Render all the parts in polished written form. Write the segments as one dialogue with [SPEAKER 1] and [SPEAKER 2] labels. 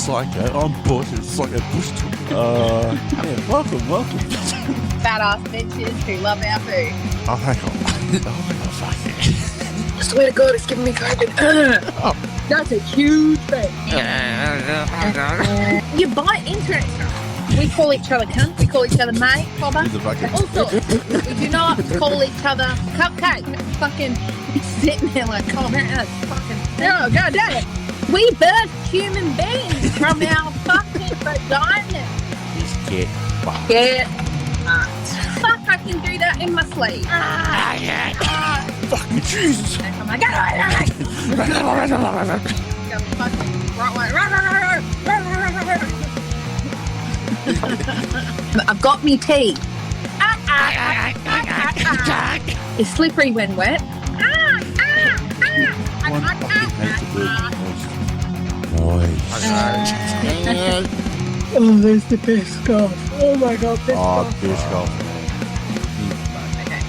[SPEAKER 1] Psycho. I'm Bush and Psycho Bush. Yeah, welcome.
[SPEAKER 2] Badass bitches who love our food.
[SPEAKER 1] Oh, hang on. Fuck yeah.
[SPEAKER 2] I swear to God, it's giving me COVID. That's a huge thing. You buy internet stuff. We call each other cunt. We call each other mate, Bobber. Also, we do not call each other cupcake. Fucking sitting there like, oh man, that's fucking. Oh, God damn it. We birthed human beings from our fucking vagina.
[SPEAKER 1] Just get fucked.
[SPEAKER 2] Get fucked. Fuck, I can do that in my sleep.
[SPEAKER 1] Fucking Jesus.
[SPEAKER 2] Oh my God. Go fucking right way. I've got me tea. It's slippery when wet.
[SPEAKER 1] One fucking hate the word noise.
[SPEAKER 2] Oh, there's the Biscoff. Oh my God, Biscoff.
[SPEAKER 1] Oh, Biscoff.
[SPEAKER 2] Okay.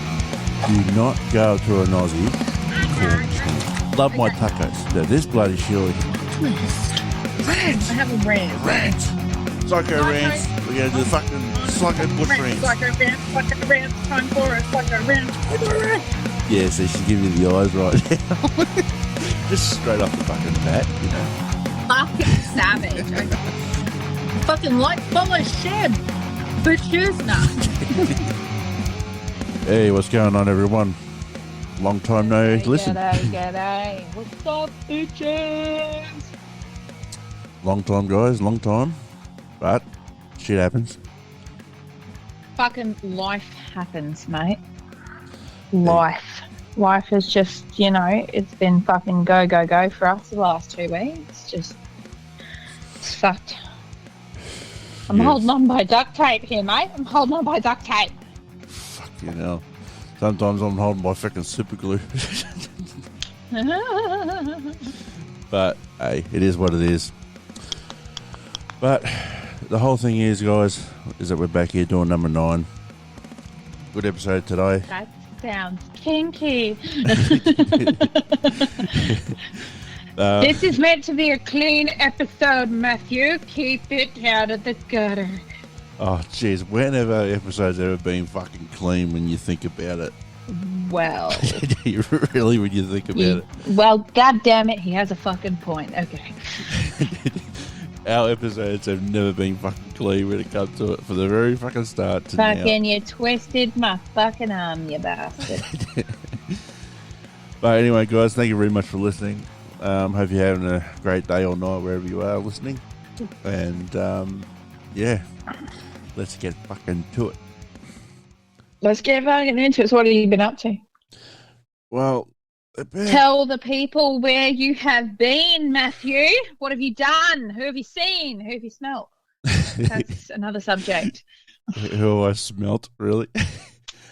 [SPEAKER 1] Do not go to an Aussie. Love my tacos. Now, this bloody surely.
[SPEAKER 2] I have a rant.
[SPEAKER 1] Psycho rants. We're going to do the fucking Psycho Bush rants.
[SPEAKER 2] Psycho rant. Time for a Psycho rant.
[SPEAKER 1] Yeah, so she give you the eyes right now. Just straight off the fucking bat, you know.
[SPEAKER 2] Fucking savage. Okay. Fucking like, follow, share. Bitches, nah.
[SPEAKER 1] Hey, what's going on, everyone? Long time no listen.
[SPEAKER 2] G'day. What's up, bitches?
[SPEAKER 1] Long time, guys. Long time. But shit happens.
[SPEAKER 2] Fucking life happens, mate. Life is just, it's been fucking go for us the last 2 weeks. Just, it's fucked. I'm holding on by duct tape here, mate. I'm holding on by duct tape.
[SPEAKER 1] Fucking hell. Sometimes I'm holding by fucking super glue. But, hey, it is what it is. But the whole thing is, guys, is that we're back here doing number 9. Good episode today.
[SPEAKER 2] That sounds kinky. This is meant to be a clean episode, Matthew. Keep it out of the gutter.
[SPEAKER 1] Oh, jeez. When have our episodes ever been fucking clean when you think about it?
[SPEAKER 2] Well.
[SPEAKER 1] Really, when you think about it?
[SPEAKER 2] Well, God damn it, he has a fucking point. Okay.
[SPEAKER 1] Our episodes have never been fucking clean when it comes to it, from the very fucking start to now.
[SPEAKER 2] Fucking, you twisted my fucking arm, you bastard.
[SPEAKER 1] But anyway, guys, thank you very much for listening. Hope you're having a great day or night wherever you are listening. And, yeah, let's get fucking to it.
[SPEAKER 2] Let's get fucking into it. So what have you been up to?
[SPEAKER 1] Well,
[SPEAKER 2] tell the people where you have been, Matthew. What have you done? Who have you seen? Who have you smelt? That's another subject.
[SPEAKER 1] Who I smelt, really?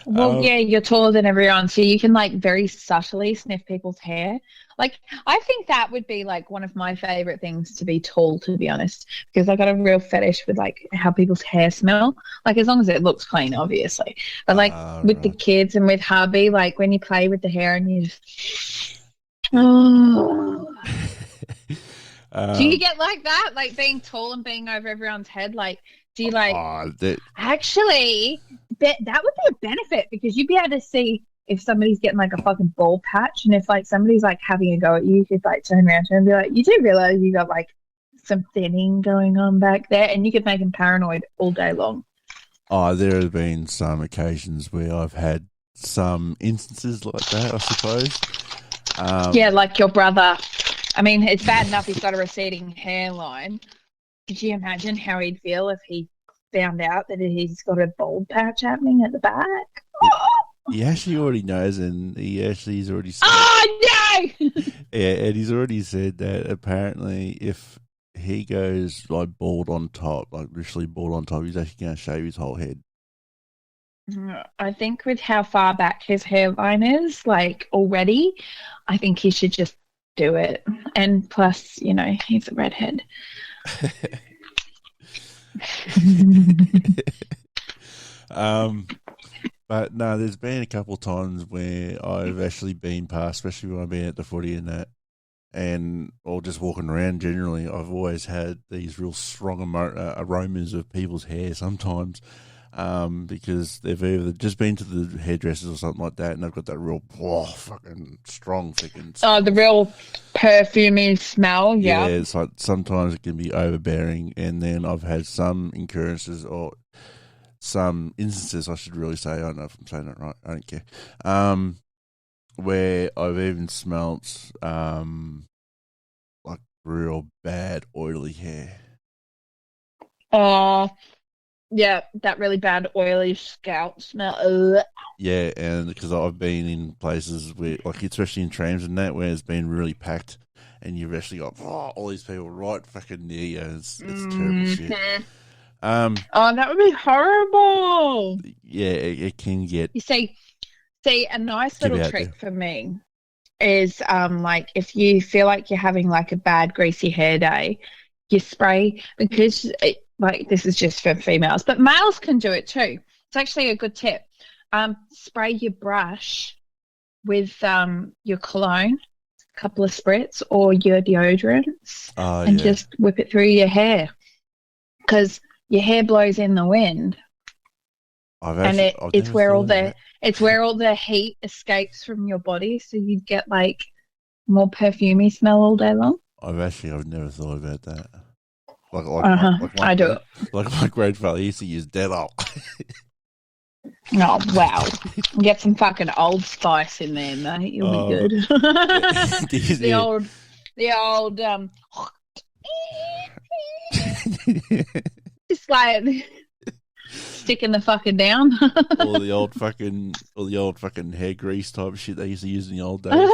[SPEAKER 2] Well, yeah, you're taller than everyone, so you can, very subtly sniff people's hair. I think that would be, one of my favourite things to be tall, to be honest, because I got a real fetish with, how people's hair smell. As long as it looks clean, obviously. But, with the kids and with hubby, when you play with the hair and you just... Oh. Do you get like that? Being tall and being over everyone's head? Do you actually, that would be a benefit because you'd be able to see if somebody's getting a fucking bald patch, and if somebody's having a go at you, you could turn around to them and be like, you do realize you got some thinning going on back there, and you could make them paranoid all day long.
[SPEAKER 1] Oh, there have been some occasions where I've had some instances like that, I suppose.
[SPEAKER 2] Yeah, like your brother. I mean, it's bad enough he's got a receding hairline. Could you imagine how he'd feel if he found out that he's got a bald patch happening at the back?
[SPEAKER 1] He actually already knows, and he's already said...
[SPEAKER 2] Oh, no!
[SPEAKER 1] Yeah, and he's already said that apparently if he goes, bald on top, literally bald on top, he's actually going to shave his whole head.
[SPEAKER 2] I think with how far back his hairline is, already, I think he should just do it. And plus, he's a redhead.
[SPEAKER 1] But no, there's been a couple of times where I've actually been past, especially when I've been at the footy and that, or just walking around generally, I've always had these real strong aromas of people's hair sometimes, because they've either just been to the hairdressers or something like that, and they've got that real fucking strong fucking smell.
[SPEAKER 2] Oh, the real perfumey smell.
[SPEAKER 1] Yeah, it's like sometimes it can be overbearing, and then I've had some occurrences or some instances, I should really say, I don't know if I'm saying that right, I don't care, where I've even smelt like real bad oily hair.
[SPEAKER 2] Oh, yeah, that really bad oily scalp smell. Ugh.
[SPEAKER 1] Yeah, and because I've been in places where, like, especially in trams and that, where it's been really packed, and you've actually got all these people right fucking near you. It's terrible shit.
[SPEAKER 2] Oh, that would be horrible.
[SPEAKER 1] Yeah, it can get.
[SPEAKER 2] You see, a nice little trick for me is like if you feel like you're having like a bad greasy hair day, you spray, because like this is just for females, but males can do it too. It's actually a good tip. Spray your brush with your cologne, a couple of spritz, or your deodorants, and just whip it through your hair, because your hair blows in the wind. It's where all the heat escapes from your body, so you get like more perfumey smell all day long.
[SPEAKER 1] I've never thought about that.
[SPEAKER 2] I do it.
[SPEAKER 1] Like my grandfather used to use Dettol.
[SPEAKER 2] Oh wow! Get some fucking Old Spice in there, mate. You'll be good. the old just like sticking the fucking down.
[SPEAKER 1] all the old fucking hair grease type shit they used to use in the old days.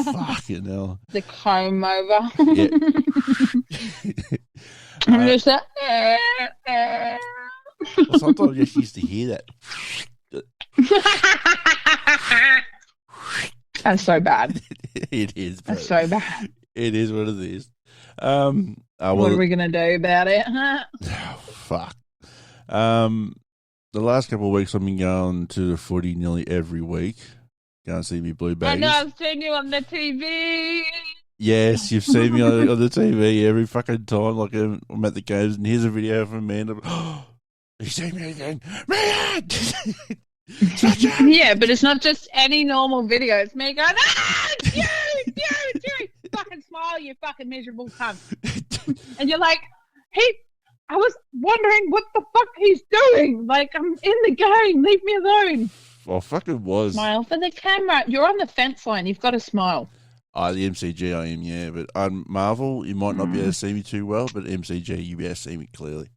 [SPEAKER 1] Fucking hell.
[SPEAKER 2] The comb over.
[SPEAKER 1] Yeah.
[SPEAKER 2] I'm just like,
[SPEAKER 1] well, sometimes I just used to hear that.
[SPEAKER 2] That's so bad.
[SPEAKER 1] It is. Bro.
[SPEAKER 2] That's so bad.
[SPEAKER 1] It is what it is.
[SPEAKER 2] What are we gonna do about it?
[SPEAKER 1] Fuck. The last couple of weeks I've been going to the footy nearly every week. Go and see me Blue Baggies.
[SPEAKER 2] I know, I've seen you on the TV.
[SPEAKER 1] Yes, you've seen me on the TV every fucking time. Like, I'm at the games, and here's a video from Amanda. Oh, you see me again? Man!
[SPEAKER 2] Yeah, but it's not just any normal video. It's me going, you! Fucking smile, you fucking miserable cunt. And you're like, I was wondering what the fuck he's doing. Like, I'm in the game. Leave me alone.
[SPEAKER 1] Well, fucking was.
[SPEAKER 2] Smile for the camera. You're on the fence line. You've got to smile.
[SPEAKER 1] The MCG I am, yeah. But on Marvel, you might not be able to see me too well, but MCG, you'll be able to see me clearly.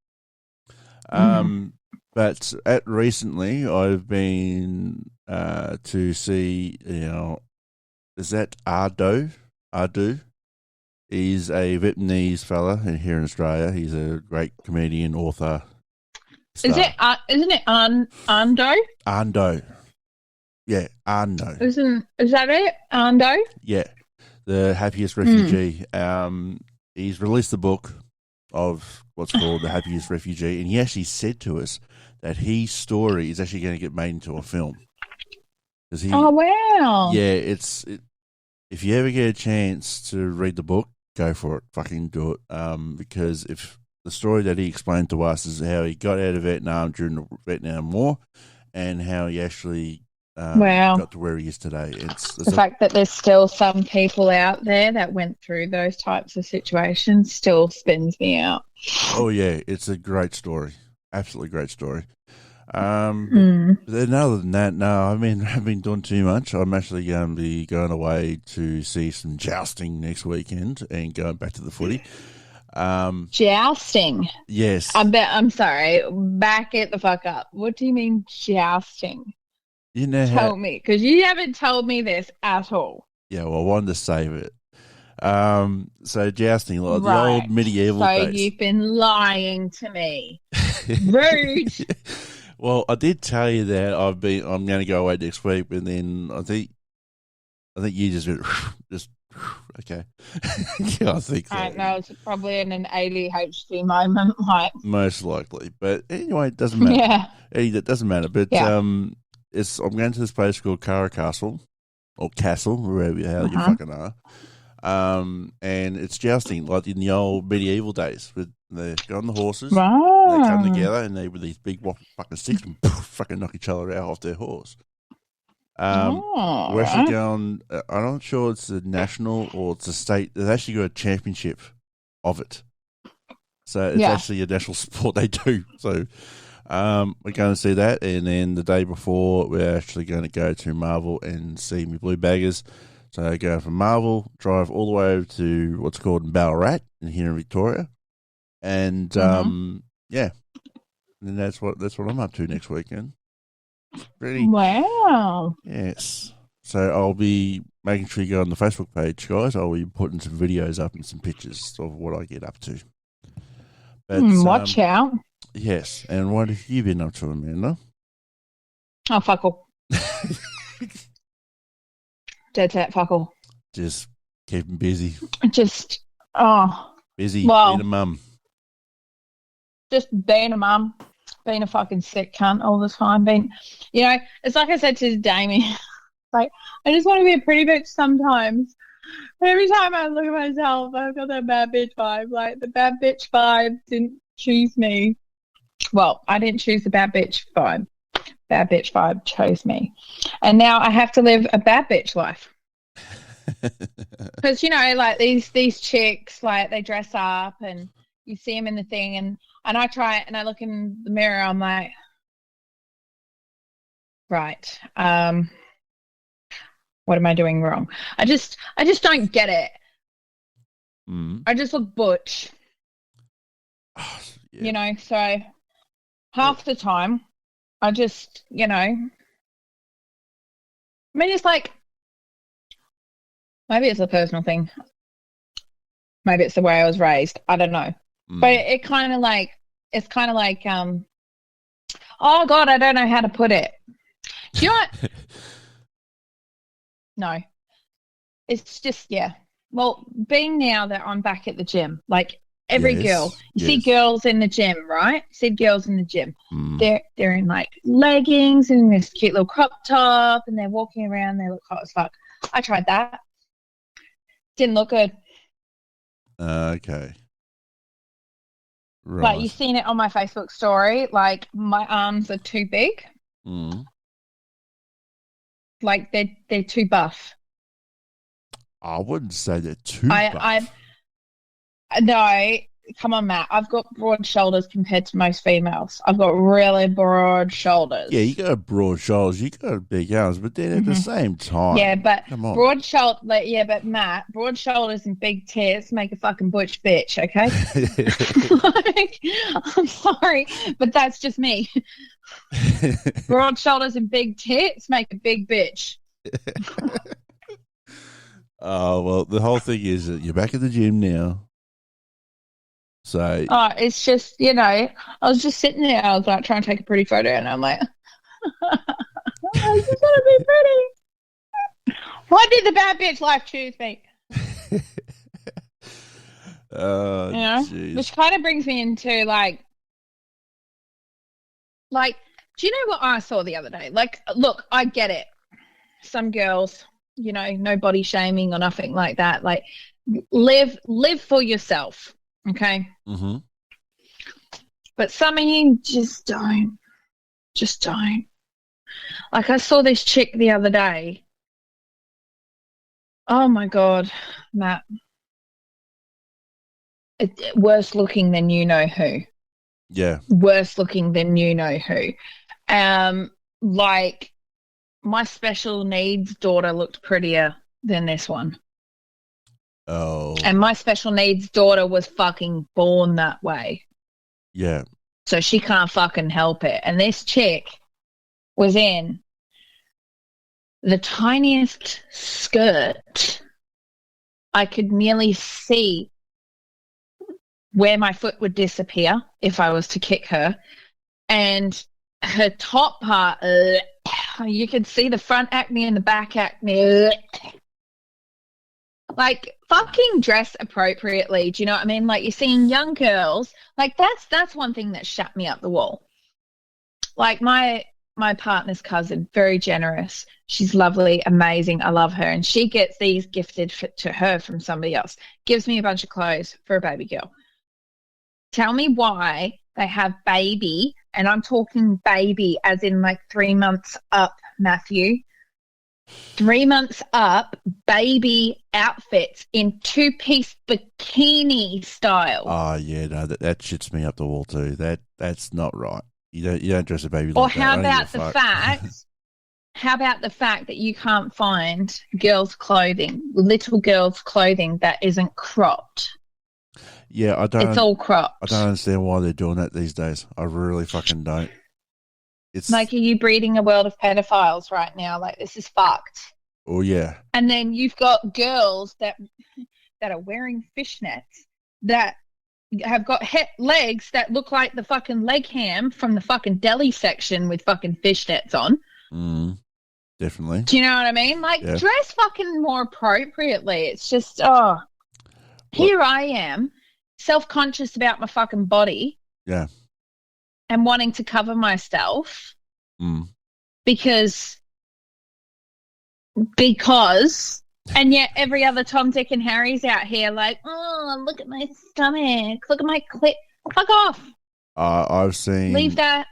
[SPEAKER 1] But recently, I've been to see, is that Ardo? He's a Vietnamese fella here in Australia. He's a great comedian, author.
[SPEAKER 2] Isn't it Ando?
[SPEAKER 1] Ando. Yeah, Ando.
[SPEAKER 2] Is that it? Ando?
[SPEAKER 1] Yeah. The Happiest Refugee. He's released the book of what's called The Happiest Refugee, and he actually said to us that his story is actually going to get made into a film.
[SPEAKER 2] Oh, wow.
[SPEAKER 1] Yeah, if you ever get a chance to read the book, go for it. Fucking do it. Because if the story that he explained to us is how he got out of Vietnam during the Vietnam War, and how he actually got to where he is today.
[SPEAKER 2] The fact that there's still some people out there that went through those types of situations still spins me out.
[SPEAKER 1] Oh yeah, it's a great story. Absolutely great story. Then other than that, no, I haven't been doing too much. I'm actually going to be going away to see some jousting next weekend and going back to the footy.
[SPEAKER 2] Jousting?
[SPEAKER 1] Yes.
[SPEAKER 2] I'm sorry. Back it the fuck up. What do you mean jousting? Tell me, because you haven't told me this at all.
[SPEAKER 1] Yeah, well, I wanted to save it. So jousting, like the old medieval days.
[SPEAKER 2] So you've been lying to me. Rude.
[SPEAKER 1] Well, I did tell you that I'm going to go away next week, and then I think you just went, okay. Yeah, I think so.
[SPEAKER 2] I don't know, it's probably in an ADHD moment, like
[SPEAKER 1] most likely. But anyway, it doesn't matter.
[SPEAKER 2] Yeah,
[SPEAKER 1] it doesn't matter. But I'm going to this place called Cara Castle or Castle, wherever how you fucking are. And it's jousting like in the old medieval days. They go on the horses,
[SPEAKER 2] Wow.
[SPEAKER 1] they come together, and they with these big fucking sticks and fucking knock each other out off their horse. We're actually going. I'm not sure it's the national or it's the state. They've actually got a championship of it, so it's actually a national sport they do. So we're going to see that, and then the day before, we're actually going to go to Marvel and see my Blue Baggers. So I go from Marvel, drive all the way over to what's called Ballarat here in Victoria, and and that's what I'm up to next weekend. Pretty
[SPEAKER 2] wow.
[SPEAKER 1] Yes. So I'll be making sure you go on the Facebook page, guys. I'll be putting some videos up and some pictures of what I get up to. But,
[SPEAKER 2] watch out.
[SPEAKER 1] Yes. And what have you been up to, Amanda?
[SPEAKER 2] Oh, fuck all. Dead set, fuck all.
[SPEAKER 1] Just keeping busy.
[SPEAKER 2] Just,
[SPEAKER 1] busy
[SPEAKER 2] well,
[SPEAKER 1] being a mum.
[SPEAKER 2] Just being a mum. Being a fucking sick cunt all the time. It's like I said to Damien, like, I just want to be a pretty bitch sometimes. But every time I look at myself, I've got that bad bitch vibe. Like, the bad bitch vibe didn't choose me. Well, I didn't choose the bad bitch vibe. Bad bitch vibe chose me. And now I have to live a bad bitch life. Because, like, these chicks, like, they dress up and you see them in the thing and I try it and I look in the mirror, I'm like, right, what am I doing wrong? I just don't get it. I just look butch. So half the time I just, it's like, maybe it's a personal thing. Maybe it's the way I was raised. I don't know. But it's kind of like, oh God, I don't know how to put it. Do you know what? No. It's just, well, being now that I'm back at the gym, like every girl, you see girls in the gym, right? See girls in the gym. They're in like leggings and this cute little crop top and they're walking around, they look hot as fuck. I tried that. Didn't look good.
[SPEAKER 1] Okay. Right.
[SPEAKER 2] Like, you've seen it on my Facebook story. Like, my arms are too big. Like, they're too buff.
[SPEAKER 1] I wouldn't say they're too buff.
[SPEAKER 2] No, come on, Matt. I've got broad shoulders compared to most females. I've got really broad shoulders.
[SPEAKER 1] Yeah, you got broad shoulders. You got big arms, but then at the same time,
[SPEAKER 2] yeah, but but Matt, broad shoulders and big tits make a fucking butch bitch. Okay, I'm sorry, but that's just me. Broad shoulders and big tits make a big bitch.
[SPEAKER 1] Oh, well, the whole thing is that you're back at the gym now. So
[SPEAKER 2] it's just, I was just sitting there. I was like trying to take a pretty photo, and I'm like, I just want to be pretty. Why did the bad bitch life choose me? Which kind of brings me into like, do you know what I saw the other day? Like, look, I get it. Some girls, no body shaming or nothing like that. Like, live for yourself. Okay. But some of you just don't. Like, I saw this chick the other day. Oh my God, Matt. Worse looking than you know who.
[SPEAKER 1] Yeah.
[SPEAKER 2] Worse looking than you know who. Like, my special needs daughter looked prettier than this one.
[SPEAKER 1] Oh.
[SPEAKER 2] And my special needs daughter was fucking born that way.
[SPEAKER 1] Yeah.
[SPEAKER 2] So she can't fucking help it. And this chick was in the tiniest skirt. I could nearly see where my foot would disappear if I was to kick her. And her top part, you could see the front acne and the back acne. Like, fucking dress appropriately. Do you know what I mean? Like, you're seeing young girls. Like, that's one thing that shut me up the wall. Like, my my partner's cousin, very generous. She's lovely, amazing. I love her. And she gets these gifted to her from somebody else. Gives me a bunch of clothes for a baby girl. Tell me why they have baby, and I'm talking baby as in like 3 months up, Matthew. 3 months up, baby outfits in two-piece bikini style.
[SPEAKER 1] Oh yeah, no, that shits me up the wall too. That's not right. You don't dress a baby like that. Or how about the fact?
[SPEAKER 2] How about the fact that you can't find little girls' clothing that isn't cropped?
[SPEAKER 1] Yeah, I don't.
[SPEAKER 2] It's all cropped.
[SPEAKER 1] I don't understand why they're doing that these days. I really fucking don't. It's
[SPEAKER 2] like, are you breeding a world of pedophiles right now? Like, this is fucked.
[SPEAKER 1] Oh yeah.
[SPEAKER 2] And then you've got girls that are wearing fishnets that have got legs that look like the fucking leg ham from the fucking deli section with fucking fishnets on.
[SPEAKER 1] Definitely.
[SPEAKER 2] Do you know what I mean? Like, dress fucking more appropriately. It's just, here I am, self-conscious about my fucking body.
[SPEAKER 1] Yeah.
[SPEAKER 2] And wanting to cover myself because, and yet every other Tom, Dick, and Harry's out here like, oh, look at my stomach, look at my clit. Fuck off.
[SPEAKER 1] I've seen.
[SPEAKER 2] Leave that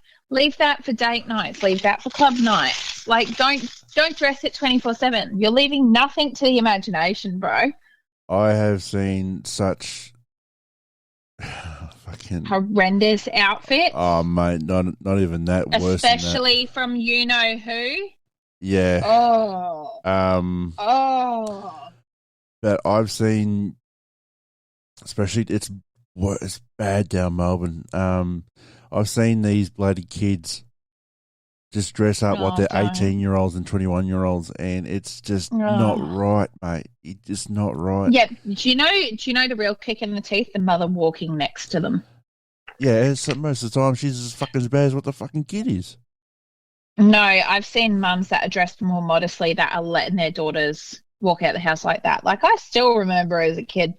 [SPEAKER 2] for date nights. Leave that for club nights. Like, don't dress it 24/7. You're leaving nothing to the imagination, bro.
[SPEAKER 1] I have seen such. Fucking
[SPEAKER 2] horrendous outfits.
[SPEAKER 1] Oh mate, not even that. Worse
[SPEAKER 2] especially from you know who.
[SPEAKER 1] Yeah.
[SPEAKER 2] Oh.
[SPEAKER 1] But I've seen, especially it's bad down Melbourne. I've seen these bloody kids just dress up like they're 18-year-olds and 21-year-olds, and it's just not right, mate. It's just not right.
[SPEAKER 2] Yeah. Do you know the real kick in the teeth? The mother walking next to them.
[SPEAKER 1] Yeah, so most of the time she's as fucking as bad as what the fucking kid is.
[SPEAKER 2] No, I've seen mums that are dressed more modestly that are letting their daughters walk out the house like that. Like, I still remember as a kid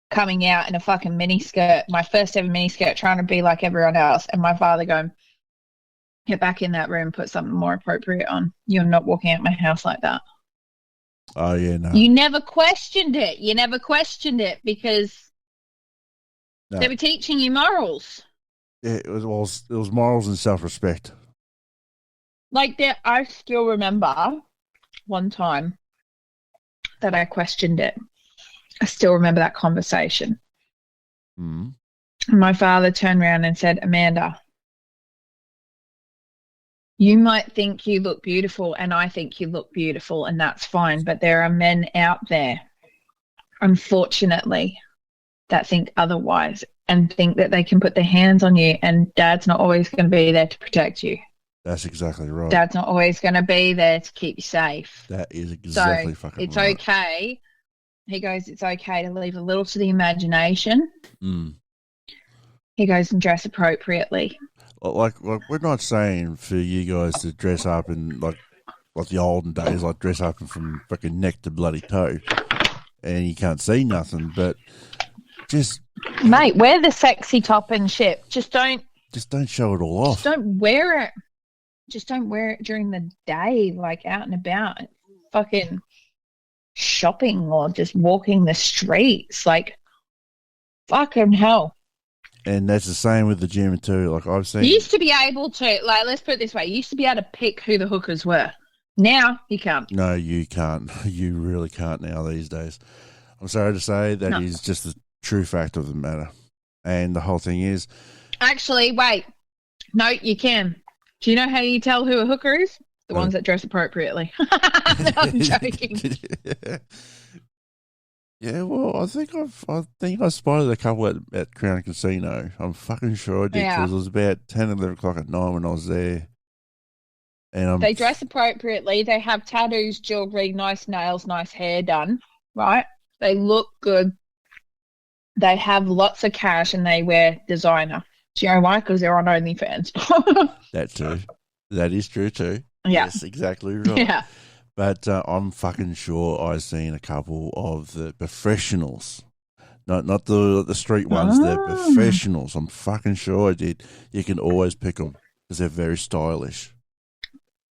[SPEAKER 2] coming out in a fucking miniskirt, my first ever miniskirt, trying to be like everyone else, and my father going, get back in that room, put something more appropriate on. You're not walking out my house like that.
[SPEAKER 1] Oh, yeah, no.
[SPEAKER 2] You never questioned it. Because they were teaching you morals.
[SPEAKER 1] Yeah, it was morals and self-respect.
[SPEAKER 2] Like, I still remember one time that I questioned it. I still remember that conversation.
[SPEAKER 1] Mm.
[SPEAKER 2] My father turned around and said, Amanda, you might think you look beautiful and I think you look beautiful, and that's fine, but there are men out there, unfortunately, that think otherwise and think that they can put their hands on you, and Dad's not always going to be there to protect you.
[SPEAKER 1] That's exactly right.
[SPEAKER 2] Dad's not always going to be there to keep you safe.
[SPEAKER 1] That is exactly fucking
[SPEAKER 2] it's
[SPEAKER 1] right.
[SPEAKER 2] It's okay. He goes, it's okay to leave a little to the imagination. He goes, and dress appropriately.
[SPEAKER 1] Like we're not saying for you guys to dress up in like the olden days, like dress up from fucking neck to bloody toe, and you can't see nothing. But just,
[SPEAKER 2] mate, wear the sexy top and shit. Just don't
[SPEAKER 1] show it all off.
[SPEAKER 2] Just don't wear it. Just don't wear it during the day, like out and about, fucking shopping or just walking the streets. Like, fucking hell.
[SPEAKER 1] And that's the same with the gym too. Like, I've seen.
[SPEAKER 2] You used to be able to, like, let's put it this way. You used to be able to pick who the hookers were. Now you can't.
[SPEAKER 1] No, you can't. You really can't now these days. I'm sorry to say that is just the true fact of the matter. And the whole thing is.
[SPEAKER 2] Actually, wait. No, you can. Do you know how you tell who a hooker is? The ones that dress appropriately. No, I'm joking.
[SPEAKER 1] Yeah, well, I think I spotted a couple at Crown Casino. I'm fucking sure I did, because it was about 10, 11 o'clock at night when I was there. And
[SPEAKER 2] they dress appropriately. They have tattoos, jewelry, nice nails, nice hair done, right? They look good. They have lots of cash and they wear designer. Do you know why? Because they're on OnlyFans.
[SPEAKER 1] That too. That is true too.
[SPEAKER 2] Yeah.
[SPEAKER 1] Yes, exactly right.
[SPEAKER 2] Yeah.
[SPEAKER 1] But I'm fucking sure I've seen a couple of the professionals, not the street ones, the professionals. I'm fucking sure I did. You can always pick them because they're very stylish.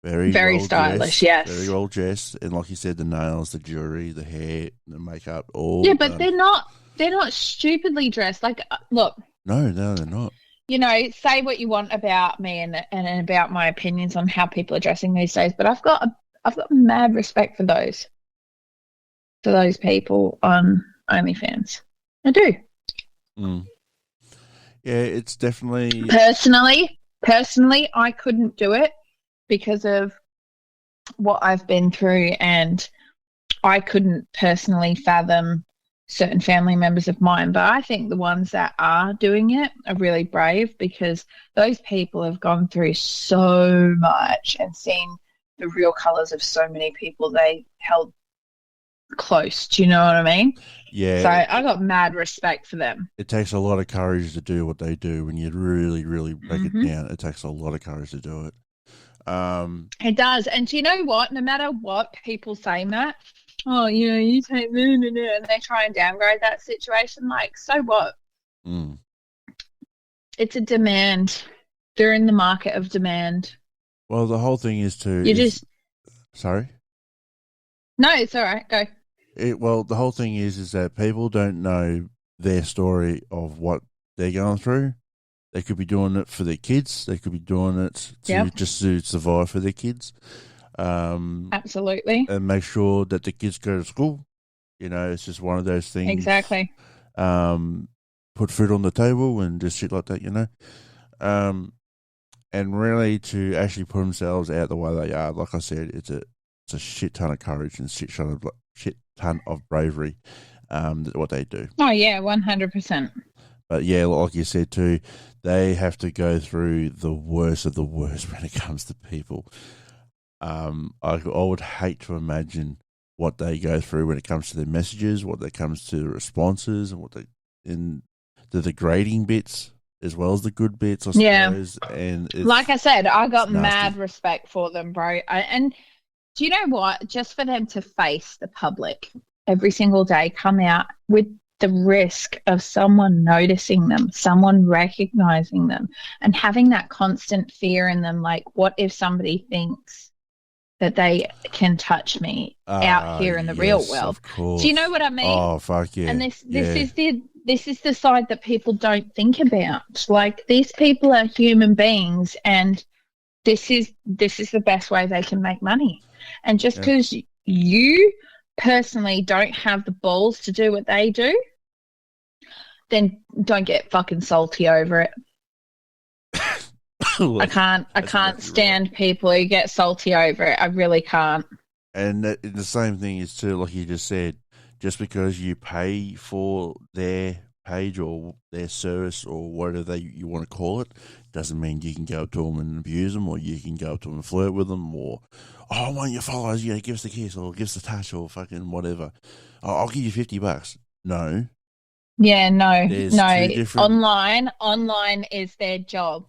[SPEAKER 2] Very
[SPEAKER 1] well
[SPEAKER 2] stylish,
[SPEAKER 1] dressed,
[SPEAKER 2] yes.
[SPEAKER 1] very well dressed, and like you said, the nails, the jewelry, the hair, the makeup, all
[SPEAKER 2] Yeah, but
[SPEAKER 1] done.
[SPEAKER 2] they're not stupidly dressed. Like, look,
[SPEAKER 1] No, they're not.
[SPEAKER 2] you know, say what you want about me and about my opinions on how people are dressing these days, but I've got mad respect for those people on OnlyFans. I do.
[SPEAKER 1] Mm. Yeah, it's definitely.
[SPEAKER 2] Personally, I couldn't do it because of what I've been through, and I couldn't personally fathom certain family members of mine. But I think the ones that are doing it are really brave, because those people have gone through so much and seen the real colours of so many people they held close. Do you know what I mean?
[SPEAKER 1] Yeah.
[SPEAKER 2] So I got mad respect for them.
[SPEAKER 1] It takes a lot of courage to do what they do. When you really, really break it down, it takes a lot of courage to do it.
[SPEAKER 2] It does. And do you know what? No matter what people say, Matt, oh, you know, you take and they try and downgrade that situation, like, so what?
[SPEAKER 1] Mm.
[SPEAKER 2] It's a demand. They're in the market of demand.
[SPEAKER 1] Well, the whole thing is Sorry?
[SPEAKER 2] No, it's all right. Go.
[SPEAKER 1] Well, the whole thing is that people don't know their story of what they're going through. They could be doing it for their kids. They could be doing it just to survive for their kids.
[SPEAKER 2] Absolutely.
[SPEAKER 1] And make sure that the kids go to school. You know, it's just one of those things.
[SPEAKER 2] Exactly.
[SPEAKER 1] Put food on the table and just shit like that, you know. And really to actually put themselves out the way they are, like I said, it's a shit ton of courage and shit ton of bravery, what they do.
[SPEAKER 2] Oh, yeah, 100%.
[SPEAKER 1] But yeah, like you said too, they have to go through the worst of the worst when it comes to people. I would hate to imagine what they go through when it comes to their messages, what it comes to the responses, and the degrading bits as well as the good bits, I suppose. Yeah. And
[SPEAKER 2] like I said, I got mad respect for them, bro. And do you know what? Just for them to face the public every single day, come out with the risk of someone noticing them, someone recognizing them, and having that constant fear in them, like, what if somebody thinks that they can touch me out here in the real world? Do you know what I mean?
[SPEAKER 1] Oh, fuck yeah.
[SPEAKER 2] And this is the side that people don't think about. Like, these people are human beings, and this is the best way they can make money. And just because you personally don't have the balls to do what they do, then don't get fucking salty over it. I can't stand people who get salty over it. I really can't.
[SPEAKER 1] And the same thing is too, like you just said, just because you pay for their page or their service or whatever you want to call it, doesn't mean you can go up to them and abuse them, or you can go up to them and flirt with them, or, oh, I want your followers, you know, give us a kiss or give us a touch or fucking whatever. Oh, I'll give you $50. No.
[SPEAKER 2] Yeah, no.
[SPEAKER 1] Different...
[SPEAKER 2] Online is their job.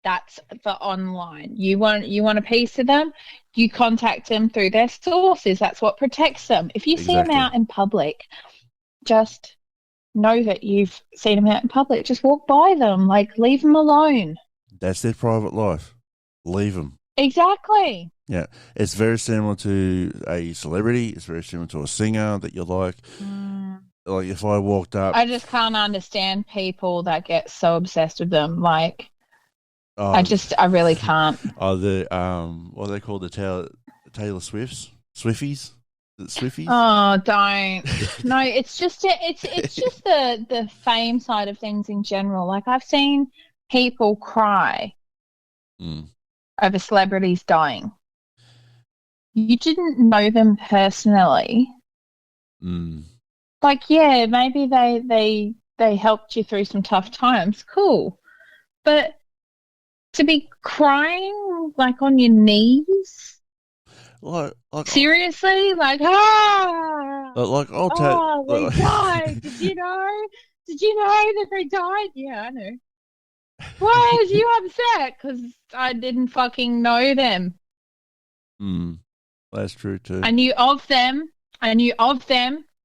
[SPEAKER 2] That's for online. You want a piece of them, you contact them through their sources. That's what protects them. If you see them out in public, just know that you've seen them out in public. Just walk by them, like, leave them alone.
[SPEAKER 1] That's their private life. Leave them.
[SPEAKER 2] Exactly.
[SPEAKER 1] Yeah, it's very similar to a celebrity. It's very similar to a singer that you like. Like, if I walked up,
[SPEAKER 2] I just can't understand people that get so obsessed with them. Like, I really can't.
[SPEAKER 1] Oh, what are they called? The Taylor Swifties? Swifties? Swifties?
[SPEAKER 2] Oh, don't. No, it's just the fame side of things in general. Like, I've seen people cry over celebrities dying. You didn't know them personally. Like, yeah, maybe they helped you through some tough times. Cool. But to be crying, like, on your knees?
[SPEAKER 1] Like
[SPEAKER 2] seriously? Like,
[SPEAKER 1] they
[SPEAKER 2] died. Did you know? Did you know that they died? Yeah, I know. Why was you upset? Because I didn't fucking know them.
[SPEAKER 1] That's true too.
[SPEAKER 2] I knew of them.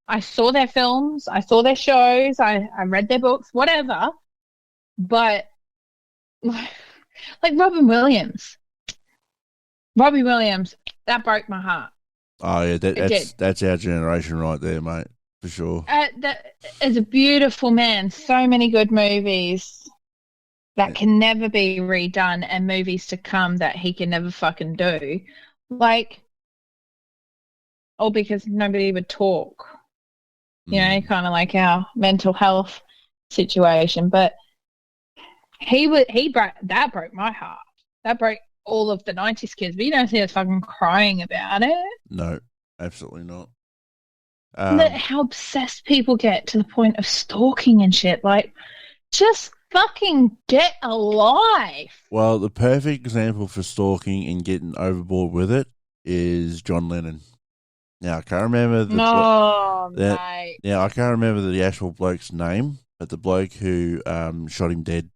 [SPEAKER 2] I saw their films. I saw their shows. I read their books, whatever. But, like Robin Williams. Robbie Williams, that broke my heart.
[SPEAKER 1] Oh yeah,
[SPEAKER 2] It did.
[SPEAKER 1] that's our generation right there, mate, for sure.
[SPEAKER 2] That is a beautiful man. So many good movies that can never be redone, and movies to come that he can never fucking do. Like, all because nobody would talk. You know, kind of like our mental health situation. But that broke my heart. That broke all of the 90s kids. But you don't see us fucking crying about it.
[SPEAKER 1] No, absolutely not.
[SPEAKER 2] How obsessed people get to the point of stalking and shit. Like, just fucking get a life.
[SPEAKER 1] Well, the perfect example for stalking and getting overboard with it is John Lennon. Now, I can't remember
[SPEAKER 2] mate.
[SPEAKER 1] Now, I can't remember the actual bloke's name, but the bloke who shot him dead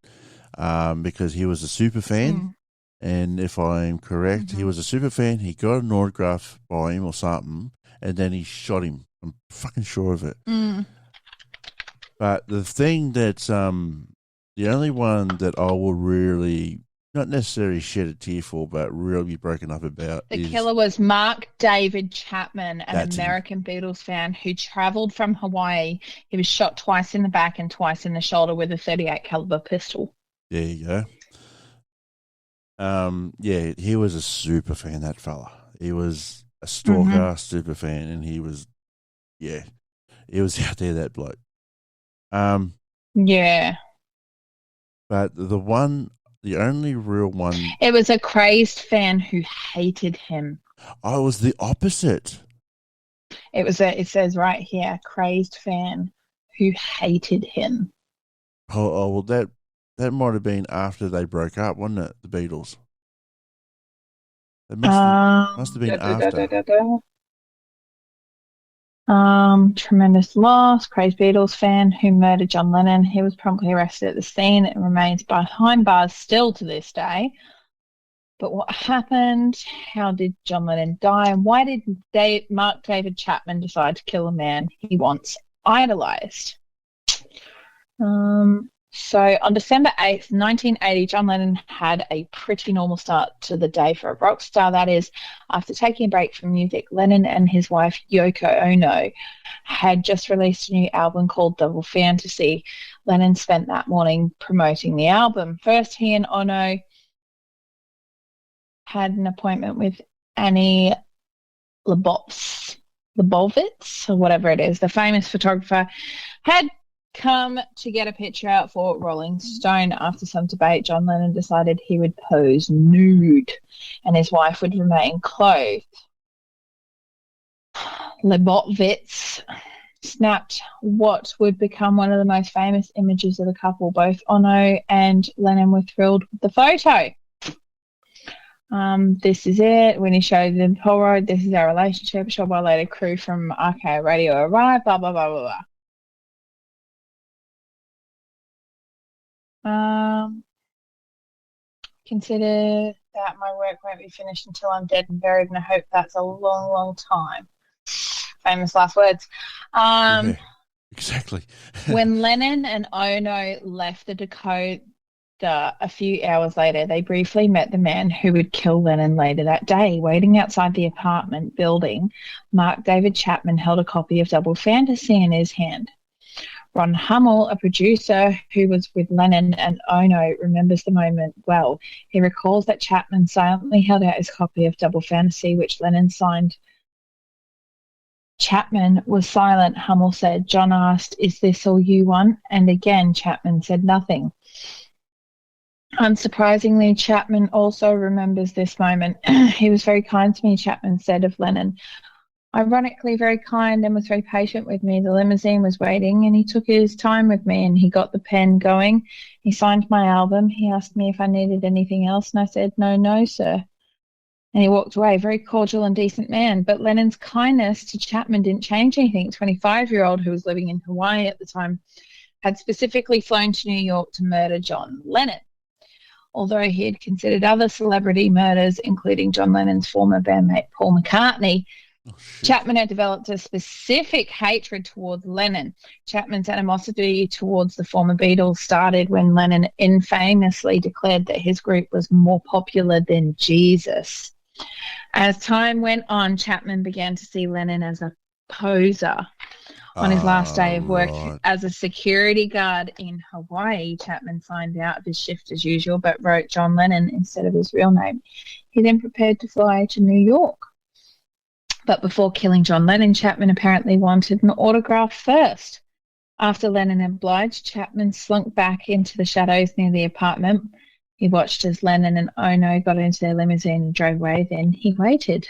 [SPEAKER 1] because he was a super fan. And if I'm correct, he was a super fan. He got an autograph by him or something, and then he shot him. I'm fucking sure of it. But the thing that's the only one that I will really, not necessarily shed a tear for, but really be broken up about.
[SPEAKER 2] The killer was Mark David Chapman, an American Beatles fan who travelled from Hawaii. He was shot twice in the back and twice in the shoulder with a .38 caliber pistol.
[SPEAKER 1] There you go. Yeah, he was a super fan, that fella. He was a stalker, super fan, and he was out there, that bloke.
[SPEAKER 2] Yeah.
[SPEAKER 1] But the only real one...
[SPEAKER 2] It was a crazed fan who hated him.
[SPEAKER 1] Oh, it was the opposite.
[SPEAKER 2] It says right here, crazed fan who hated him.
[SPEAKER 1] Oh well, that might have been after they broke up, wasn't it? The Beatles. It must have been after.
[SPEAKER 2] Tremendous loss. Crazed Beatles fan who murdered John Lennon. He was promptly arrested at the scene and remains behind bars still to this day. But what happened? How did John Lennon die? And why did Mark David Chapman decide to kill a man he once idolized? So on December 8th, 1980, John Lennon had a pretty normal start to the day for a rock star. That is, after taking a break from music, Lennon and his wife, Yoko Ono, had just released a new album called Double Fantasy. Lennon spent that morning promoting the album. First, he and Ono had an appointment with Annie Leibovitz, or whatever it is, the famous photographer, had come to get a picture out for Rolling Stone. After some debate, John Lennon decided he would pose nude and his wife would remain clothed. Leibovitz snapped what would become one of the most famous images of the couple. Both Ono and Lennon were thrilled with the photo. This is it. When he showed them Polaroid, this is our relationship. A short while later, crew from RKO Radio arrived, blah, blah, blah, blah, blah. Consider that my work won't be finished until I'm dead and buried, and I hope that's a long, long time. Famous last words.
[SPEAKER 1] Yeah, exactly.
[SPEAKER 2] When Lennon and Ono left the Dakota a few hours later, they briefly met the man who would kill Lennon later that day. Waiting outside the apartment building, Mark David Chapman held a copy of Double Fantasy in his hand. Ron Hummel, a producer who was with Lennon and Ono, remembers the moment well. He recalls that Chapman silently held out his copy of Double Fantasy, which Lennon signed. Chapman was silent. Hummel said. John asked, "Is this all you want?" And again, Chapman said nothing. Unsurprisingly, Chapman also remembers this moment. "He was very kind to me," Chapman said of Lennon. "Ironically very kind, and was very patient with me. The limousine was waiting and he took his time with me and he got the pen going. He signed my album. He asked me if I needed anything else and I said, no, sir. And he walked away, very cordial and decent man." But Lennon's kindness to Chapman didn't change anything. 25-year-old who was living in Hawaii at the time had specifically flown to New York to murder John Lennon. Although he had considered other celebrity murders, including John Lennon's former bandmate Paul McCartney, Chapman had developed a specific hatred towards Lennon. Chapman's animosity towards the former Beatles started when Lennon infamously declared that his group was more popular than Jesus. As time went on, Chapman began to see Lennon as a poser. On his last day of work as a security guard in Hawaii, Chapman signed out of his shift as usual, but wrote John Lennon instead of his real name. He then prepared to fly to New York. But before killing John Lennon, Chapman apparently wanted an autograph first. After Lennon obliged, Chapman slunk back into the shadows near the apartment. He watched as Lennon and Ono got into their limousine and drove away. Then he waited.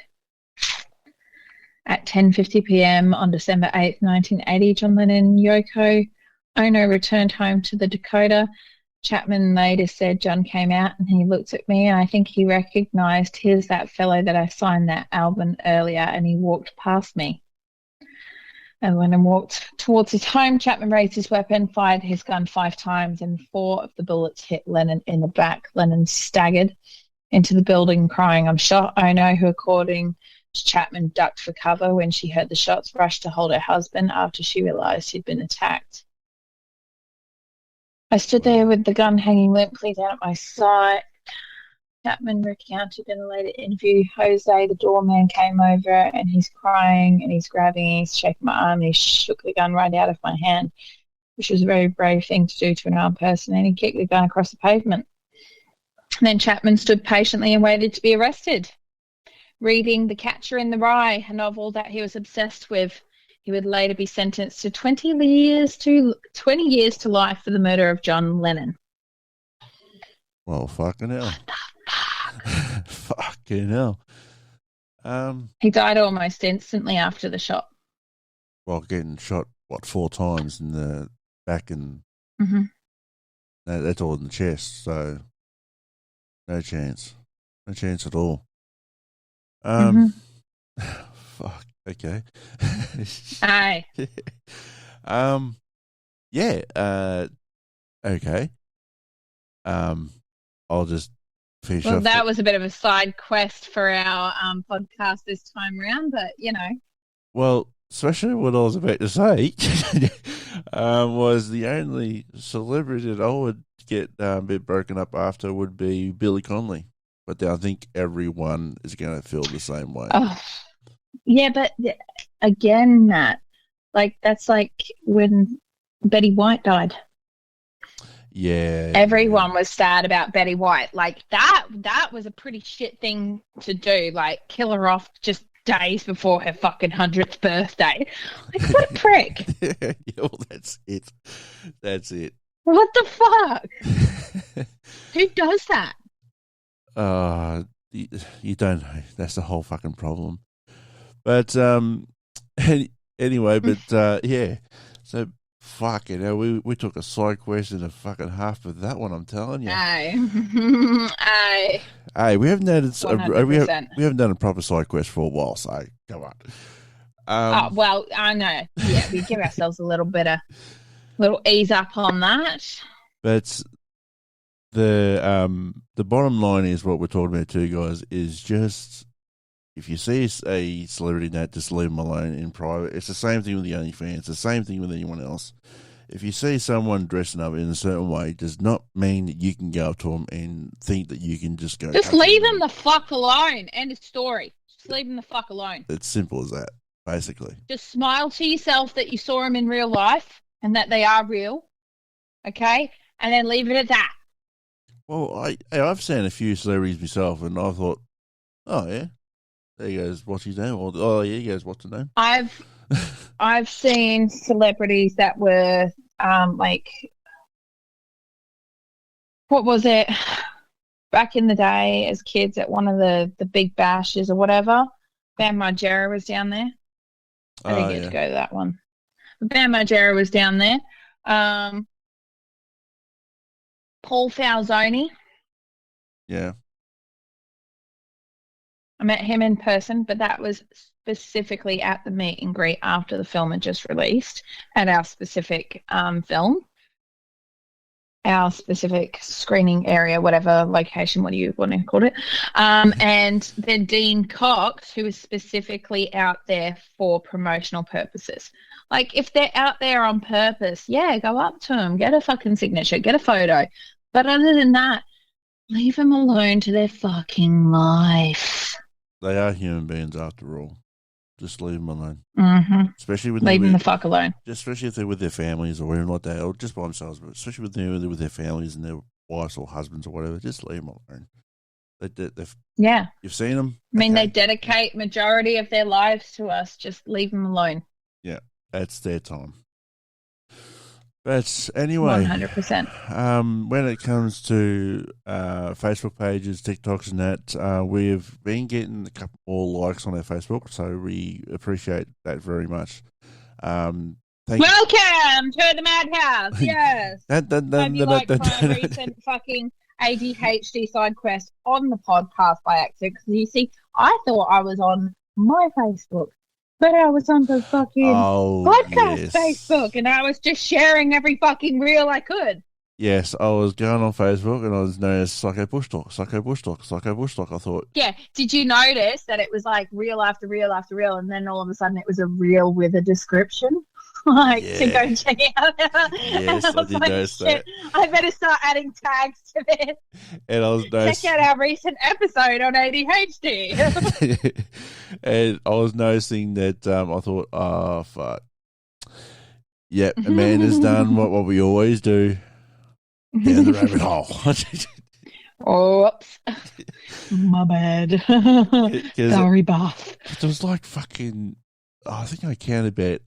[SPEAKER 2] At 10:50 p.m. on December 8th, 1980, John Lennon and Yoko Ono returned home to the Dakota. Chapman later said John came out and he looked at me and I think he recognized, here's that fellow that I signed that album earlier, and he walked past me. And Lennon walked towards his home. Chapman raised his weapon, fired his gun 5 times, and 4 of the bullets hit Lennon in the back. Lennon staggered into the building crying, I'm shot. Ono, who according Chapman ducked for cover when she heard the shots, rushed to hold her husband after she realized he'd been attacked. I stood there with the gun hanging limply down at my side. Chapman recounted in a later interview, Jose, the doorman, came over and he's crying and he's grabbing and he's shaking my arm and he shook the gun right out of my hand, which was a very brave thing to do to an armed person, and he kicked the gun across the pavement. And then Chapman stood patiently and waited to be arrested. Reading The Catcher in the Rye, a novel that he was obsessed with, he would later be sentenced to 20 years to life for the murder of John Lennon.
[SPEAKER 1] Well, fucking hell.
[SPEAKER 2] What the fuck?
[SPEAKER 1] Fucking hell.
[SPEAKER 2] He died almost instantly after the shot.
[SPEAKER 1] Well, getting shot, 4 times in the back and that's all in the chest, so no chance. No chance at all. Fuck. Okay.
[SPEAKER 2] Aye.
[SPEAKER 1] Yeah. Okay. I'll just finish off.
[SPEAKER 2] Well, that was a bit of a side quest for our podcast this time around, but you know.
[SPEAKER 1] Well, especially what I was about to say was the only celebrity that I would get a bit broken up after would be Billy Connolly. But I think everyone is going to feel the same way.
[SPEAKER 2] Oh, yeah, but again, Matt, like that's like when Betty White died.
[SPEAKER 1] Yeah.
[SPEAKER 2] Everyone was sad about Betty White. Like that was a pretty shit thing to do. Like kill her off just days before her fucking 100th birthday. Like what a prick.
[SPEAKER 1] Yeah, well, that's it. That's it.
[SPEAKER 2] What the fuck? Who does that?
[SPEAKER 1] You don't know. That's the whole fucking problem. But anyway, but yeah. So fucking hell, we took a side quest and a fucking half of that one. I'm telling you.
[SPEAKER 2] Aye.
[SPEAKER 1] Hey, we haven't done we
[SPEAKER 2] 100%.
[SPEAKER 1] haven't done a proper side quest for a while. So come on.
[SPEAKER 2] Well, I know. Yeah, we give ourselves a little ease up on that.
[SPEAKER 1] But the bottom line is what we're talking about too, guys, is just if you see a celebrity that, just leave them alone in private. It's the same thing with the OnlyFans. It's the same thing with anyone else. If you see someone dressing up in a certain way, does not mean that you can go up to them and think that you can just go.
[SPEAKER 2] Just leave them the fuck alone. End of story. Just leave them the fuck alone.
[SPEAKER 1] It's simple as that, basically.
[SPEAKER 2] Just smile to yourself that you saw them in real life and that they are real. Okay? And then leave it at that.
[SPEAKER 1] Well, I've seen a few celebrities myself, and I thought, oh yeah, there he goes, what's his name? Or oh yeah, he goes, what's the name?
[SPEAKER 2] I've seen celebrities that were like, what was it? Back in the day, as kids at one of the big bashes or whatever, Bam Margera was down there. I didn't get to go to that one. But Bam Margera was down there. Paul Falzoni.
[SPEAKER 1] Yeah.
[SPEAKER 2] I met him in person, but that was specifically at the meet and greet after the film had just released at our specific film, our specific screening area, whatever location, what do you want to call it? And then Dean Cox, who was specifically out there for promotional purposes. Like, if they're out there on purpose, yeah, go up to them, get a fucking signature, get a photo. But other than that, leave them alone to their fucking life.
[SPEAKER 1] they are human beings after all. Just leave them alone.
[SPEAKER 2] Mm-hmm.
[SPEAKER 1] Especially with
[SPEAKER 2] leave them the fuck alone.
[SPEAKER 1] Especially if they're with their families or anything like that, or just by themselves. But especially with their families and their wives or husbands or whatever, just leave them alone.
[SPEAKER 2] Yeah.
[SPEAKER 1] You've seen them.
[SPEAKER 2] I mean, they dedicate majority of their lives to us. Just leave them alone.
[SPEAKER 1] Yeah, that's their time. But anyway,
[SPEAKER 2] 100%.
[SPEAKER 1] When it comes to Facebook pages, TikToks, and that, we've been getting a couple more likes on our Facebook, so we appreciate that very much.
[SPEAKER 2] Welcome to the Madhouse. Yes. Hope you liked my recent fucking ADHD side quest on the podcast by accident. Because you see, I thought I was on my Facebook. But I was on the fucking podcast Facebook, and I was just sharing every fucking reel I could.
[SPEAKER 1] Yes, I was going on Facebook, and I was known as Psycho Bush Talk. I thought.
[SPEAKER 2] Yeah, did you notice that it was like reel after reel after reel, and then all of a sudden it was a reel with a description? To go check out.
[SPEAKER 1] Yes, I did notice that.
[SPEAKER 2] I better start adding tags to this.
[SPEAKER 1] And I was
[SPEAKER 2] check out our recent episode on ADHD.
[SPEAKER 1] And I was noticing that I thought, oh, fuck. Yep, Amanda's done what we always do. Down the rabbit hole.
[SPEAKER 2] Oops. My bad. Sorry, Buff.
[SPEAKER 1] It was like fucking, I think I counted about,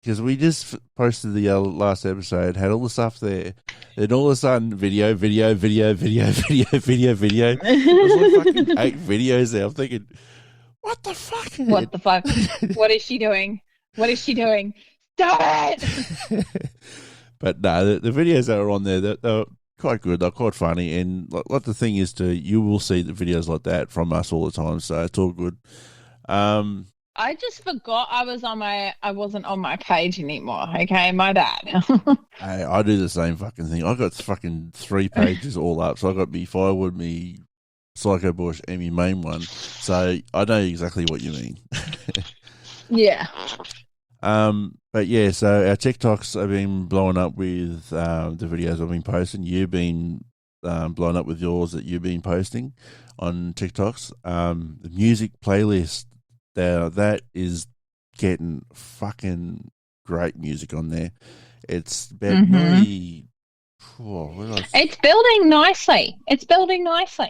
[SPEAKER 1] because we just posted the last episode, had all the stuff there, then all of a sudden video. It was like fucking 8 videos there. I'm thinking, what the fuck?
[SPEAKER 2] What the fuck? What is she doing? Stop it!
[SPEAKER 1] But no, the videos that are on there, they're quite good. They're quite funny. And like the thing is, you will see the videos like that from us all the time. So it's all good.
[SPEAKER 2] I just forgot I wasn't on my page anymore. Okay, my bad.
[SPEAKER 1] Hey, I do the same fucking thing. I got fucking 3 pages all up. So I got me Firewood, me Psycho Bush, and me main one. So I know exactly what you mean.
[SPEAKER 2] Yeah.
[SPEAKER 1] But yeah, so our TikToks have been blowing up with the videos I've been posting. You've been blowing up with yours that you've been posting on TikToks. The music playlist, that is getting fucking great music on there. It's about nearly...
[SPEAKER 2] It's building nicely.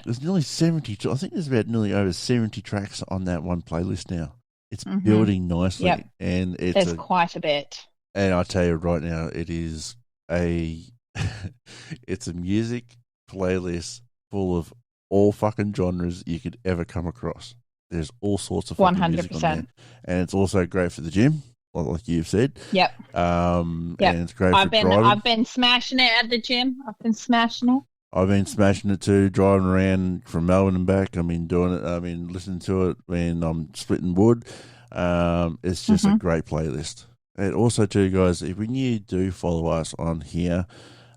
[SPEAKER 1] There's nearly 70. I think there's about nearly over 70 tracks on that one playlist now. It's building nicely, and
[SPEAKER 2] there's quite a bit.
[SPEAKER 1] And I tell you right now, it is it's a music playlist full of all fucking genres you could ever come across. There's all sorts of fucking 100%. Music on there, and it's also great for the gym, like you've said.
[SPEAKER 2] Yep.
[SPEAKER 1] And it's great for driving.
[SPEAKER 2] I've been smashing it at the gym. I've been smashing it too, driving around from Melbourne and back. I've been doing it. I've been listening to it when I'm splitting wood. It's just a great playlist. And also too, guys, when you do follow us on here,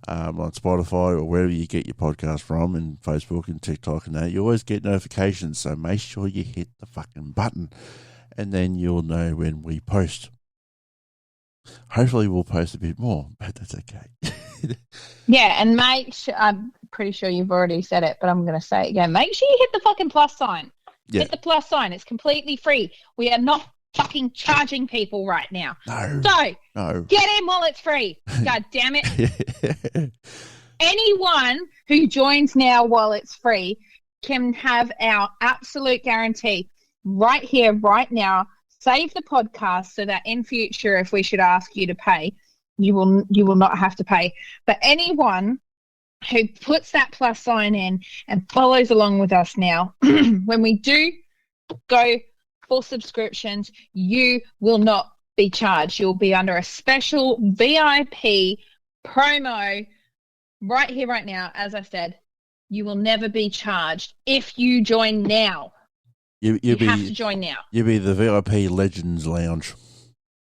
[SPEAKER 2] on Spotify or wherever you get your podcast from, and Facebook and TikTok and that, you always get notifications. So make sure you hit the fucking button, and then you'll know when we post. Hopefully we'll post a bit more, but that's okay. Yeah, and I'm pretty sure you've already said it, but I'm going to say it again. Make sure you hit the fucking plus sign. Yeah. Hit the plus sign. It's completely free. We are not fucking charging people right now. No. Get in while it's free. God damn it. Anyone who joins now while it's free can have our absolute guarantee right here, right now. Save the podcast so that in future, if we should ask you to pay, you will not have to pay. But anyone who puts that plus sign in and follows along with us now, when we do go for subscriptions, you will not be charged. You'll be under a special VIP promo right here, right now. As I said, you will never be charged if you join now. You have to join now.
[SPEAKER 1] You'll be the VIP Legends Lounge.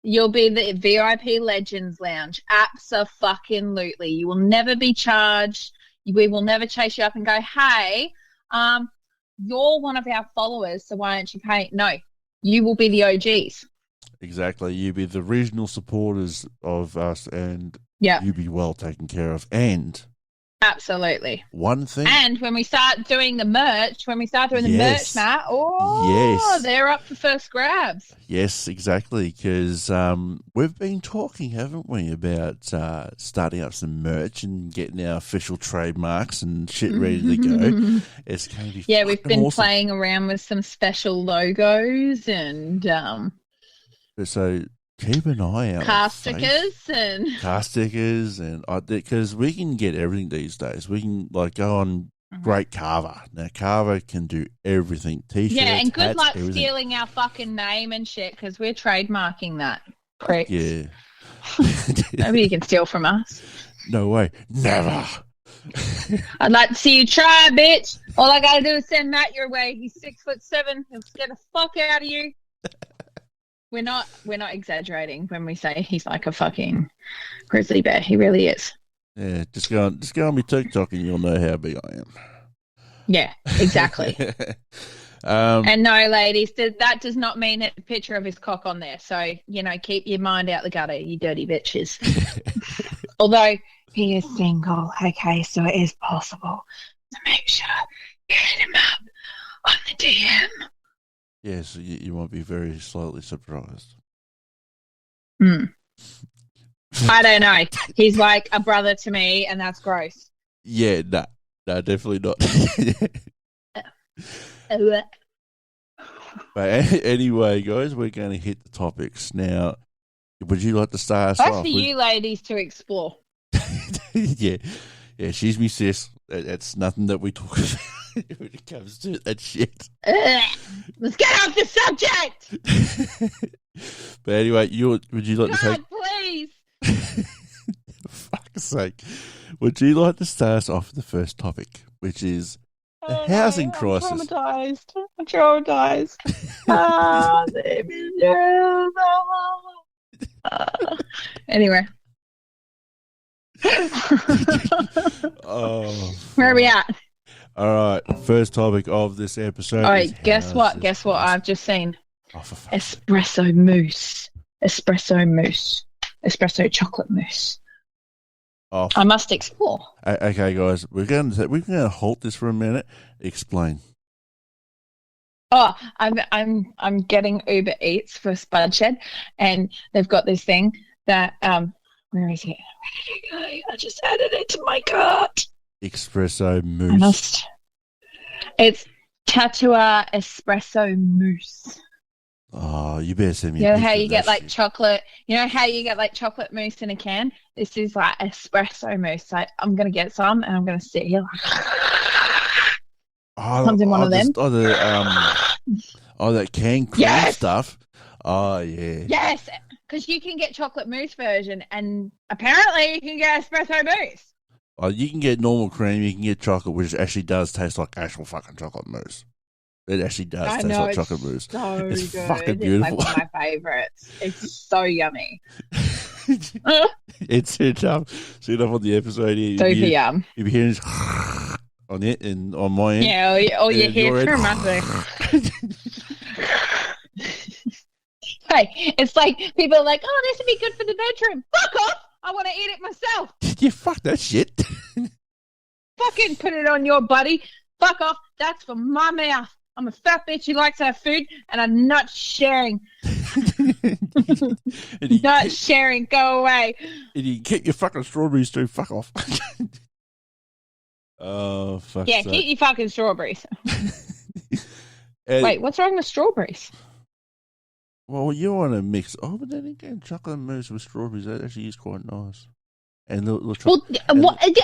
[SPEAKER 2] You'll be the VIP Legends Lounge. Abso-fucking-lutely. You will never be charged. We will never chase you up and go, hey, you're one of our followers, so why don't you pay? No, you will be the OGs.
[SPEAKER 1] Exactly. You'll be the regional supporters of us, and you'll be well taken care of. And
[SPEAKER 2] Absolutely.
[SPEAKER 1] One thing.
[SPEAKER 2] And when we start doing the merch, the
[SPEAKER 1] Yes.
[SPEAKER 2] merch, Matt,
[SPEAKER 1] Yes.
[SPEAKER 2] they're up for first grabs.
[SPEAKER 1] Yes, exactly. Because we've been talking, haven't we, about starting up some merch and getting our official trademarks and shit ready to go. It's going to be
[SPEAKER 2] we've been
[SPEAKER 1] awesome.
[SPEAKER 2] playing around with some special logos and
[SPEAKER 1] So keep an eye out.
[SPEAKER 2] car stickers
[SPEAKER 1] and because we can get everything these days. We can go on Great Carver. Now Carver can do everything. T-shirts,
[SPEAKER 2] and good
[SPEAKER 1] hats,
[SPEAKER 2] luck
[SPEAKER 1] everything.
[SPEAKER 2] stealing our fucking name and shit because we're trademarking that. Pricks.
[SPEAKER 1] Yeah.
[SPEAKER 2] Nobody can steal from us.
[SPEAKER 1] No way. Never.
[SPEAKER 2] I'd like to see you try, bitch. All I gotta do is send Matt your way. He's 6'7". He'll scare the fuck out of you. We're not exaggerating when we say he's like a fucking grizzly bear. He really is.
[SPEAKER 1] Yeah, just go on my TikTok and you'll know how big I am.
[SPEAKER 2] Yeah, exactly. And no, ladies, that does not mean a picture of his cock on there. So, keep your mind out the gutter, you dirty bitches. Although he is single, okay, so it is possible. So make sure you hit him up on the DM.
[SPEAKER 1] Yes, you might be very slightly surprised.
[SPEAKER 2] I don't know. He's like a brother to me, and that's gross.
[SPEAKER 1] Yeah, no, definitely not. But anyway, guys, we're going to hit the topics now. Would you like to start us
[SPEAKER 2] That's
[SPEAKER 1] off?
[SPEAKER 2] for you ladies to explore.
[SPEAKER 1] Yeah, she's me sis. That's nothing that we talk about when it comes to that shit.
[SPEAKER 2] Let's get off the subject.
[SPEAKER 1] But anyway, would you like to take?
[SPEAKER 2] Please.
[SPEAKER 1] For fuck's sake, would you like to start us off with the first topic, which is the housing crisis?
[SPEAKER 2] I'm traumatized. Anyway. Where are we at?
[SPEAKER 1] All right, first topic of this episode.
[SPEAKER 2] All right, guess what I've just seen? Espresso chocolate mousse.
[SPEAKER 1] Oh,
[SPEAKER 2] I must explore.
[SPEAKER 1] Okay, guys, we're going to halt this for a minute. Explain.
[SPEAKER 2] Oh, I'm getting Uber Eats for Spudshed, and they've got this thing that where is it? Where did it go? I just added it to my cart.
[SPEAKER 1] Espresso mousse.
[SPEAKER 2] It's Tatua espresso mousse.
[SPEAKER 1] Oh, you better send me.
[SPEAKER 2] You know how you get like chocolate. You know how you get like chocolate mousse in a can. This is like espresso mousse. So I'm gonna get some, and I'm gonna sit here. Comes in one of them.
[SPEAKER 1] That canned cream stuff. Oh yeah.
[SPEAKER 2] Yes, because you can get chocolate mousse version, and apparently you can get espresso mousse.
[SPEAKER 1] Oh, you can get normal cream. You can get chocolate, which actually does taste like actual fucking chocolate mousse. It actually does taste like chocolate mousse.
[SPEAKER 2] So
[SPEAKER 1] it's
[SPEAKER 2] good.
[SPEAKER 1] Fucking beautiful.
[SPEAKER 2] It's like one of my favorites. It's so yummy.
[SPEAKER 1] It's enough. So enough on the episode here.
[SPEAKER 2] So yum.
[SPEAKER 1] You'll be hearing on it and on my end.
[SPEAKER 2] Yeah, or you hear from us. Hey, it's like people are like, oh, this would be good for the bedroom. Fuck off! I want to eat it myself.
[SPEAKER 1] Yeah, fuck that shit.
[SPEAKER 2] Fucking put it on your buddy. Fuck off. That's for my mouth. I'm a fat bitch who likes to have food, and I'm not sharing. Not sharing. Go away.
[SPEAKER 1] And you keep your fucking strawberries too. Fuck off. Oh, fuck.
[SPEAKER 2] Yeah, keep your fucking strawberries. Wait, what's wrong with strawberries?
[SPEAKER 1] Well, you want to mix. Oh, but then again, chocolate mousse with strawberries, that actually is quite nice. And little chocolate.
[SPEAKER 2] Well, they do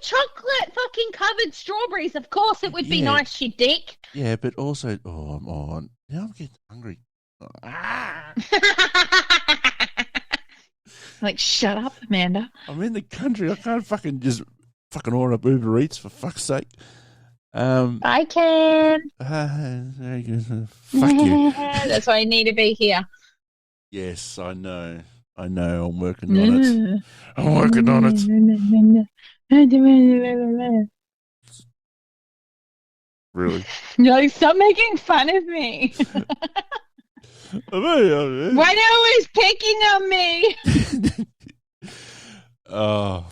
[SPEAKER 2] chocolate fucking covered strawberries. Of course, it would be nice, you dick.
[SPEAKER 1] Yeah, but also, I'm on. Now I'm getting hungry.
[SPEAKER 2] Like, shut up, Amanda.
[SPEAKER 1] I'm in the country. I can't just order up Uber Eats for fuck's sake.
[SPEAKER 2] I can.
[SPEAKER 1] Very good. Fuck you.
[SPEAKER 2] That's why I need to be here. Yes,
[SPEAKER 1] I know. I'm working on it. I'm working on it. Really?
[SPEAKER 2] No, stop making fun of me. Why are you always picking on me?
[SPEAKER 1] Oh,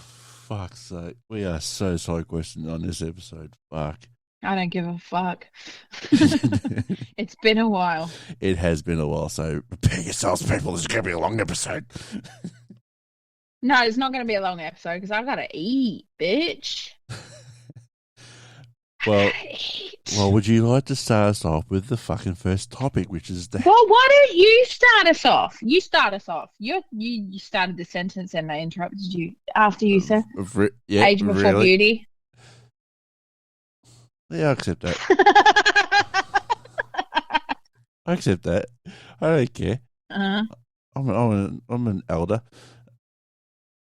[SPEAKER 1] fuck's sake. We are so side questioned on this episode. Fuck.
[SPEAKER 2] I don't give a fuck. It's been a while.
[SPEAKER 1] It has been a while, so prepare yourselves, people. This is going to be a long episode.
[SPEAKER 2] No, it's not going to be a long episode because I got to eat, bitch.
[SPEAKER 1] Well, would you like to start us off with the fucking first topic, which is the...
[SPEAKER 2] Well, why don't you start us off? You start us off. You started the sentence and I interrupted you after you said age before beauty.
[SPEAKER 1] Yeah, I accept that. I accept that. I don't care.
[SPEAKER 2] Uh-huh.
[SPEAKER 1] I'm an elder.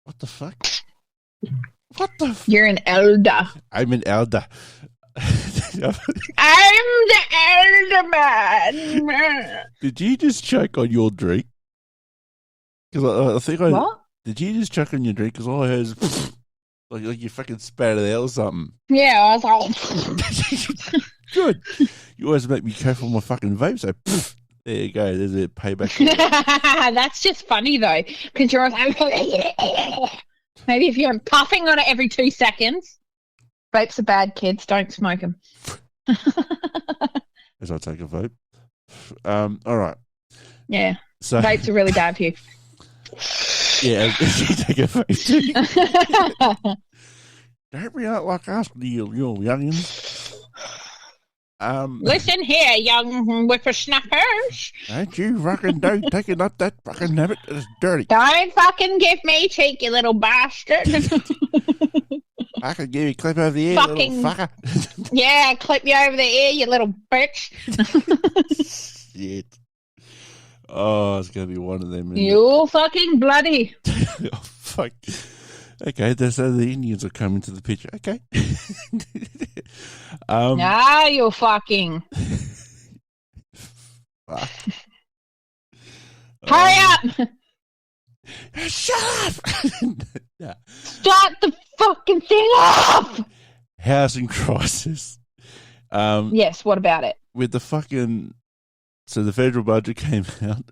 [SPEAKER 1] What the fuck? What the?
[SPEAKER 2] You're an elder.
[SPEAKER 1] I'm an elder.
[SPEAKER 2] I'm the elder man.
[SPEAKER 1] Did you just choke on your drink? Because I think
[SPEAKER 2] What?
[SPEAKER 1] Did you just choke on your drink? Because all I heard is like you fucking spat it out or something.
[SPEAKER 2] Yeah, I was like,
[SPEAKER 1] good. You always make me cough on my fucking vape. So there you go. There's a payback.
[SPEAKER 2] That's just funny though, because you're like, maybe if you're puffing on it every 2 seconds. Vapes are bad, kids. Don't smoke them.
[SPEAKER 1] As I take a vape. All right.
[SPEAKER 2] Yeah.
[SPEAKER 1] So
[SPEAKER 2] vapes are really bad for you.
[SPEAKER 1] Yeah, you take a vape too. Don't be out like us, you youngins.
[SPEAKER 2] Listen here, young whippersnappers.
[SPEAKER 1] Don't take it up that fucking habit. It's dirty.
[SPEAKER 2] Don't fucking give me cheek, you little bastard.
[SPEAKER 1] I could give you a clip over the ear,
[SPEAKER 2] fucking,
[SPEAKER 1] little fucker.
[SPEAKER 2] Yeah, clip you over the ear, you little bitch.
[SPEAKER 1] Shit. Oh, it's going to be one of them.
[SPEAKER 2] You fucking bloody.
[SPEAKER 1] Oh, fuck. Okay, so the Indians are coming to the picture. Okay.
[SPEAKER 2] You fucking.
[SPEAKER 1] Fuck.
[SPEAKER 2] Hurry up!
[SPEAKER 1] Shut up! Yeah.
[SPEAKER 2] Start the fucking thing off!
[SPEAKER 1] Housing crisis.
[SPEAKER 2] Yes, what about it?
[SPEAKER 1] With the fucking... So the federal budget came out,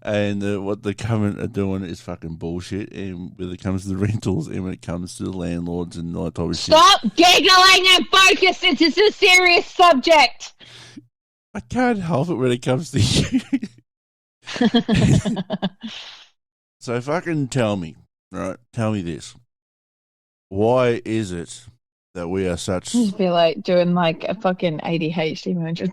[SPEAKER 1] and what the government are doing is fucking bullshit. And when it comes to the rentals, and when it comes to the landlords, and all that type of shit.
[SPEAKER 2] Stop giggling and focus. This is a serious subject.
[SPEAKER 1] I can't help it when it comes to you. So fucking tell me, right? Tell me this. Why is it that we are such...
[SPEAKER 2] Just be like doing like a fucking ADHD moment. Just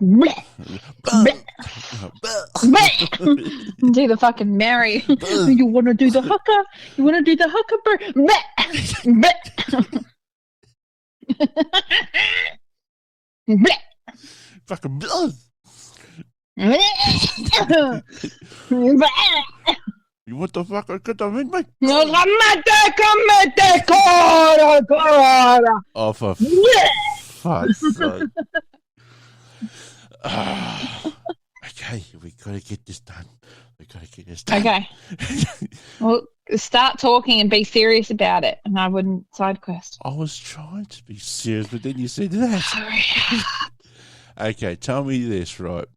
[SPEAKER 2] do the fucking Mary. You want to do the hooker? You want to do the hooker?
[SPEAKER 1] Fucking... What the fuck? I could have made my... Oh, for fuck's sake. Okay, we got to get this done.
[SPEAKER 2] Okay. Well, start talking and be serious about it, and I wouldn't side quest.
[SPEAKER 1] I was trying to be serious, but then you said that. Okay, tell me this, right?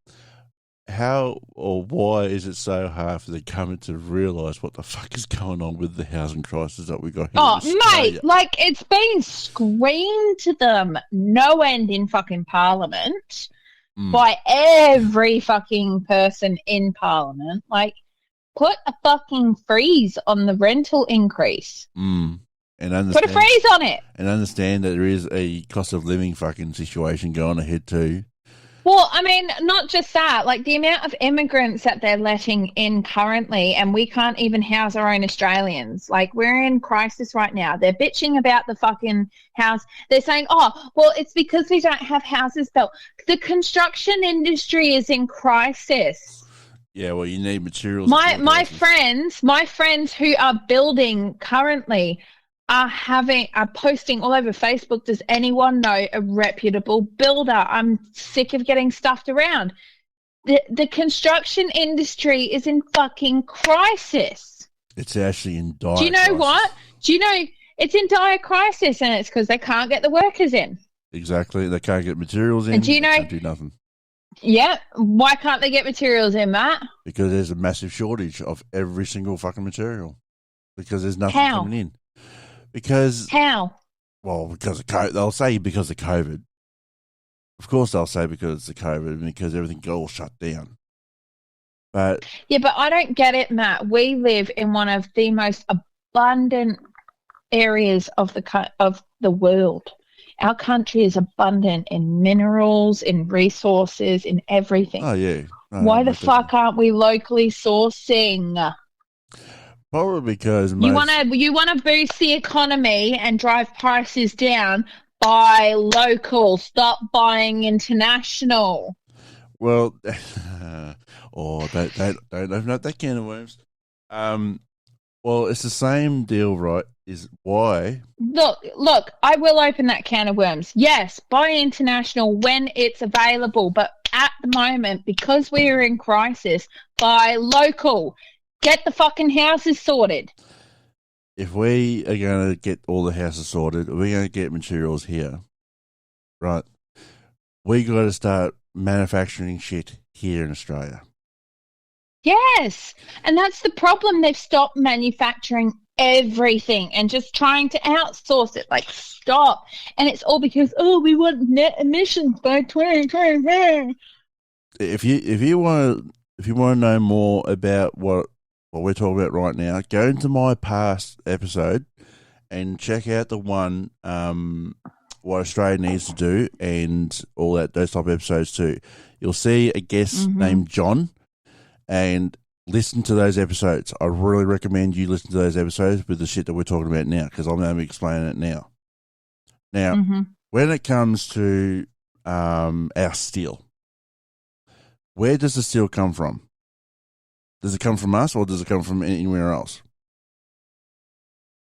[SPEAKER 1] How or why is it so hard for the government to realise what the fuck is going on with the housing crisis that we got here in Australia?
[SPEAKER 2] Mate, like it's been screamed to them no end in fucking Parliament by every fucking person in Parliament. Like, put a fucking freeze on the rental increase.
[SPEAKER 1] And
[SPEAKER 2] put a freeze on it.
[SPEAKER 1] And understand that there is a cost of living fucking situation going ahead too.
[SPEAKER 2] Well, I mean, not just that, like the amount of immigrants that they're letting in currently, and we can't even house our own Australians. Like, we're in crisis right now. They're bitching about the fucking house. They're saying, oh, well, it's because we don't have houses built. The construction industry is in crisis.
[SPEAKER 1] Yeah, well, you need materials.
[SPEAKER 2] My friends who are building currently are posting all over Facebook. Does anyone know a reputable builder? I'm sick of getting stuffed around. The construction industry is in fucking crisis.
[SPEAKER 1] It's actually in dire crisis.
[SPEAKER 2] Do you know what? Do you know it's in dire crisis, and it's because they can't get the workers in.
[SPEAKER 1] Exactly. They can't get materials in.
[SPEAKER 2] And do you know?
[SPEAKER 1] They can't do nothing.
[SPEAKER 2] Yeah. Why can't they get materials in, Matt?
[SPEAKER 1] Because there's a massive shortage of every single fucking material. Because there's nothing
[SPEAKER 2] How?
[SPEAKER 1] coming in. Because
[SPEAKER 2] How?
[SPEAKER 1] well, because of COVID. They'll say because of COVID. Of course, they'll say because of COVID, because everything got all shut down. But
[SPEAKER 2] Yeah, but I don't get it, Matt. We live in one of the most abundant areas of the world. Our country is abundant in minerals, in resources, in everything.
[SPEAKER 1] oh yeah, no,
[SPEAKER 2] Why the fuck aren't we locally sourcing?
[SPEAKER 1] Probably because
[SPEAKER 2] You want to boost the economy and drive prices down. Buy local. Stop buying international.
[SPEAKER 1] Well, don't open up that can of worms. Well, it's the same deal, right? Is why?
[SPEAKER 2] Look, I will open that can of worms. Yes, buy international when it's available, but at the moment, because we are in crisis, buy local. Get the fucking houses sorted.
[SPEAKER 1] If we are going to get all the houses sorted, we're going to get materials here, right? We got to start manufacturing shit here in Australia.
[SPEAKER 2] Yes, and that's the problem. They've stopped manufacturing everything and just trying to outsource it. Like, stop. And it's all because, we want net emissions by 2020.
[SPEAKER 1] If you want to know more about what we're talking about right now, go into my past episode and check out the one what Australia needs to do and all those type of episodes too. You'll see a guest named John, and listen to those episodes. I really recommend you listen to those episodes with the shit that we're talking about now, because I'm going to be explaining it now. Now, when it comes to our steel, where does the steel come from? Does it come from us, or does it come from anywhere else?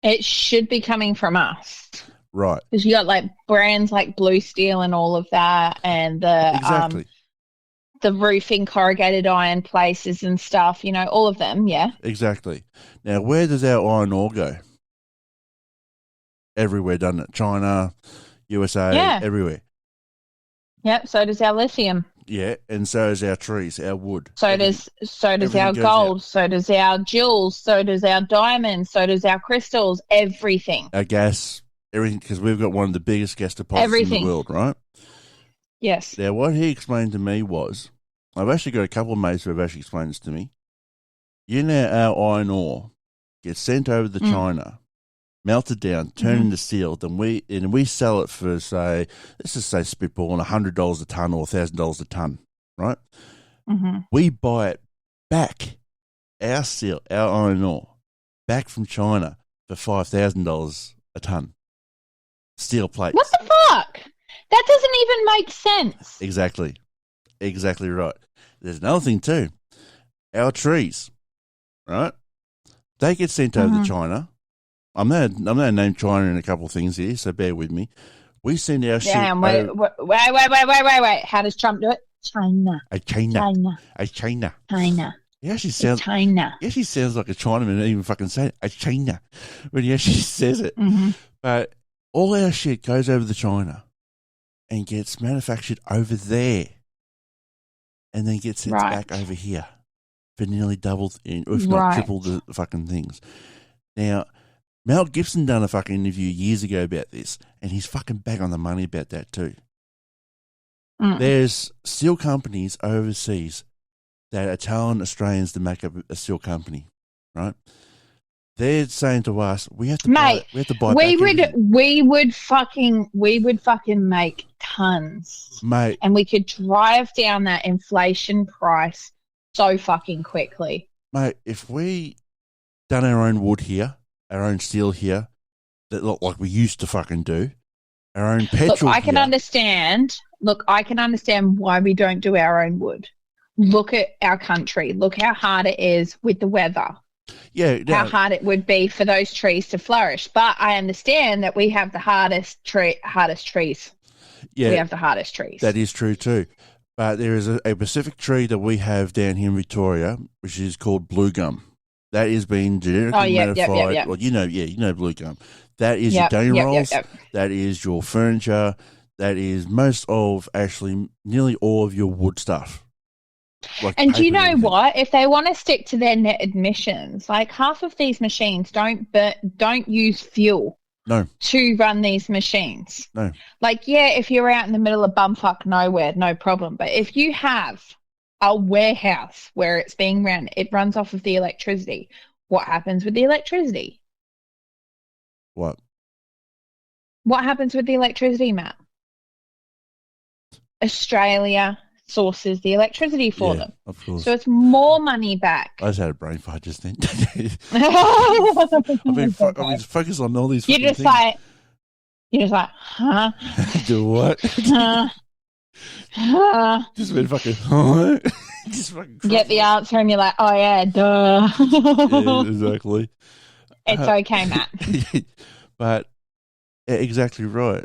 [SPEAKER 2] It should be coming from us.
[SPEAKER 1] Right.
[SPEAKER 2] Because you got like brands like Blue Steel and all of that, and the the roofing corrugated iron places and stuff, all of them, yeah.
[SPEAKER 1] Exactly. Now, where does our iron ore go? Everywhere, doesn't it? China, USA, everywhere.
[SPEAKER 2] Yep, so does our lithium.
[SPEAKER 1] Yeah, and so does our trees, our wood.
[SPEAKER 2] So does our gold, so does our jewels, so does our diamonds, so does our crystals, everything.
[SPEAKER 1] Our gas, everything, because we've got one of the biggest gas deposits in the world, right?
[SPEAKER 2] Yes.
[SPEAKER 1] Now, what he explained to me was, I've actually got a couple of mates who have actually explained this to me. Our iron ore gets sent over to China, melted down, turned into steel, then we sell it for, say, let's just say spitballing $100 a ton or $1,000 a ton, right? We buy it back, our steel, our iron ore, back from China for $5,000 a ton. Steel plates.
[SPEAKER 2] What the fuck? That doesn't even make sense.
[SPEAKER 1] Exactly right. There's another thing too. Our trees, right? They get sent over to China. I'm going to name China in a couple of things here, so bear with me. We send our shit. Wait.
[SPEAKER 2] How does Trump do it? China.
[SPEAKER 1] China. He actually sounds
[SPEAKER 2] China.
[SPEAKER 1] He actually sounds like a Chinaman even fucking saying China when he actually says it. But all our shit goes over to China and gets manufactured over there, and then gets sent back over here for nearly double, if not triple the fucking things. Now, Mel Gibson done a fucking interview years ago about this, and he's fucking back on the money about that too. There's steel companies overseas that are telling Australians to make up a steel company, right? They're saying to us, we have to buy. We would fucking
[SPEAKER 2] make tons,
[SPEAKER 1] mate,
[SPEAKER 2] and we could drive down that inflation price so fucking quickly,
[SPEAKER 1] mate. If we done our own wood here, our own steel here, that look like we used to fucking do, our own petrol.
[SPEAKER 2] I can understand why we don't do our own wood. Look at our country. Look how hard it is with the weather.
[SPEAKER 1] Yeah,
[SPEAKER 2] how hard it would be for those trees to flourish. But I understand that we have the hardest trees. Yeah, we have the hardest trees.
[SPEAKER 1] That is true too. But there is a specific tree that we have down here in Victoria, which is called blue gum. That is being genetically modified.
[SPEAKER 2] Yep.
[SPEAKER 1] Well, you know blue gum. That is your dining rolls. That is your furniture. That is nearly all of your wood stuff. Like,
[SPEAKER 2] and do you know what? If they want to stick to their net emissions, like half of these machines don't use fuel.
[SPEAKER 1] No.
[SPEAKER 2] To run these machines.
[SPEAKER 1] No.
[SPEAKER 2] Like, yeah, if you're out in the middle of bumfuck nowhere, no problem. But if you have a warehouse where it's being run, it runs off of the electricity. What happens with the electricity?
[SPEAKER 1] What?
[SPEAKER 2] What happens with the electricity, Matt? Australia sources the electricity for them.
[SPEAKER 1] Of course.
[SPEAKER 2] So it's more money back.
[SPEAKER 1] I just had a brain fart just then. I've been focused on all these fucking things.
[SPEAKER 2] You're just like, huh?
[SPEAKER 1] Do what? Just been fucking, just fucking
[SPEAKER 2] get the answer and you're like, oh yeah, duh.
[SPEAKER 1] Yeah, exactly.
[SPEAKER 2] It's okay, Matt.
[SPEAKER 1] But exactly right.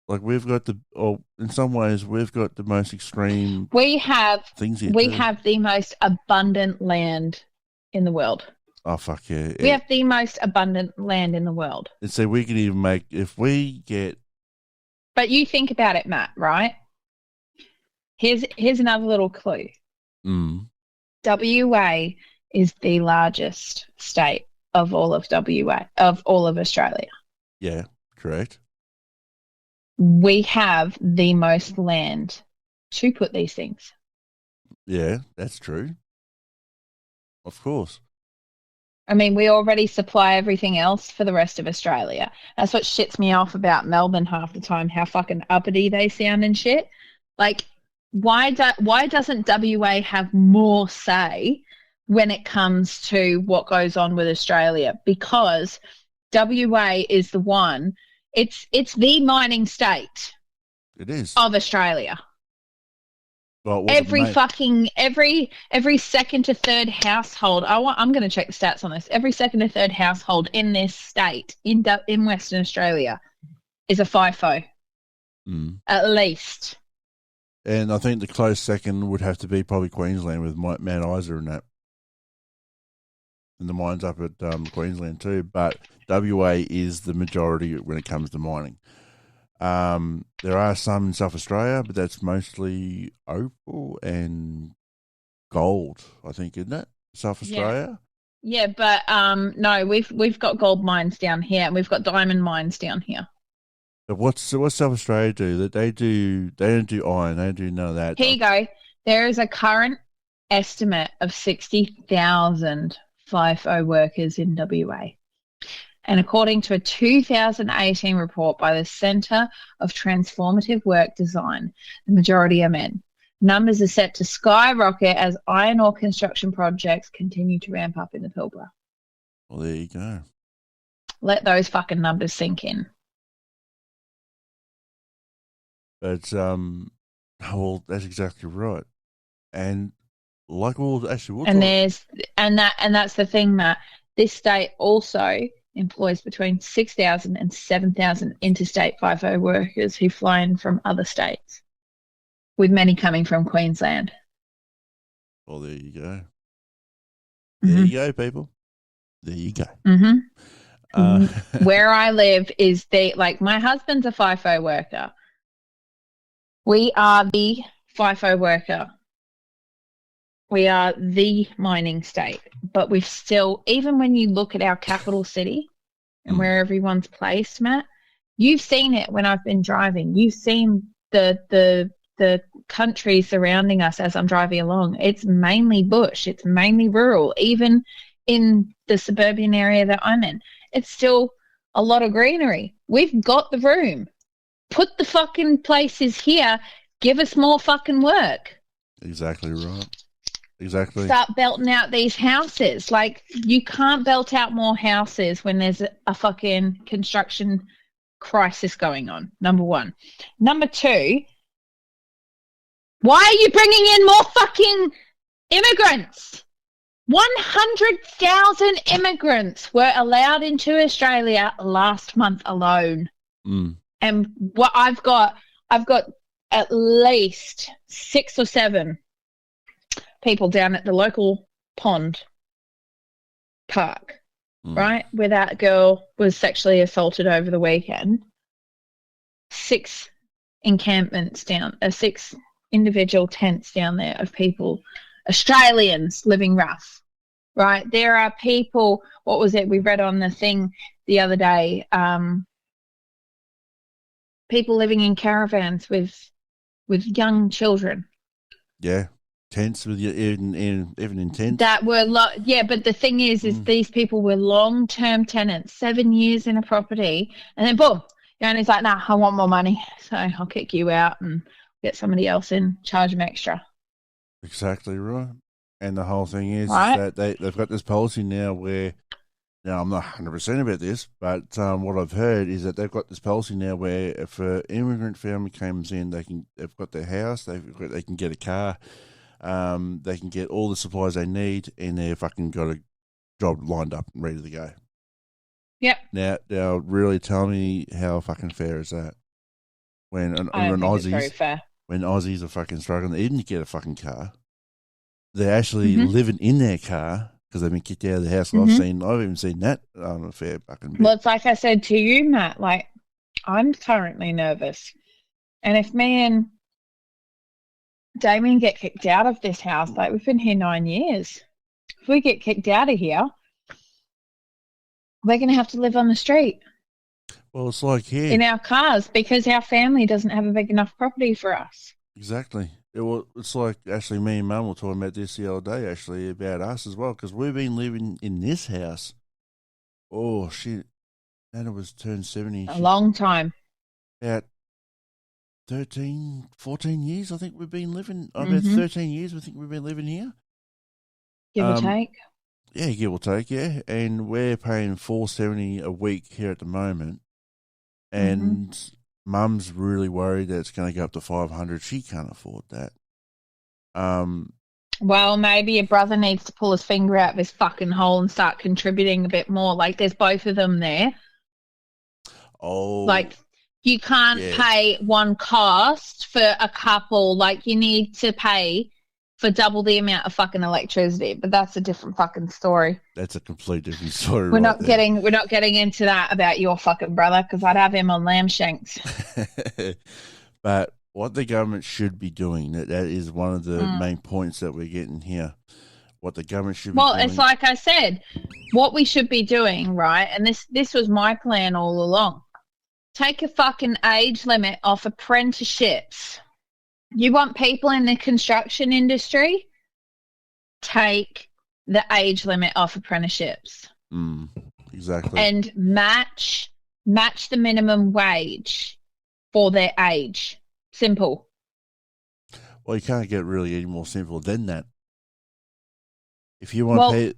[SPEAKER 1] Like in some ways, we've got the most extreme.
[SPEAKER 2] We have
[SPEAKER 1] things here.
[SPEAKER 2] We have the most abundant land in the world.
[SPEAKER 1] Oh fuck yeah!
[SPEAKER 2] We have the most abundant land in the world.
[SPEAKER 1] And so we can even make if we get.
[SPEAKER 2] But you think about it, Matt. Right? Here's another little clue. WA is the largest state of all of Australia.
[SPEAKER 1] Yeah, correct.
[SPEAKER 2] We have the most land to put these things.
[SPEAKER 1] Yeah, that's true. Of course.
[SPEAKER 2] I mean, we already supply everything else for the rest of Australia. That's what shits me off about Melbourne half the time, how fucking uppity they sound and shit. Like, why doesn't WA have more say when it comes to what goes on with Australia? Because WA is the one. It's the mining state.
[SPEAKER 1] It is
[SPEAKER 2] of Australia.
[SPEAKER 1] Well,
[SPEAKER 2] every second to third household. I'm going to check the stats on this. Every second to third household in this state in Western Australia is a FIFO, at least.
[SPEAKER 1] And I think the close second would have to be probably Queensland with Mount Isa and that. And the mines up at Queensland too, but WA is the majority when it comes to mining. There are some in South Australia, but that's mostly opal and gold, I think, isn't it? South Australia?
[SPEAKER 2] Yeah, but no, we've got gold mines down here and we've got diamond mines down here.
[SPEAKER 1] But what's South Australia do? They don't do iron, they don't do none of that.
[SPEAKER 2] Here you go. There is a current estimate of 60,000 FIFO workers in WA. And according to a 2018 report by the Centre of Transformative Work Design, the majority are men. Numbers are set to skyrocket as iron ore construction projects continue to ramp up in the Pilbara.
[SPEAKER 1] Well, there you go.
[SPEAKER 2] Let those fucking numbers sink in.
[SPEAKER 1] But well, that's exactly right. And like that's
[SPEAKER 2] the thing, Matt. This state also employs between 6,000 and 7,000 interstate FIFO workers who fly in from other states, with many coming from Queensland.
[SPEAKER 1] Well, there you go. There you go, people. There you go.
[SPEAKER 2] Where I live is my husband's a FIFO worker. We are the FIFO worker. We are the mining state, but we've still, even when you look at our capital city and where everyone's placed, Matt, you've seen it when I've been driving. You've seen the country surrounding us as I'm driving along. It's mainly bush. It's mainly rural. Even in the suburban area that I'm in, it's still a lot of greenery. We've got the room. Put the fucking places here. Give us more fucking work.
[SPEAKER 1] Exactly right. Exactly.
[SPEAKER 2] Start belting out these houses. Like, you can't belt out more houses when there's a fucking construction crisis going on, number one. Number two, why are you bringing in more fucking immigrants? 100,000 immigrants were allowed into Australia last month alone. And what I've got at least 6 or 7 people down at the local pond park, right, where that girl was sexually assaulted over the weekend. 6 encampments down, 6 individual tents down there of people, Australians living rough, right? There are people, what was it we read on the thing the other day, people living in caravans with young children.
[SPEAKER 1] Yeah, tents with you, even in tents.
[SPEAKER 2] That were, but the thing is these people were long-term tenants, 7 years in a property, and then boom, and he's like, nah, I want more money, so I'll kick you out and get somebody else in, charge them extra.
[SPEAKER 1] Exactly right. And the whole thing is
[SPEAKER 2] right?
[SPEAKER 1] that they've got this policy now where, now I'm not 100% about this, but what I've heard is that they've got this policy now where if an immigrant family comes in, they've got their house, they can get a car, they can get all the supplies they need, and they've fucking got a job lined up and ready to go.
[SPEAKER 2] Yep.
[SPEAKER 1] Now really tell me how fucking fair is that? When
[SPEAKER 2] it's very fair.
[SPEAKER 1] When Aussies are fucking struggling even to get a fucking car, they're actually living in their car because they've been kicked out of the house. I've even seen that a fair fucking bit.
[SPEAKER 2] Well, it's like I said to you, Matt, like, I'm currently nervous. And if me and Damien get kicked out of this house, like, we've been here 9 years. If we get kicked out of here, we're going to have to live on the street.
[SPEAKER 1] Well, it's like here.
[SPEAKER 2] In our cars, because our family doesn't have a big enough property for us.
[SPEAKER 1] Exactly. It's like, actually, me and Mum were talking about this the other day, actually, about us as well, because we've been living in this house. Oh, shit. Nana was turned 70.
[SPEAKER 2] A long time.
[SPEAKER 1] About 13, 14 years, I think we've been living. About 13 years, I think we've been living here.
[SPEAKER 2] Give or take.
[SPEAKER 1] Yeah, give or take, yeah. And we're paying $470 a week here at the moment. And Mum's really worried that it's going to go up to $500. She can't afford that.
[SPEAKER 2] Well, maybe your brother needs to pull his finger out of his fucking hole and start contributing a bit more. Like, there's both of them there.
[SPEAKER 1] Oh.
[SPEAKER 2] Like, you can't pay one cost for a couple. Like, you need to pay for double the amount of fucking electricity, but that's a different fucking story.
[SPEAKER 1] That's a completely different story.
[SPEAKER 2] We're not getting into that about your fucking brother, because I'd have him on lamb shanks.
[SPEAKER 1] But what the government should be doing, that is one of the main points that we're getting here. What the government should be doing. Well,
[SPEAKER 2] it's like I said, what we should be doing, right? And this was my plan all along. Take a fucking age limit off apprenticeships. You want people in the construction industry? Take the age limit off apprenticeships.
[SPEAKER 1] Exactly.
[SPEAKER 2] And match the minimum wage for their age. Simple.
[SPEAKER 1] Well, you can't get really any more simple than that. If you want to pay...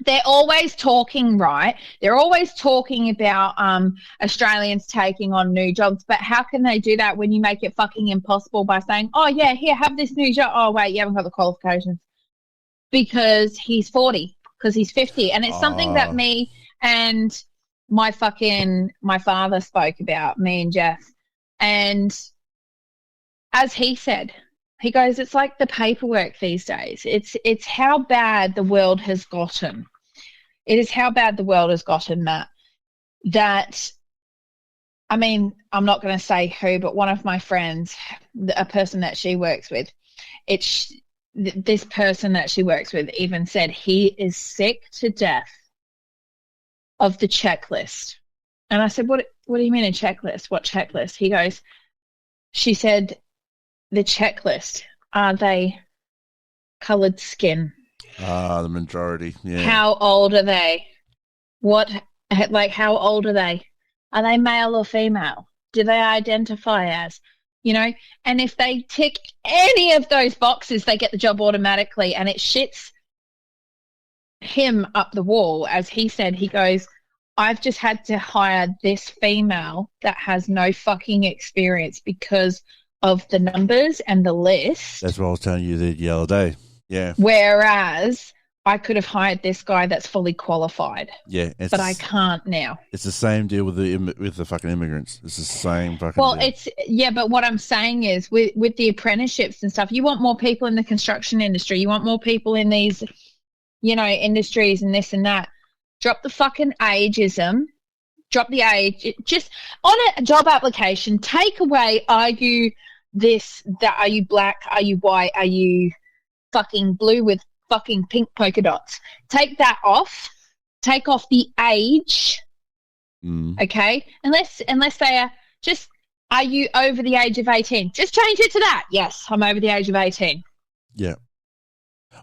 [SPEAKER 2] They're always talking, right? They're always talking about Australians taking on new jobs, but how can they do that when you make it fucking impossible by saying, oh, yeah, here, have this new job. Oh, wait, you haven't got the qualifications. Because he's 40, because he's 50. And it's something that me and my father spoke about, me and Jeff. And as he said, he goes, it's like the paperwork these days. It's how bad the world has gotten. It is how bad the world has gotten, Matt, that, I mean, I'm not going to say who, but one of my friends, a person that she works with, this person that she works with even said he is sick to death of the checklist. And I said, what do you mean a checklist? What checklist? He goes, she said, the checklist, are they coloured skin?
[SPEAKER 1] The majority, yeah.
[SPEAKER 2] How old are they? How old are they? Are they male or female? Do they identify as? And if they tick any of those boxes, they get the job automatically, and it shits him up the wall. As he said, he goes, I've just had to hire this female that has no fucking experience because of the numbers and the list.
[SPEAKER 1] That's what I was telling you the other day. Yeah.
[SPEAKER 2] Whereas I could have hired this guy that's fully qualified.
[SPEAKER 1] Yeah.
[SPEAKER 2] But I can't now.
[SPEAKER 1] It's the same deal with the fucking immigrants. It's the same fucking deal.
[SPEAKER 2] But what I'm saying is with the apprenticeships and stuff, you want more people in the construction industry. You want more people in these, industries and this and that. Drop the fucking ageism. Drop the age. Just on a job application, take away, are you this, that, are you black, are you white, are you fucking blue with fucking pink polka dots? Take that off. Take off the age. Okay? Unless they are just Are you over the age of 18? Just change it to that. Yes, I'm over the age of 18.
[SPEAKER 1] Yeah.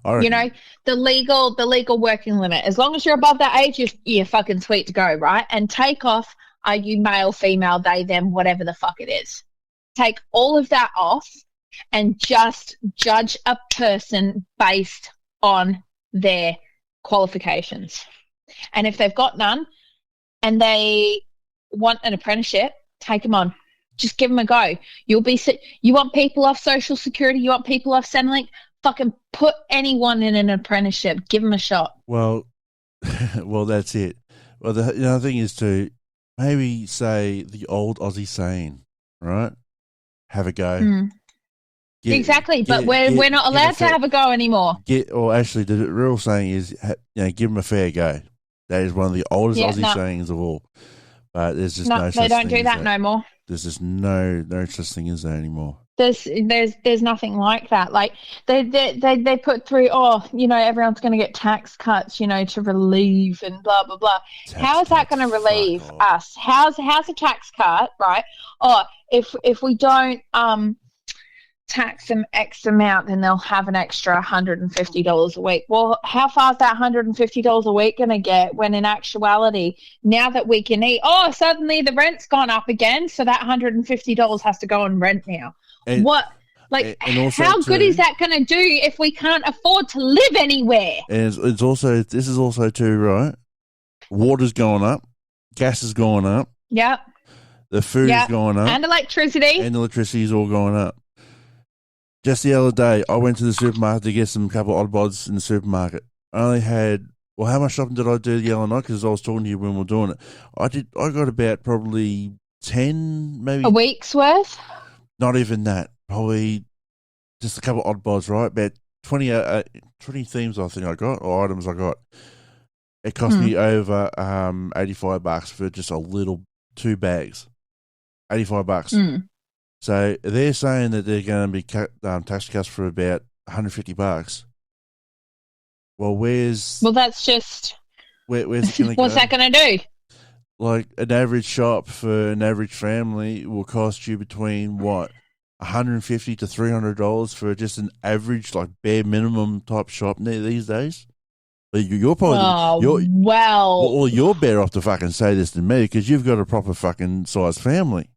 [SPEAKER 2] You know, the legal working limit. As long as you're above that age, you're fucking sweet to go, right? And take off, are you male, female, they, them, whatever the fuck it is. Take all of that off and just judge a person based on their qualifications. And if they've got none and they want an apprenticeship, take them on. Just give them a go. You want people off Social Security, you want people off Centrelink, fucking put anyone in an apprenticeship. Give them a shot.
[SPEAKER 1] Well, that's it. Well, the other thing is to maybe say the old Aussie saying, right? Have a go.
[SPEAKER 2] Exactly, but we're not allowed to have a go anymore.
[SPEAKER 1] Actually, the real saying is, give them a fair go. That is one of the oldest Aussie sayings of all. But there's just no such thing.
[SPEAKER 2] They don't do that no more.
[SPEAKER 1] There's just no such thing as that anymore.
[SPEAKER 2] There's nothing like that. Like they put through, everyone's going to get tax cuts, to relieve and blah blah blah. How is that going to relieve us? How's a tax cut, right? Oh, if we don't tax them X amount, then they'll have an extra $150 a week. Well, how far is that $150 a week going to get when in actuality, now that we can eat, suddenly the rent's gone up again, so that $150 has to go on rent now. And how good is that going to do if we can't afford to live anywhere?
[SPEAKER 1] And this is also too, right? Water's going up, gas is going up.
[SPEAKER 2] Yep.
[SPEAKER 1] The food is going up.
[SPEAKER 2] And electricity.
[SPEAKER 1] And electricity is all going up. Just the other day, I went to the supermarket to get some couple of odd bods in the supermarket. I only had, how much shopping did I do the other night? Because I was talking to you when we were doing it. I got about probably 10, maybe.
[SPEAKER 2] A week's worth?
[SPEAKER 1] Not even that. Probably just a couple of odd bods, right? About 20 themes I think I got, or items I got. It cost me over $85 for just a little 2 bags. $85. So they're saying that they're going to be tax cuts for about $150. Well,
[SPEAKER 2] that's just.
[SPEAKER 1] Where's it going to go?
[SPEAKER 2] What's that going to do?
[SPEAKER 1] Like an average shop for an average family will cost you between $150 to $300 for just an average, like bare minimum type shop these days. But you're probably you're better off to fucking say this than me because you've got a proper fucking size family.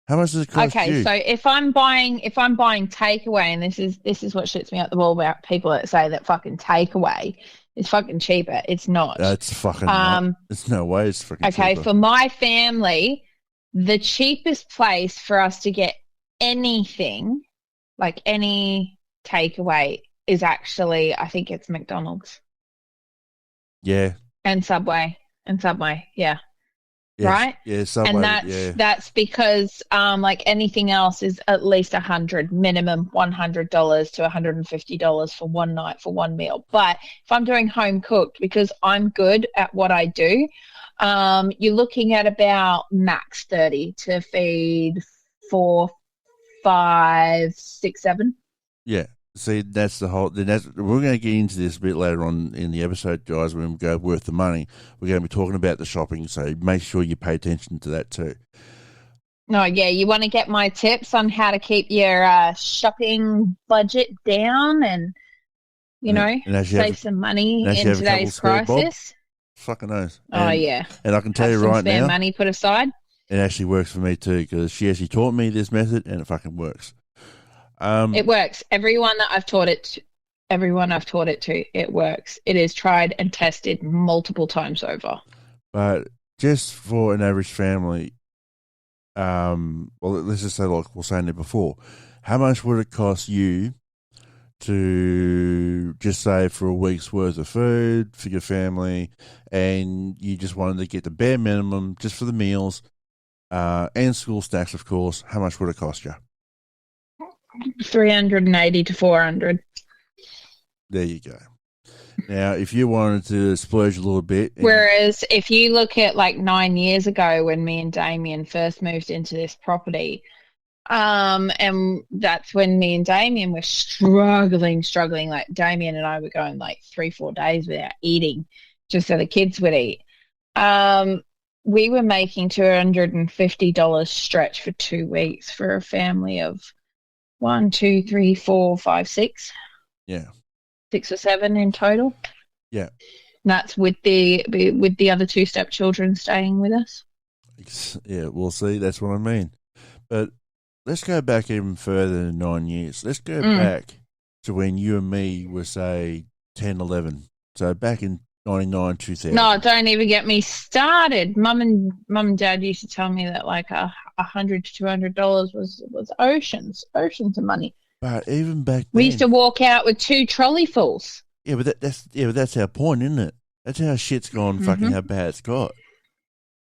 [SPEAKER 1] How much does it cost you?
[SPEAKER 2] Okay, so if I'm buying takeaway, and this is what shits me up the wall about people that say that fucking takeaway is fucking cheaper. It's not.
[SPEAKER 1] That's fucking not. It's no way it's fucking cheaper.
[SPEAKER 2] Okay, for my family, the cheapest place for us to get anything, like any takeaway, is actually, I think it's McDonald's.
[SPEAKER 1] Yeah.
[SPEAKER 2] And Subway, yeah.
[SPEAKER 1] Yes,
[SPEAKER 2] right?
[SPEAKER 1] Yeah, Subway,
[SPEAKER 2] and that's because like anything else is at least minimum $100 to $150 for one night for one meal. But if I'm doing home cooked, because I'm good at what I do, you're looking at about max 30 to feed 4, 5, 6, 7.
[SPEAKER 1] Yeah. See, that's the whole. We're going to get into this a bit later on in the episode, guys. When we go worth the money, we're going to be talking about the shopping. So make sure you pay attention to that too.
[SPEAKER 2] No, yeah, you want to get my tips on how to keep your shopping budget down and save some money in today's crisis.
[SPEAKER 1] Fucking knows.
[SPEAKER 2] Yeah.
[SPEAKER 1] And I can tell you right now,
[SPEAKER 2] money put aside.
[SPEAKER 1] It actually works for me too because she actually taught me this method and it fucking works.
[SPEAKER 2] It works. Everyone I've taught it to, it works. It is tried and tested multiple times over.
[SPEAKER 1] But just for an average family, let's just say, like we were saying it before, how much would it cost you to just save for a week's worth of food for your family, and you just wanted to get the bare minimum just for the meals and school snacks, of course? How much would it cost you?
[SPEAKER 2] $380 to $400.
[SPEAKER 1] There you go. Now, if you wanted to splurge a little bit.
[SPEAKER 2] Whereas if you look at like 9 years ago when me and Damien first moved into this property, and that's when me and Damien were struggling. Like Damien and I were going like 3-4 days without eating just so the kids would eat. we were making $250 stretch for 2 weeks for a family of 1, 2, 3, 4, 5, 6.
[SPEAKER 1] Yeah.
[SPEAKER 2] 6 or 7 in total.
[SPEAKER 1] Yeah.
[SPEAKER 2] And that's with the other 2 stepchildren staying with us.
[SPEAKER 1] Yeah, we'll see. That's what I mean. But let's go back even further than 9 years. Let's go back to when you and me were, say, 10, 11. So back in 99, 2000.
[SPEAKER 2] No, don't even get me started. Mum and Dad used to tell me that like $100 to $200 was oceans of money.
[SPEAKER 1] But even back then,
[SPEAKER 2] we used to walk out with 2 trolleyfuls.
[SPEAKER 1] Yeah, but that's our point, isn't it? That's how shit's gone. Fucking how bad it's got.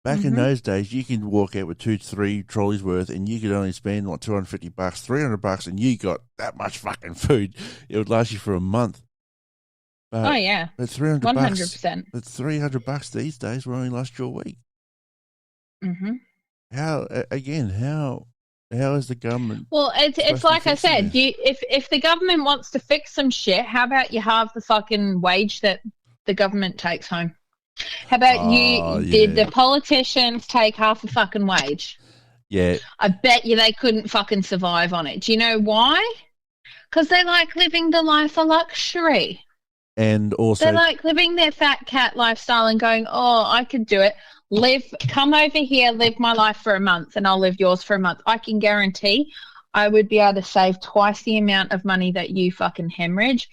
[SPEAKER 1] Back in those days, you can walk out with 2, 3 trolleys worth, and you could only spend like $250, $300, and you got that much fucking food. It would last you for a month. But,
[SPEAKER 2] oh yeah,
[SPEAKER 1] but $300,
[SPEAKER 2] 100%.
[SPEAKER 1] But $300 these days will only last you a week. How is the government?
[SPEAKER 2] Well, it's like I said, if the government wants to fix some shit, how about you halve the fucking wage that the government takes home? How about the politicians take half the fucking wage?
[SPEAKER 1] Yeah.
[SPEAKER 2] I bet you they couldn't fucking survive on it. Do you know why? Because they like living the life of luxury.
[SPEAKER 1] And also,
[SPEAKER 2] they like living their fat cat lifestyle and going, oh, I could do it. Come over here, live my life for a month, and I'll live yours for a month. I can guarantee I would be able to save twice the amount of money that you fucking hemorrhage,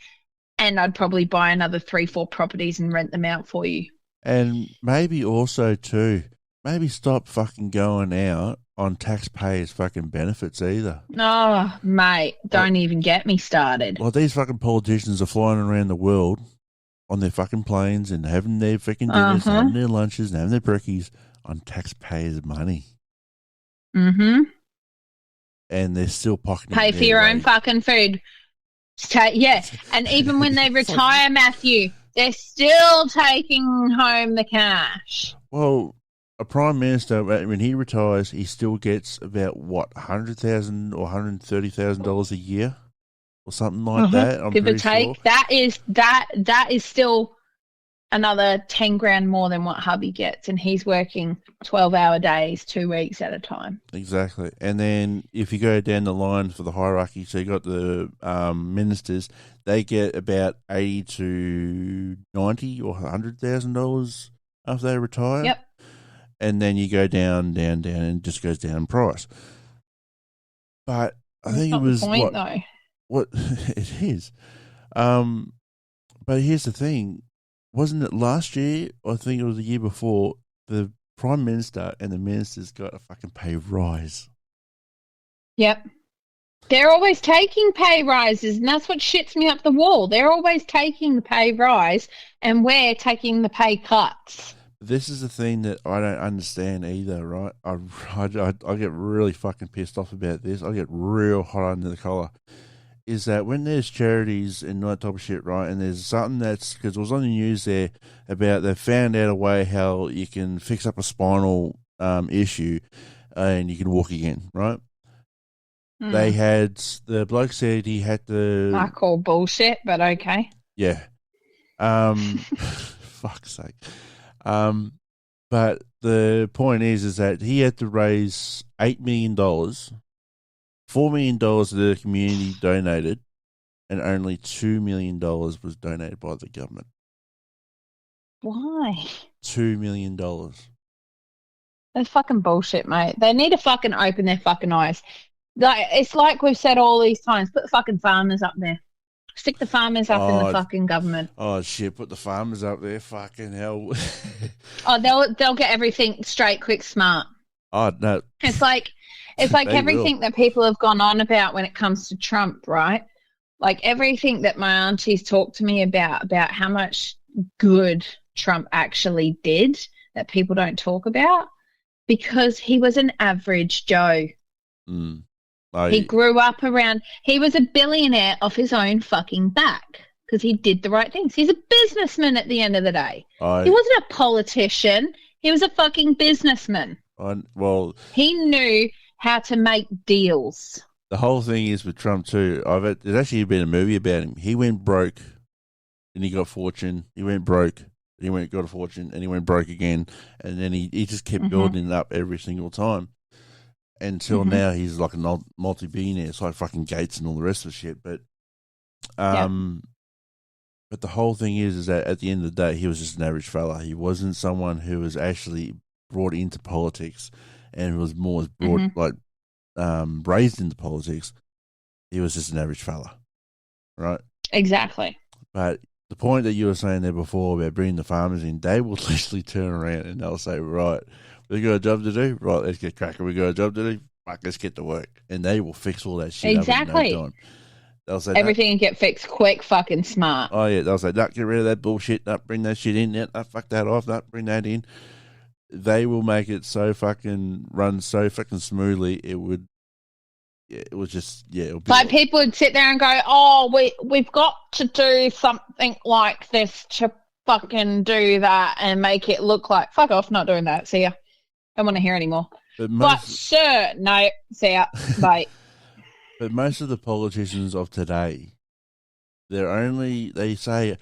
[SPEAKER 2] and I'd probably buy another 3, 4 properties and rent them out for you.
[SPEAKER 1] And maybe also too, maybe stop fucking going out on taxpayers' fucking benefits either.
[SPEAKER 2] Oh, mate, don't even get me started.
[SPEAKER 1] Well, these fucking politicians are flying around the world on their fucking planes and having their fucking dinners, having their lunches, and having their brekkies on taxpayers' money. And they're still pocketing.
[SPEAKER 2] Pay for your own fucking food. Yeah, and even when they retire, Matthew, they're still taking home the cash.
[SPEAKER 1] Well, a prime minister, when he retires, he still gets about what, $100,000 or $130,000 a year, or something like that. I'm
[SPEAKER 2] give or take.
[SPEAKER 1] Sure.
[SPEAKER 2] That is still another 10 grand more than what hubby gets, and he's working 12-hour days, 2 weeks at a time.
[SPEAKER 1] Exactly. And then if you go down the line for the hierarchy, so you got the ministers, they get about $80 to $90 or $100,000 after they retire.
[SPEAKER 2] Yep.
[SPEAKER 1] And then you go down, and it just goes down in price. But I think it was what it is. But here's the thing. Wasn't it last year, or I think it was the year before, the Prime Minister and the ministers got a fucking pay rise?
[SPEAKER 2] Yep. They're always taking pay rises, and that's what shits me up the wall. They're always taking the pay rise, and we're taking the pay cuts.
[SPEAKER 1] This is the thing that I don't understand either, right? I get really fucking pissed off about this. I get real hot under the collar. Is that when there's charities and that type of shit, right? And there's something that's, because it was on the news there about they found out a way how you can fix up a spinal issue and you can walk again, right? They had, the bloke said he had to.
[SPEAKER 2] I call bullshit, but okay.
[SPEAKER 1] Yeah. Fuck's sake. But the point is that he had to raise $8 million. $4 million the community donated, and only $2 million was donated by the government.
[SPEAKER 2] Why?
[SPEAKER 1] $2 million.
[SPEAKER 2] That's fucking bullshit, mate. They need to fucking open their fucking eyes. Like, it's like we've said all these times, put the fucking farmers up there. Stick the farmers up in the fucking government.
[SPEAKER 1] Oh shit! Put the farmers up there. Fucking hell.
[SPEAKER 2] They'll get everything straight, quick, smart.
[SPEAKER 1] Oh no!
[SPEAKER 2] It's like everything that people have gone on about when it comes to Trump, right? Like everything that my aunties talk to me about how much good Trump actually did that people don't talk about, because he was an average Joe. He grew up around, he was a billionaire off his own fucking back because he did the right things. He's a businessman at the end of the day. He wasn't a politician. He was a fucking businessman. He knew how to make deals.
[SPEAKER 1] The whole thing is with Trump too. There's actually been a movie about him. He went broke and he got fortune. He went broke and he went got a fortune, and he went broke again, and then he just kept building it up every single time. Until now, he's like a multi-billionaire. It's like fucking Gates and all the rest of the shit. But the whole thing is that at the end of the day, he was just an average fella. He wasn't someone who was actually brought into politics and was more brought raised into politics. He was just an average fella, right?
[SPEAKER 2] Exactly.
[SPEAKER 1] But the point that you were saying there before about bringing the farmers in, they will literally turn around and they'll say, right, we got a job to do. Right, let's get cracking. We got a job to do. Fuck, let's get to work. And they will fix all that shit up in no time. They'll say
[SPEAKER 2] everything get fixed quick, fucking smart.
[SPEAKER 1] Oh, yeah. They'll say, get rid of that bullshit. Bring that shit in. Fuck that off. Bring that in. They will make it so fucking run so fucking smoothly. It would just, it'll be
[SPEAKER 2] like people would sit there and go, oh, we've got to do something like this to fucking do that and make it look like, fuck off, not doing that. See ya. Don't want to hear anymore. But sure, no, see ya. Bye.
[SPEAKER 1] But most of the politicians of today, they say,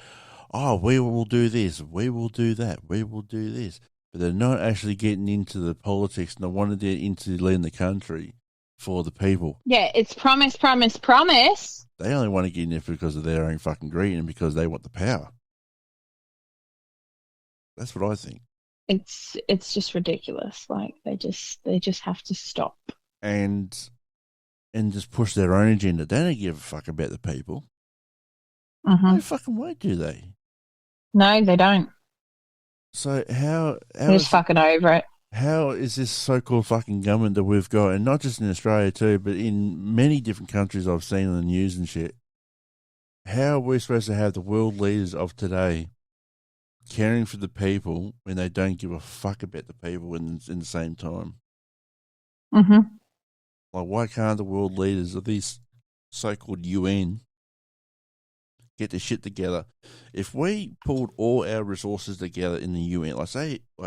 [SPEAKER 1] oh, we will do this, we will do that, we will do this. But they're not actually getting into the politics and they want to get into leading the country for the people.
[SPEAKER 2] Yeah, it's promise, promise, promise.
[SPEAKER 1] They only want to get in there because of their own fucking greed and because they want the power. That's what I think.
[SPEAKER 2] It's just ridiculous. Like they just have to stop.
[SPEAKER 1] And just push their own agenda. They don't give a fuck about the people. No fucking way, do they?
[SPEAKER 2] No, they don't.
[SPEAKER 1] So how
[SPEAKER 2] they're just fucking over it.
[SPEAKER 1] How is this so-called fucking government that we've got, and not just in Australia too, but in many different countries I've seen on the news and shit, how are we supposed to have the world leaders of today caring for the people when they don't give a fuck about the people in the same time? Like, why can't the world leaders of these so-called UN get their shit together? If we pulled all our resources together in the UN,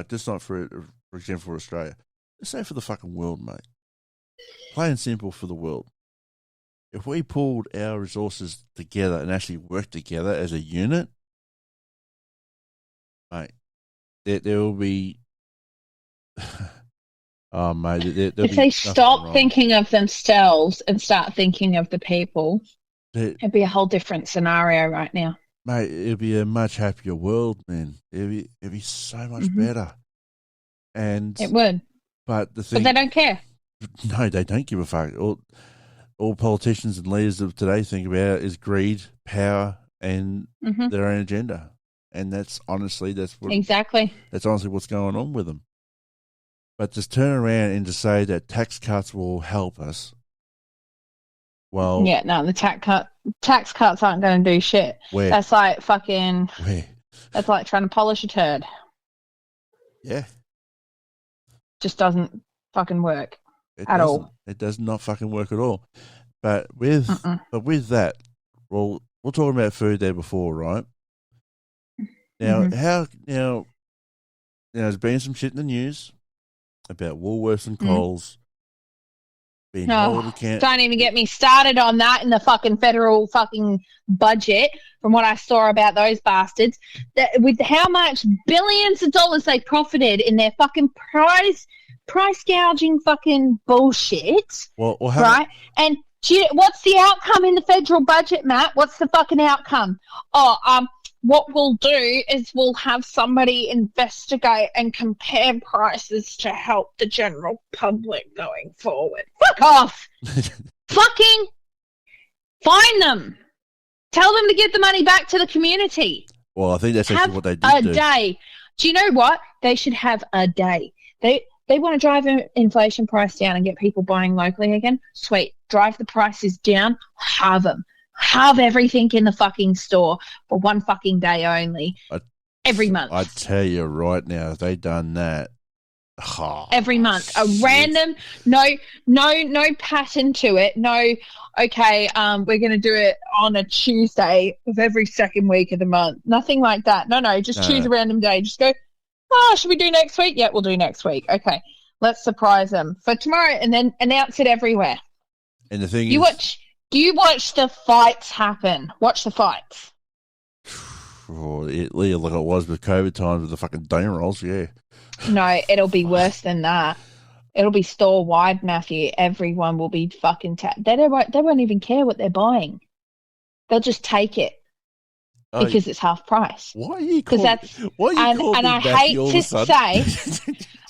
[SPEAKER 1] just not for example for Australia, let's say for the fucking world, mate. Plain and simple for the world. If we pulled our resources together and actually worked together as a unit, mate, there will be... Oh, mate,
[SPEAKER 2] if they stop thinking of themselves and start thinking of the people, it'd be a whole different scenario right now.
[SPEAKER 1] Mate, it'd be a much happier world, man. It'd be so much better. And
[SPEAKER 2] it would.
[SPEAKER 1] But they
[SPEAKER 2] don't care.
[SPEAKER 1] No, they don't give a fuck. All politicians and leaders of today think about is greed, power, and their own agenda. And that's honestly what's going on with them. But just turn around and just say that tax cuts will help us. Well,
[SPEAKER 2] yeah, no, the tax cuts aren't going to do shit.
[SPEAKER 1] Where?
[SPEAKER 2] That's like fucking.
[SPEAKER 1] Where?
[SPEAKER 2] That's like trying to polish a turd.
[SPEAKER 1] Yeah.
[SPEAKER 2] Just doesn't fucking work at all.
[SPEAKER 1] It does not fucking work at all. But with that, well, we're talking about food there before, right? Now, there's been some shit in the news about Woolworths and Coles being held accountable.
[SPEAKER 2] Don't even get me started on that in the fucking federal fucking budget. From what I saw about those bastards, with how much billions of dollars they profited in their fucking price gouging fucking bullshit.
[SPEAKER 1] Well,
[SPEAKER 2] right? And what's the outcome in the federal budget, Matt? What's the fucking outcome? What we'll do is we'll have somebody investigate and compare prices to help the general public going forward. Fuck off! Fucking find them. Tell them to give the money back to the community.
[SPEAKER 1] Well, I think that's actually what they did.
[SPEAKER 2] A day. Do you know what? They should have a day. They want to drive inflation price down and get people buying locally again. Sweet. Drive the prices down. Have them. Have everything in the fucking store for one fucking day only. Every month.
[SPEAKER 1] I tell you right now, if they done that,
[SPEAKER 2] every month, a random, no pattern to it. No, okay, we're going to do it on a Tuesday of every second week of the month. Nothing like that. No, just choose a random day. Just go, should we do next week? Yeah, we'll do next week. Okay, let's surprise them for tomorrow and then announce it everywhere.
[SPEAKER 1] And the thing
[SPEAKER 2] you watch the fights happen. Watch the fights.
[SPEAKER 1] like it was with COVID times with the fucking dinner rolls, yeah.
[SPEAKER 2] No, it'll be worse than that. It'll be store-wide, Matthew. Everyone will be fucking... They won't even care what they're buying. They'll just take it because it's half price.
[SPEAKER 1] Why are you calling me Matthew all of a sudden?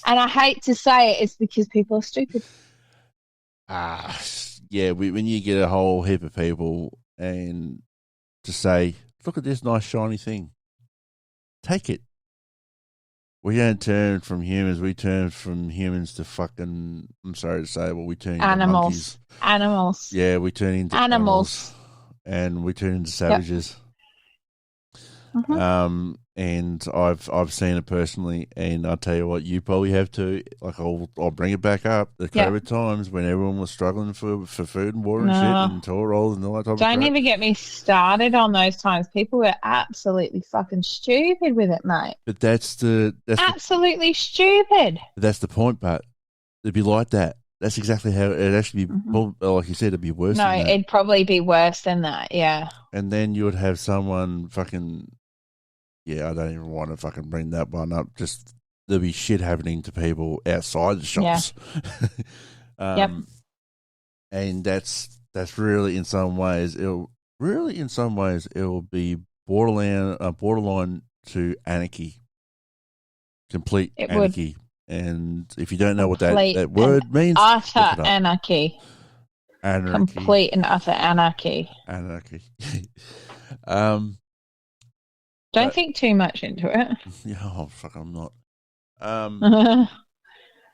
[SPEAKER 2] And I hate to say it's because people are stupid.
[SPEAKER 1] Yeah, when you get a whole heap of people and to say, look at this nice shiny thing, take it. We don't turn from humans. We turn from humans to fucking, I'm sorry to say, but we turn into monkeys.
[SPEAKER 2] Animals.
[SPEAKER 1] Yeah, we turn into animals. And we turn into savages. Yep. Mm-hmm. And I've seen it personally, and I'll tell you what, you probably have too. Like I'll bring it back up. The COVID times when everyone was struggling for food and water and shit and toilet rolls and all that type of crap.
[SPEAKER 2] Don't even get me started on those times. People were absolutely fucking stupid with it, mate.
[SPEAKER 1] But that's absolutely
[SPEAKER 2] stupid.
[SPEAKER 1] That's the point, but it'd be like that. That's exactly how it'd actually be. Mm-hmm. Like you said, it'd be worse. No, than that.
[SPEAKER 2] It'd probably be worse than that. Yeah.
[SPEAKER 1] And then you would have someone fucking. Yeah, I don't even want to fucking bring that one up. Just there'll be shit happening to people outside the shops. Yeah.
[SPEAKER 2] Yep.
[SPEAKER 1] And that's really in some ways it'll be borderline to anarchy, complete anarchy. And if you don't know what that word means,
[SPEAKER 2] utter anarchy. Complete and utter anarchy. Don't think too much into it.
[SPEAKER 1] Yeah, oh fuck, I'm not.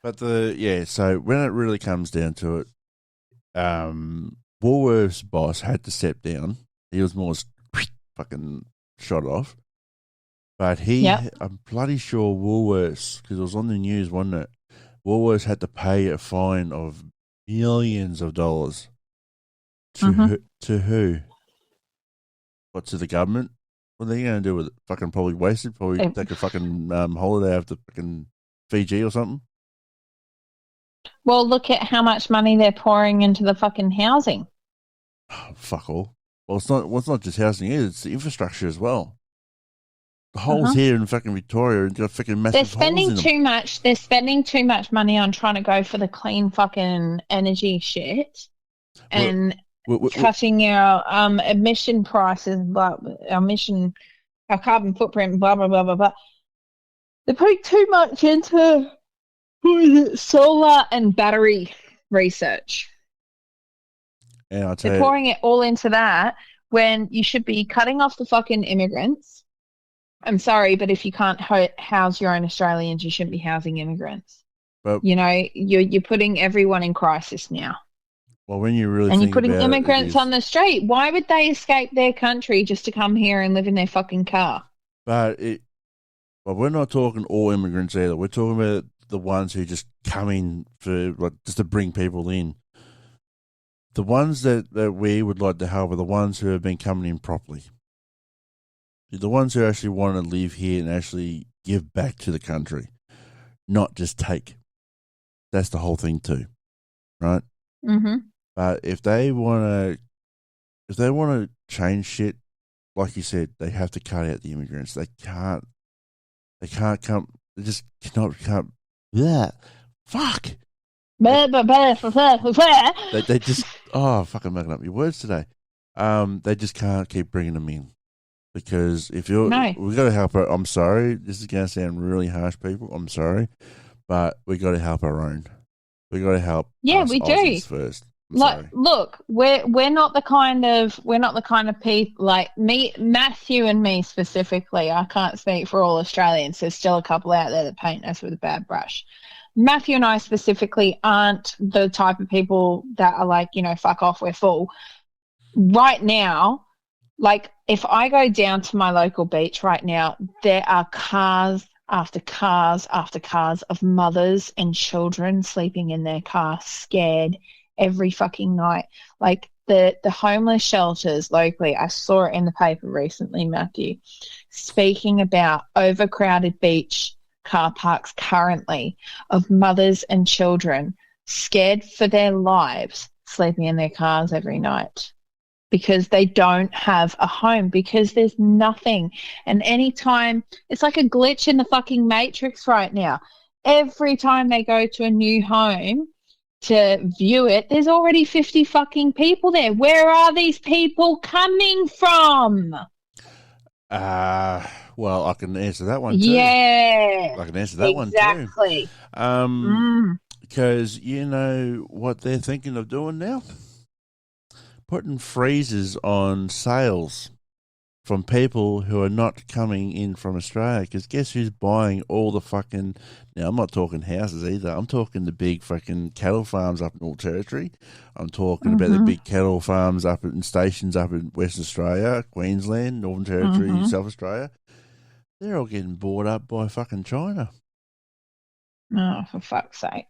[SPEAKER 1] But so when it really comes down to it, Woolworths' boss had to step down. He was more fucking shot off. But I'm bloody sure Woolworths, because it was on the news, wasn't it? Woolworths had to pay a fine of millions of dollars to who? What, to the government? What are they going to do with it? Fucking probably waste it? Probably take a fucking holiday after fucking Fiji or something?
[SPEAKER 2] Well, look at how much money they're pouring into the fucking housing.
[SPEAKER 1] Oh, fuck all. Well, it's not just housing either. It's the infrastructure as well. The holes here in fucking Victoria and got fucking massive holes in them.
[SPEAKER 2] They're spending too much money on trying to go for the clean fucking energy shit and cutting our emission prices, our carbon footprint, blah, blah, blah, blah, blah. They're putting too much into solar and battery research.
[SPEAKER 1] And
[SPEAKER 2] they're pouring it all into that when you should be cutting off the fucking immigrants. I'm sorry, but if you can't house your own Australians, you shouldn't be housing immigrants. But, you're putting everyone in crisis now.
[SPEAKER 1] Well, when you really
[SPEAKER 2] and you're putting immigrants on the street, why would they escape their country just to come here and live in their fucking car?
[SPEAKER 1] But we're not talking all immigrants either. We're talking about the ones who just come in for just to bring people in. The ones that we would like to help are the ones who have been coming in properly. The ones who actually want to live here and actually give back to the country, not just take. That's the whole thing too, right?
[SPEAKER 2] Mm-hmm.
[SPEAKER 1] But if they want to change shit, like you said, they have to cut out the immigrants. They can't come. They just can't. Yeah, fuck. They just fucking making up your words today. They just can't keep bringing them in. Because we've got to help her. I'm sorry, this is going to sound really harsh, people. I'm sorry, but we got to help our own. We got to help.
[SPEAKER 2] Yeah, we do
[SPEAKER 1] first.
[SPEAKER 2] Look, we're not the kind of people like me, Matthew, and me specifically. I can't speak for all Australians. There's still a couple out there that paint us with a bad brush. Matthew and I specifically aren't the type of people that are like, fuck off, we're full. Right now. Like, if I go down to my local beach right now, there are cars after cars after cars of mothers and children sleeping in their car, scared every fucking night. Like, the homeless shelters locally, I saw it in the paper recently, Matthew, speaking about overcrowded beach car parks currently of mothers and children scared for their lives sleeping in their cars every night. because they don't have a home, because there's nothing. And anytime, it's like a glitch in the fucking matrix right now. Every time they go to a new home to view it, there's already 50 fucking people there. Where are these people coming from?
[SPEAKER 1] Well, I can answer that one too.
[SPEAKER 2] Yeah.
[SPEAKER 1] I can answer that one too.
[SPEAKER 2] Exactly.
[SPEAKER 1] Because you know what they're thinking of doing now? Putting freezers on sales from people who are not coming in from Australia. Because guess who's buying all the fucking... Now, I'm not talking houses either. I'm talking the big fucking cattle farms up in Northern Territory. I'm talking about the big cattle farms up in stations up in Western Australia, Queensland, Northern Territory, South Australia. They're all getting bought up by fucking China.
[SPEAKER 2] Oh, for fuck's sake.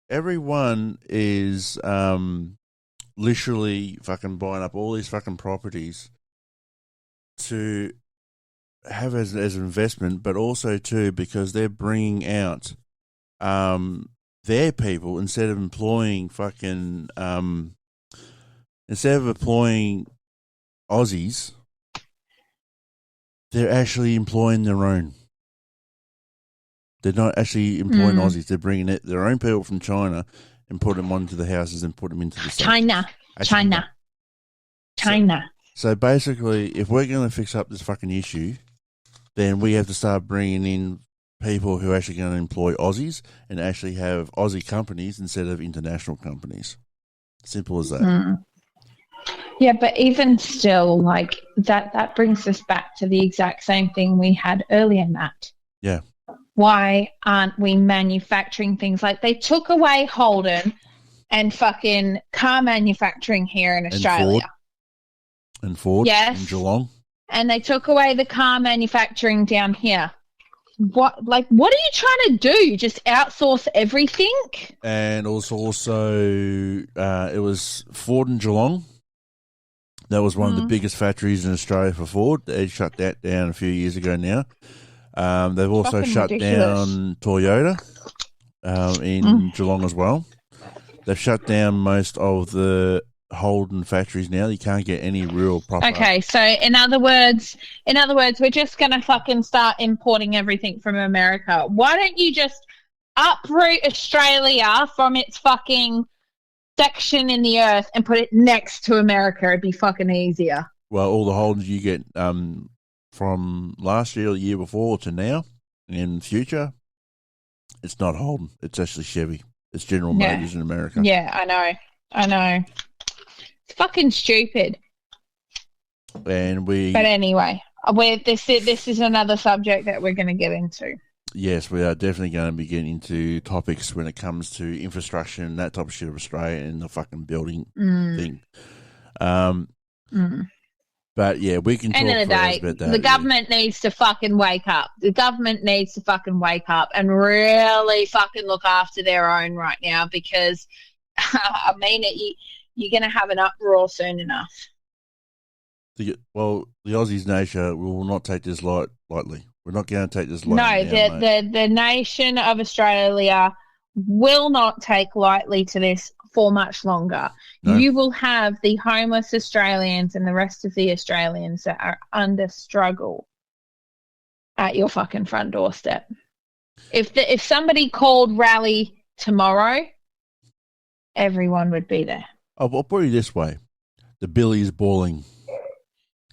[SPEAKER 1] Everyone is literally fucking buying up all these fucking properties to have as an investment, but also too because they're bringing out their people instead of employing fucking instead of employing Aussies, they're actually employing their own. They're not actually employing Aussies. They're bringing their own people from China and put them onto the houses and put them into the
[SPEAKER 2] China.
[SPEAKER 1] So basically, if we're going to fix up this fucking issue, then we have to start bringing in people who are actually going to employ Aussies and actually have Aussie companies instead of international companies. Simple as that.
[SPEAKER 2] Yeah, but even still, like that brings us back to the exact same thing we had earlier, Matt.
[SPEAKER 1] Yeah.
[SPEAKER 2] Why aren't we manufacturing things? Like they took away Holden and fucking car manufacturing here in Australia.
[SPEAKER 1] And Ford.
[SPEAKER 2] Yes.
[SPEAKER 1] And Geelong.
[SPEAKER 2] And they took away the car manufacturing down here. What are you trying to do? Just outsource everything?
[SPEAKER 1] And also it was Ford and Geelong. That was one of the biggest factories in Australia for Ford. They shut that down a few years ago now. They've also shut down Toyota in Geelong as well. They've shut down most of the Holden factories now. You can't get any real proper...
[SPEAKER 2] Okay, so in other words, we're just going to fucking start importing everything from America. Why don't you just uproot Australia from its fucking section in the earth and put it next to America? It'd be fucking easier.
[SPEAKER 1] Well, all the Holdens you get from last year or the year before to now in future, it's not Holden. It's actually Chevy. It's General Motors in America.
[SPEAKER 2] Yeah, I know. It's fucking stupid. But anyway, this is another subject that we're going to get into.
[SPEAKER 1] Yes, we are definitely going to be getting into topics when it comes to infrastructure and that type of shit of Australia and the fucking building thing. But yeah, we can talk
[SPEAKER 2] end of the day,
[SPEAKER 1] about that.
[SPEAKER 2] The government needs to fucking wake up. The government needs to fucking wake up and really fucking look after their own right now because, I mean, you're going to have an uproar soon enough.
[SPEAKER 1] The Aussies nature will not take this lightly. We're not going to take this lightly.
[SPEAKER 2] No, the nation of Australia will not take lightly to this for much longer. No. You will have the homeless Australians and the rest of the Australians that are under struggle at your fucking front doorstep. If somebody called rally tomorrow, everyone would be there.
[SPEAKER 1] I'll put it this way. The billy is boiling.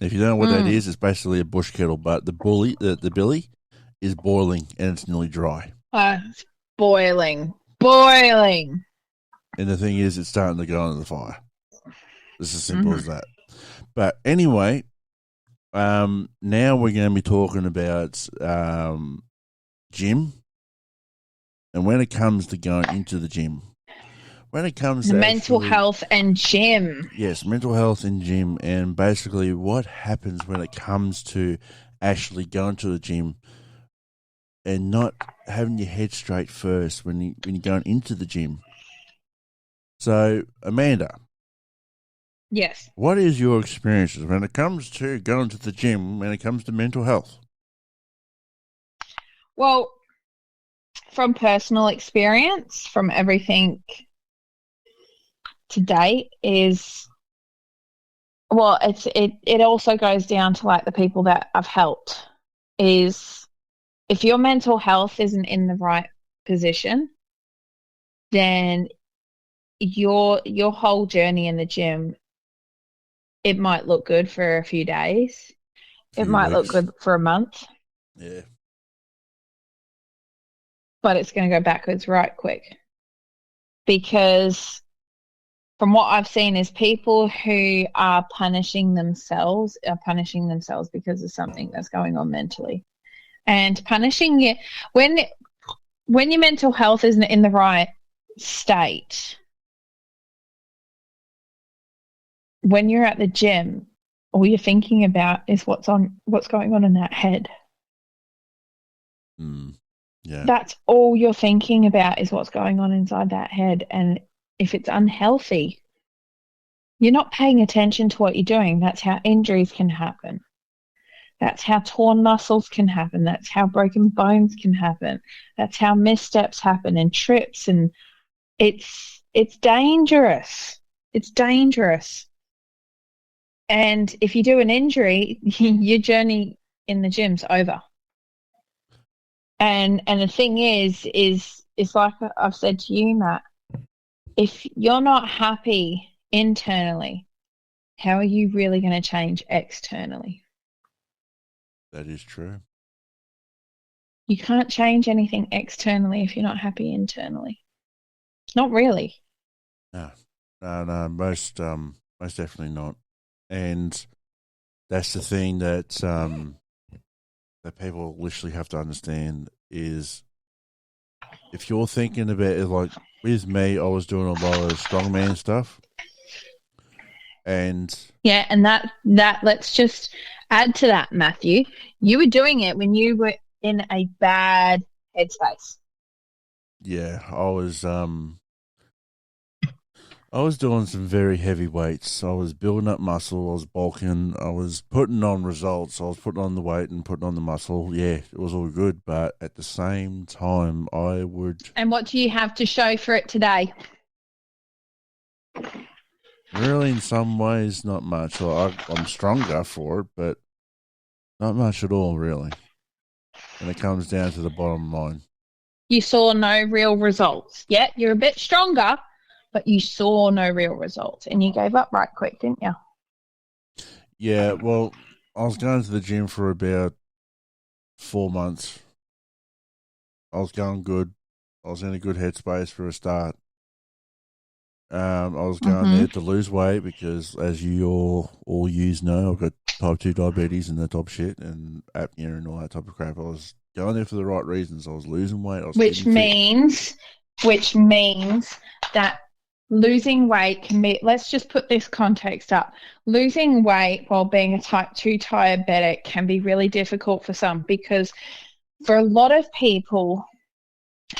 [SPEAKER 1] If you don't know what that is, it's basically a bush kettle, but the billy is boiling and it's nearly dry.
[SPEAKER 2] It's boiling.
[SPEAKER 1] And the thing is, it's starting to go into the fire. It's as simple as that. But anyway, now we're going to be talking about gym. And when it comes to going into the gym, when it comes to
[SPEAKER 2] mental health and gym.
[SPEAKER 1] Yes, mental health and gym. And basically what happens when it comes to actually going to the gym and not having your head straight first when you're going into the gym. So, Amanda.
[SPEAKER 2] Yes.
[SPEAKER 1] What is your experiences when it comes to going to the gym, when it comes to mental health?
[SPEAKER 2] Well, from personal experience, from everything to date, is well, it also goes down to like the people that I've helped is if your mental health isn't in the right position, then your whole journey in the gym, it might look good for a few days. It
[SPEAKER 1] Few
[SPEAKER 2] might look
[SPEAKER 1] weeks.
[SPEAKER 2] good for a month,
[SPEAKER 1] Yeah.
[SPEAKER 2] but it's going to go backwards right quick. Because from what I've seen is people who are punishing themselves because of something that's going on mentally. And punishing it when your mental health isn't in the right state, when you're at the gym, all you're thinking about is what's going on in that head.
[SPEAKER 1] Yeah.
[SPEAKER 2] That's all you're thinking about is what's going on inside that head. And if it's unhealthy, you're not paying attention to what you're doing. That's how injuries can happen. That's how torn muscles can happen. That's how broken bones can happen. That's how missteps happen and trips. And it's dangerous. It's dangerous. And if you do an injury, your journey in the gym's over. And the thing is like I've said to you, Matt, if you're not happy internally, how are you really going to change externally?
[SPEAKER 1] That is true.
[SPEAKER 2] You can't change anything externally if you're not happy internally. Not really.
[SPEAKER 1] No. No, most definitely not. And that's the thing that that people literally have to understand is if you're thinking about it, like with me, I was doing a lot of strongman stuff. And
[SPEAKER 2] yeah, and that let's just add to that, Matthew. You were doing it when you were in a bad headspace.
[SPEAKER 1] Yeah, I was doing some very heavy weights. I was building up muscle. I was bulking. I was putting on results. I was putting on the weight and putting on the muscle. Yeah, it was all good. But at the same time, I would.
[SPEAKER 2] And what do you have to show for it today?
[SPEAKER 1] Really, in some ways, not much. I'm stronger for it, but not much at all, really. When it comes down to the bottom line.
[SPEAKER 2] You saw no real results. Yeah, you're a bit stronger, but you saw no real results. And you gave up right quick, didn't you?
[SPEAKER 1] Yeah, well, I was going to the gym for about 4 months. I was going good. I was in a good headspace for a start. I was going there to lose weight because, as you all use know, I've got type 2 diabetes and that type of shit and apnea and all that type of crap. I was going there for the right reasons. I was losing weight. I was
[SPEAKER 2] which means that losing weight can be, let's just put this context up. Losing weight while being a type 2 diabetic can be really difficult for some because for a lot of people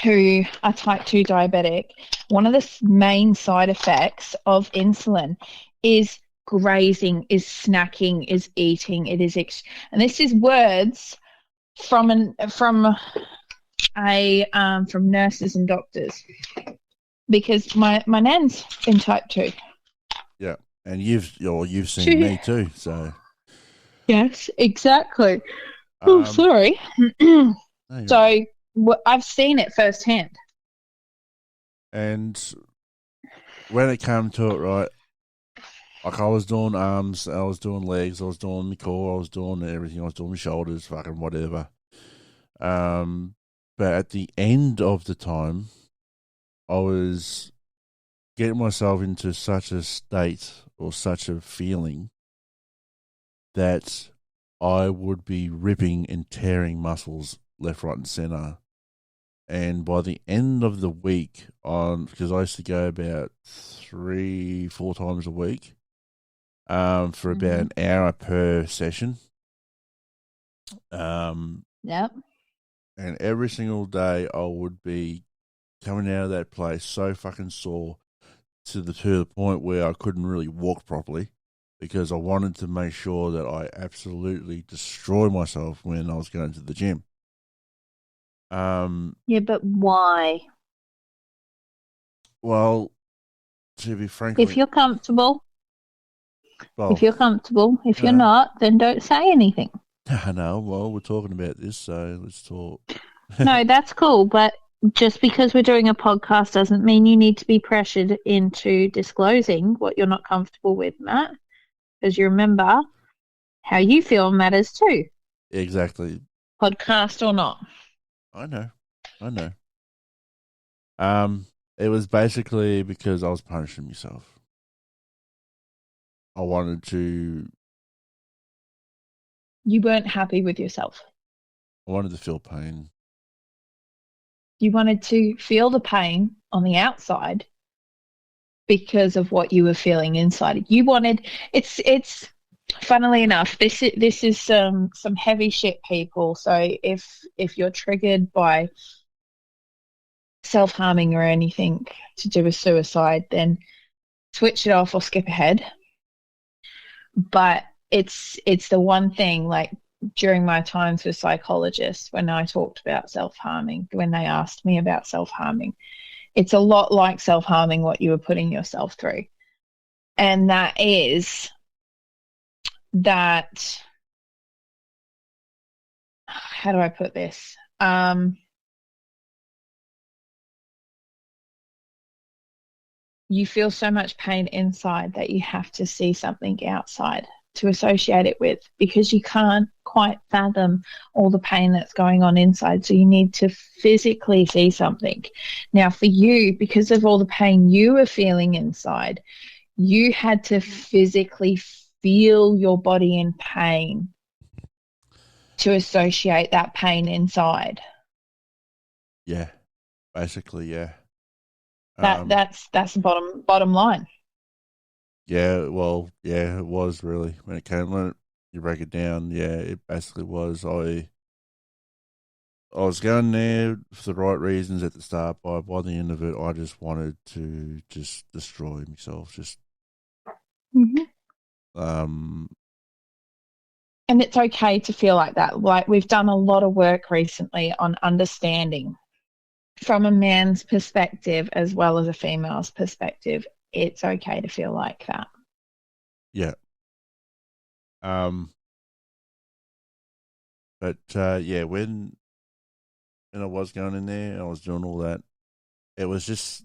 [SPEAKER 2] who are type 2 diabetic, one of the main side effects of insulin is grazing, is snacking, is eating. It is, and this is words from nurses and doctors because my nan's in type 2.
[SPEAKER 1] Yeah, and you've seen me too, so
[SPEAKER 2] yes, exactly. Oh, sorry. So I've seen it firsthand.
[SPEAKER 1] And when it came to it, right, like I was doing arms, I was doing legs, I was doing my core, I was doing everything, I was doing my shoulders, fucking whatever. But at the end of the time, I was getting myself into such a state or such a feeling that I would be ripping and tearing muscles left, right, and center. And by the end of the week, because I used to go about 3-4 times a week, for about an hour per session.
[SPEAKER 2] Yep.
[SPEAKER 1] And every single day, I would be coming out of that place so fucking sore to the point where I couldn't really walk properly because I wanted to make sure that I absolutely destroy myself when I was going to the gym.
[SPEAKER 2] Yeah, but why?
[SPEAKER 1] Well, to be frank,
[SPEAKER 2] if you're comfortable,
[SPEAKER 1] Well,
[SPEAKER 2] If you're comfortable. If you're
[SPEAKER 1] uh,
[SPEAKER 2] not, then don't say anything.
[SPEAKER 1] no, well, we're talking about this, so let's talk.
[SPEAKER 2] No, that's cool. But just because we're doing a podcast doesn't mean you need to be pressured into disclosing what you're not comfortable with, Matt. Because you remember how you feel matters too,
[SPEAKER 1] Exactly.
[SPEAKER 2] podcast or not.
[SPEAKER 1] I know. It was basically because I was punishing myself. I wanted to.
[SPEAKER 2] You weren't happy with yourself.
[SPEAKER 1] I wanted to feel pain.
[SPEAKER 2] You wanted to feel the pain on the outside because of what you were feeling inside. You wanted it's funnily enough, this is some heavy shit, people. So if you're triggered by self-harming or anything to do with suicide, then switch it off or skip ahead. But it's the one thing, like during my times with psychologists, when I talked about self-harming, when they asked me about self-harming, it's a lot like self-harming what you were putting yourself through. And that is that, how do I put this? You feel so much pain inside that you have to see something outside to associate it with, because you can't quite fathom all the pain that's going on inside. So you need to physically see something. Now, for you, because of all the pain you were feeling inside, you had to physically feel your body in pain to associate that pain inside.
[SPEAKER 1] Yeah, basically, yeah.
[SPEAKER 2] That's the bottom line.
[SPEAKER 1] Yeah, well, yeah, it was really when you break it down. Yeah, it basically was. I was going there for the right reasons at the start. By the end of it, I just wanted to just destroy myself. Just um,
[SPEAKER 2] And it's okay to feel like that. Like, we've done a lot of work recently on understanding from a man's perspective as well as a female's perspective. It's okay to feel like that.
[SPEAKER 1] yeah. But yeah, when I was going in there, I was doing all that. It was just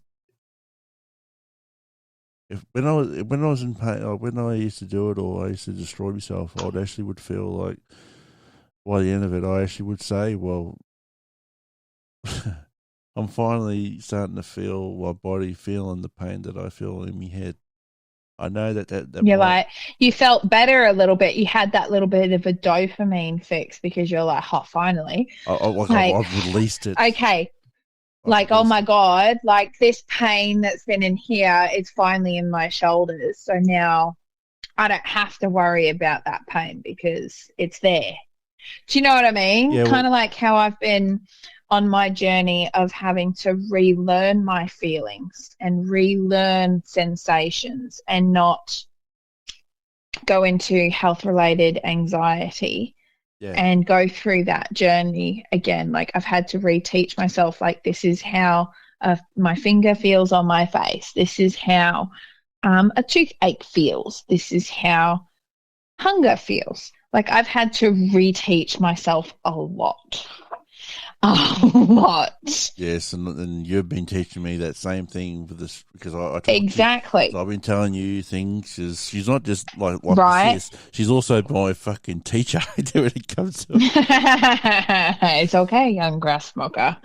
[SPEAKER 1] when I was in pain, when I used to do it or I used to destroy myself, I would feel like by the end of it, I actually would say, well, I'm finally starting to feel my body feeling the pain that I feel in my head. I know that
[SPEAKER 2] You're
[SPEAKER 1] might,
[SPEAKER 2] like, you felt better a little bit. You had that little bit of a dopamine fix because you're like, oh, finally.
[SPEAKER 1] I've released it.
[SPEAKER 2] Okay. Like, oh my God, like this pain that's been in here is finally in my shoulders. So now I don't have to worry about that pain because it's there. Do you know what I mean?
[SPEAKER 1] Yeah,
[SPEAKER 2] kind of like how I've been on my journey of having to relearn my feelings and relearn sensations and not go into health-related anxiety.
[SPEAKER 1] Yeah.
[SPEAKER 2] And go through that journey again. Like, I've had to reteach myself, like, this is how my finger feels on my face. This is how a toothache feels. This is how hunger feels. Like, I've had to reteach myself a lot. A lot.
[SPEAKER 1] Yes, and you've been teaching me that same thing with this because I
[SPEAKER 2] exactly.
[SPEAKER 1] So I've been telling you things. She's not just like
[SPEAKER 2] right.
[SPEAKER 1] This. She's also my fucking teacher when it comes to
[SPEAKER 2] It's okay, young grass smoker.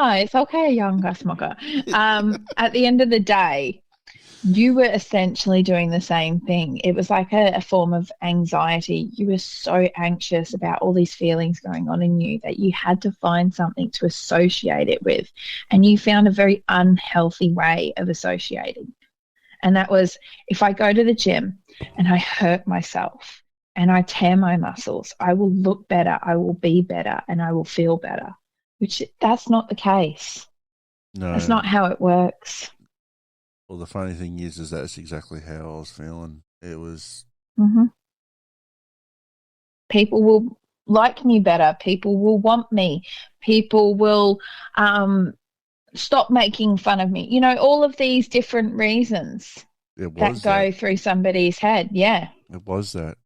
[SPEAKER 2] It's okay, young grass smoker. At the end of the day, you were essentially doing the same thing. It was like a form of anxiety. You were so anxious about all these feelings going on in you that you had to find something to associate it with. And you found a very unhealthy way of associating. And that was, if I go to the gym and I hurt myself and I tear my muscles, I will look better, I will be better, and I will feel better. Which, that's not the case.
[SPEAKER 1] No.
[SPEAKER 2] That's not how it works.
[SPEAKER 1] Well, the funny thing is that's exactly how I was feeling. It was.
[SPEAKER 2] People will like me better. People will want me. People will stop making fun of me. You know, all of these different reasons
[SPEAKER 1] It
[SPEAKER 2] that
[SPEAKER 1] was
[SPEAKER 2] go
[SPEAKER 1] that.
[SPEAKER 2] through somebody's head. Yeah.
[SPEAKER 1] It was that.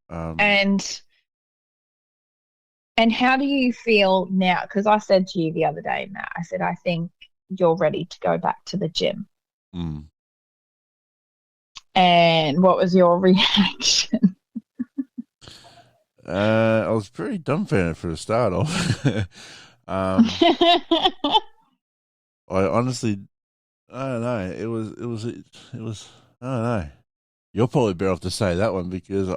[SPEAKER 2] And how do you feel now? Because I said to you the other day, Matt, I said, I think you're ready to go back to the gym.
[SPEAKER 1] Mm.
[SPEAKER 2] And what was your reaction?
[SPEAKER 1] I was pretty dumbfounded for the start off. I honestly, I don't know. It was. I don't know. You're probably better off to say that one because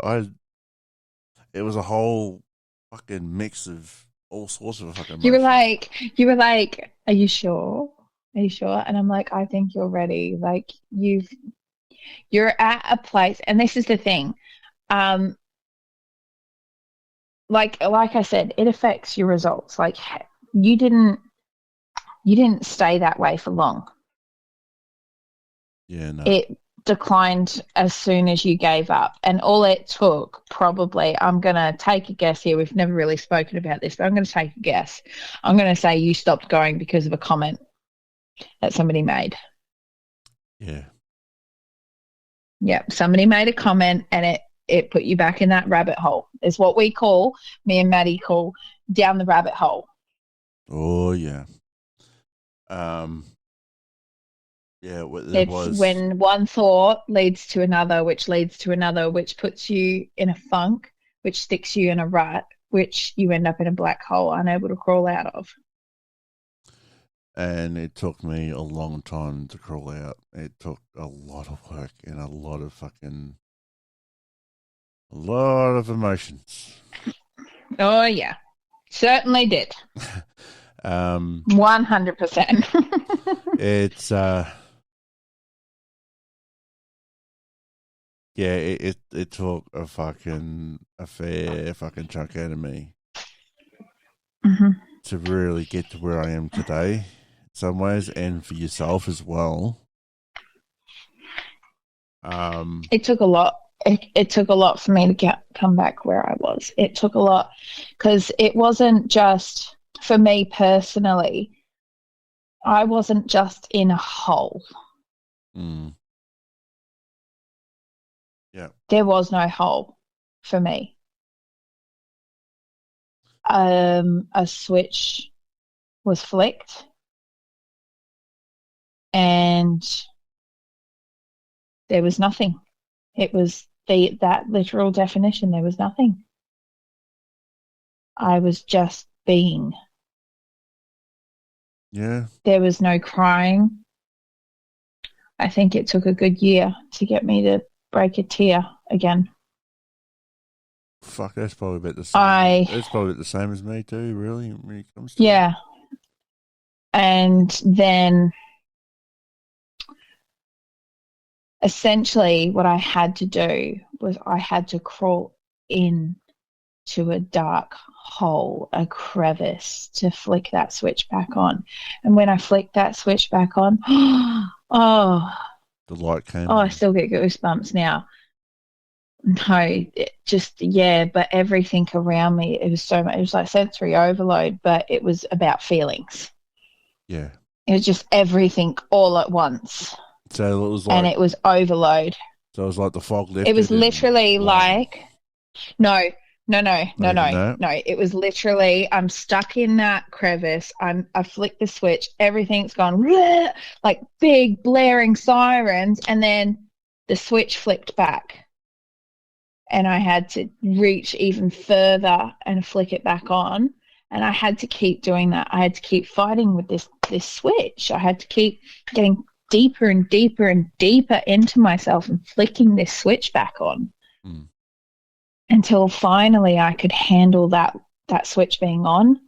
[SPEAKER 1] it was a whole fucking mix of all sorts of fucking
[SPEAKER 2] you were
[SPEAKER 1] emotions.
[SPEAKER 2] like, you were like, are you sure? Are you sure? And I'm like, I think you're ready. Like you're at a place, and this is the thing. Um, like I said, it affects your results. Like you didn't stay that way for long.
[SPEAKER 1] Yeah, no.
[SPEAKER 2] It declined as soon as you gave up. And all it took, probably, I'm going to take a guess here. We've never really spoken about this, but I'm going to take a guess. I'm going to say you stopped going because of a comment that somebody made.
[SPEAKER 1] Yeah.
[SPEAKER 2] Yep. Somebody made a comment and it put you back in that rabbit hole. Is what we call, me and Maddie call, down the rabbit hole.
[SPEAKER 1] Oh, yeah. Yeah, there
[SPEAKER 2] It's
[SPEAKER 1] was.
[SPEAKER 2] when one thought leads to another, which leads to another, which puts you in a funk, which sticks you in a rut, which you end up in a black hole, unable to crawl out of.
[SPEAKER 1] And it took me a long time to crawl out. It took a lot of work and a lot of emotions.
[SPEAKER 2] Oh, yeah. Certainly did. 100%.
[SPEAKER 1] It's yeah, it took a fair fucking chunk out of me
[SPEAKER 2] Mm-hmm.
[SPEAKER 1] to really get to where I am today in some ways, and for yourself as well.
[SPEAKER 2] It took a lot. It took a lot for me to come back where I was. It took a lot because it wasn't just for me personally. I wasn't just in a hole.
[SPEAKER 1] mm, yeah,
[SPEAKER 2] There was no hole for me. A switch was flicked, and there was nothing. It was that literal definition. There was nothing. I was just being.
[SPEAKER 1] yeah.
[SPEAKER 2] There was no crying. I think it took a good year to get me to break a tear again.
[SPEAKER 1] Fuck, that's probably about the same.
[SPEAKER 2] I
[SPEAKER 1] That's probably about the same as me too. Really, when it comes to it.
[SPEAKER 2] Yeah. And then essentially what I had to do was I had to crawl in to a dark hole, a crevice to flick that switch back on. And when I flicked that switch back on, oh,
[SPEAKER 1] The light came
[SPEAKER 2] I
[SPEAKER 1] on.
[SPEAKER 2] still get goosebumps now. No, yeah, but everything around me, it was so much, it was like sensory overload, but it was about feelings.
[SPEAKER 1] Yeah.
[SPEAKER 2] It was just everything all at once.
[SPEAKER 1] So it was
[SPEAKER 2] And
[SPEAKER 1] like
[SPEAKER 2] it was overload.
[SPEAKER 1] the fog
[SPEAKER 2] It was
[SPEAKER 1] lifted and
[SPEAKER 2] literally
[SPEAKER 1] wow.
[SPEAKER 2] like, no, no, no, no,
[SPEAKER 1] No,
[SPEAKER 2] no,
[SPEAKER 1] no.
[SPEAKER 2] no. It was literally, I'm stuck in that crevice. I flicked the switch. Everything's gone bleh, like big blaring sirens. And then the switch flipped back. And I had to reach even further and flick it back on. And I had to keep doing that. I had to keep fighting with this switch. I had to keep getting deeper and deeper and deeper into myself and flicking this switch back on
[SPEAKER 1] Mm.
[SPEAKER 2] until finally I could handle that switch being on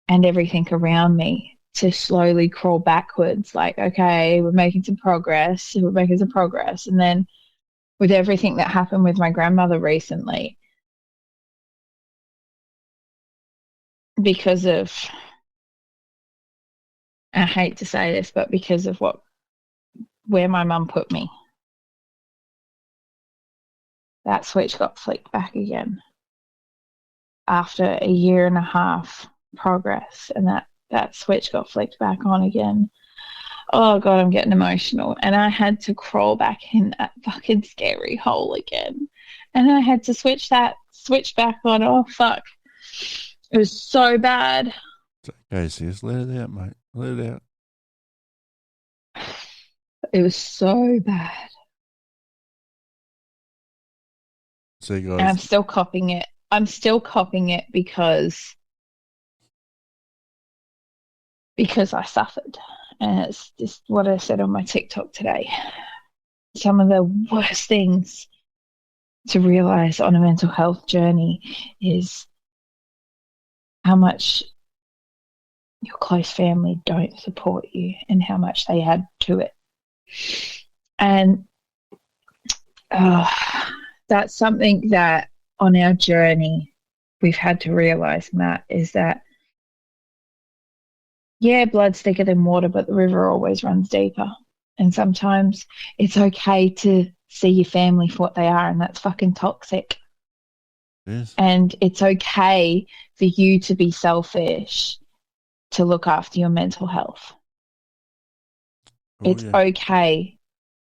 [SPEAKER 2] and everything around me to slowly crawl backwards. Like, okay, we're making some progress. We're making some progress. And then with everything that happened with my grandmother recently, because of, I hate to say this, but because of where my mum put me, that switch got flicked back again after a year and a half progress, and that switch got flicked back on again. Oh God, I'm getting emotional. And I had to crawl back in that fucking scary hole again. And I had to switch back on. Oh fuck. It was so bad.
[SPEAKER 1] It's okay, sis. Let it out, mate. Let it out.
[SPEAKER 2] It was so bad.
[SPEAKER 1] So,
[SPEAKER 2] And
[SPEAKER 1] guys.
[SPEAKER 2] I'm still copying it. I'm still copying it because I suffered. And it's just what I said on my TikTok today. Some of the worst things to realize on a mental health journey is how much your close family don't support you and how much they add to it. And that's something that on our journey we've had to realize, Matt, is that, yeah, blood's thicker than water, but the river always runs deeper. And sometimes it's okay to see your family for what they are, and that's fucking toxic.
[SPEAKER 1] Yes.
[SPEAKER 2] And it's okay for you to be selfish to look after your mental health. It's okay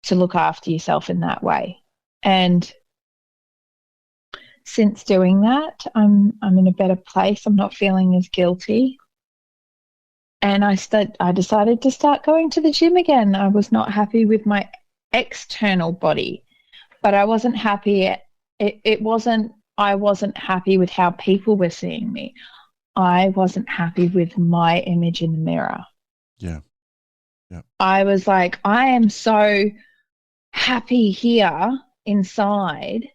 [SPEAKER 2] to look after yourself in that way. And since doing that, I'm in a better place. I'm not feeling as guilty. And I decided to start going to the gym again. I was not happy with my external body, but I wasn't happy. I wasn't happy with how people were seeing me. I wasn't happy with my image in the mirror.
[SPEAKER 1] Yeah.
[SPEAKER 2] I was like, I am so happy here inside,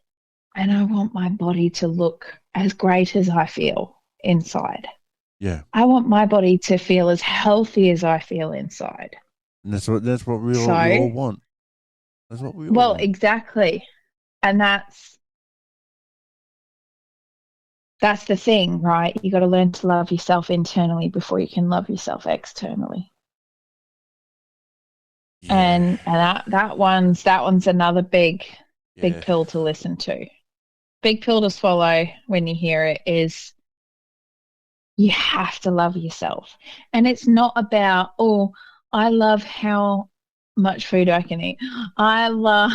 [SPEAKER 2] and I want my body to look as great as I feel inside.
[SPEAKER 1] Yeah.
[SPEAKER 2] I want my body to feel as healthy as I feel inside.
[SPEAKER 1] And that's what we all want. That's what we all want.
[SPEAKER 2] Exactly. And that's the thing, right? You got to learn to love yourself internally before you can love yourself externally. Yeah. And that one's another big pill to listen to. Big pill to swallow when you hear it is you have to love yourself. And it's not about, oh, I love how much food I can eat. I love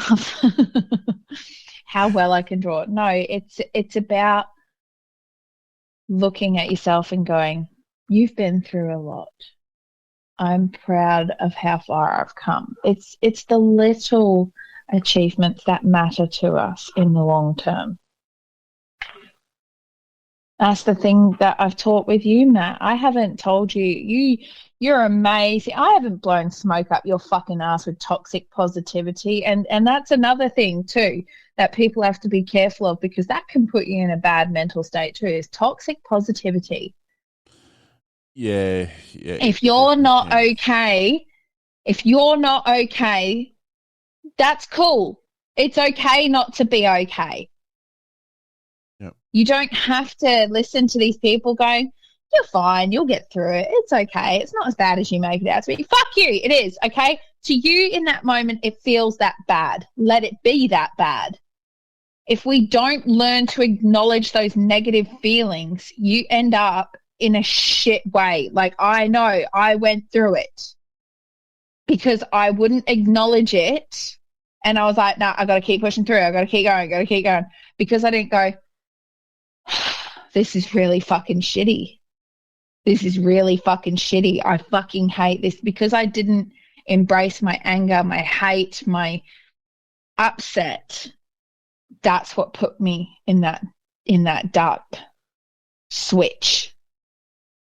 [SPEAKER 2] how well I can draw. No, it's about looking at yourself and going, you've been through a lot. I'm proud of how far I've come. It's the little achievements that matter to us in the long term. That's the thing that I've taught with you, Matt. I haven't told you. You're amazing. I haven't blown smoke up your fucking ass with toxic positivity. And that's another thing too that people have to be careful of, because that can put you in a bad mental state too, is toxic positivity.
[SPEAKER 1] Yeah.
[SPEAKER 2] If you're not okay, that's cool. It's okay not to be okay.
[SPEAKER 1] Yep.
[SPEAKER 2] You don't have to listen to these people going, you're fine, you'll get through it. It's okay. It's not as bad as you make it out to be. Fuck you. It is, okay? To you in that moment, it feels that bad. Let it be that bad. If we don't learn to acknowledge those negative feelings, you end up in a shit way. Like, I know I went through it because I wouldn't acknowledge it. And I was like, no, I got to keep pushing through. I got to keep going. Because I didn't go, this is really fucking shitty. I fucking hate this. Because I didn't embrace my anger, my hate, my upset. That's what put me in that dark switch.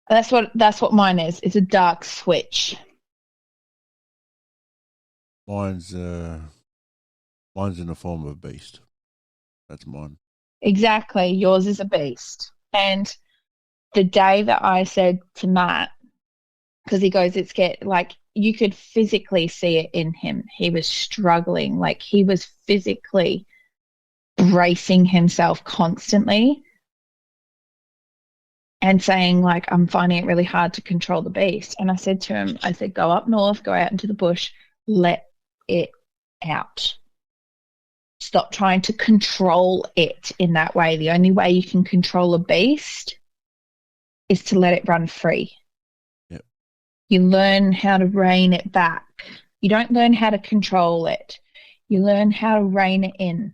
[SPEAKER 2] That's what mine is. It's a dark switch.
[SPEAKER 1] Mine's in the form of a beast. That's mine.
[SPEAKER 2] Exactly. Yours is a beast. And the day that I said to Matt, because he goes, it's like you could physically see it in him. He was struggling. Like he was physically bracing himself constantly and saying, like, I'm finding it really hard to control the beast. And I said to him, go up north, go out into the bush, let it out. Stop trying to control it in that way. The only way you can control a beast is to let it run free.
[SPEAKER 1] Yep.
[SPEAKER 2] You learn how to rein it back. You don't learn how to control it. You learn how to rein it in.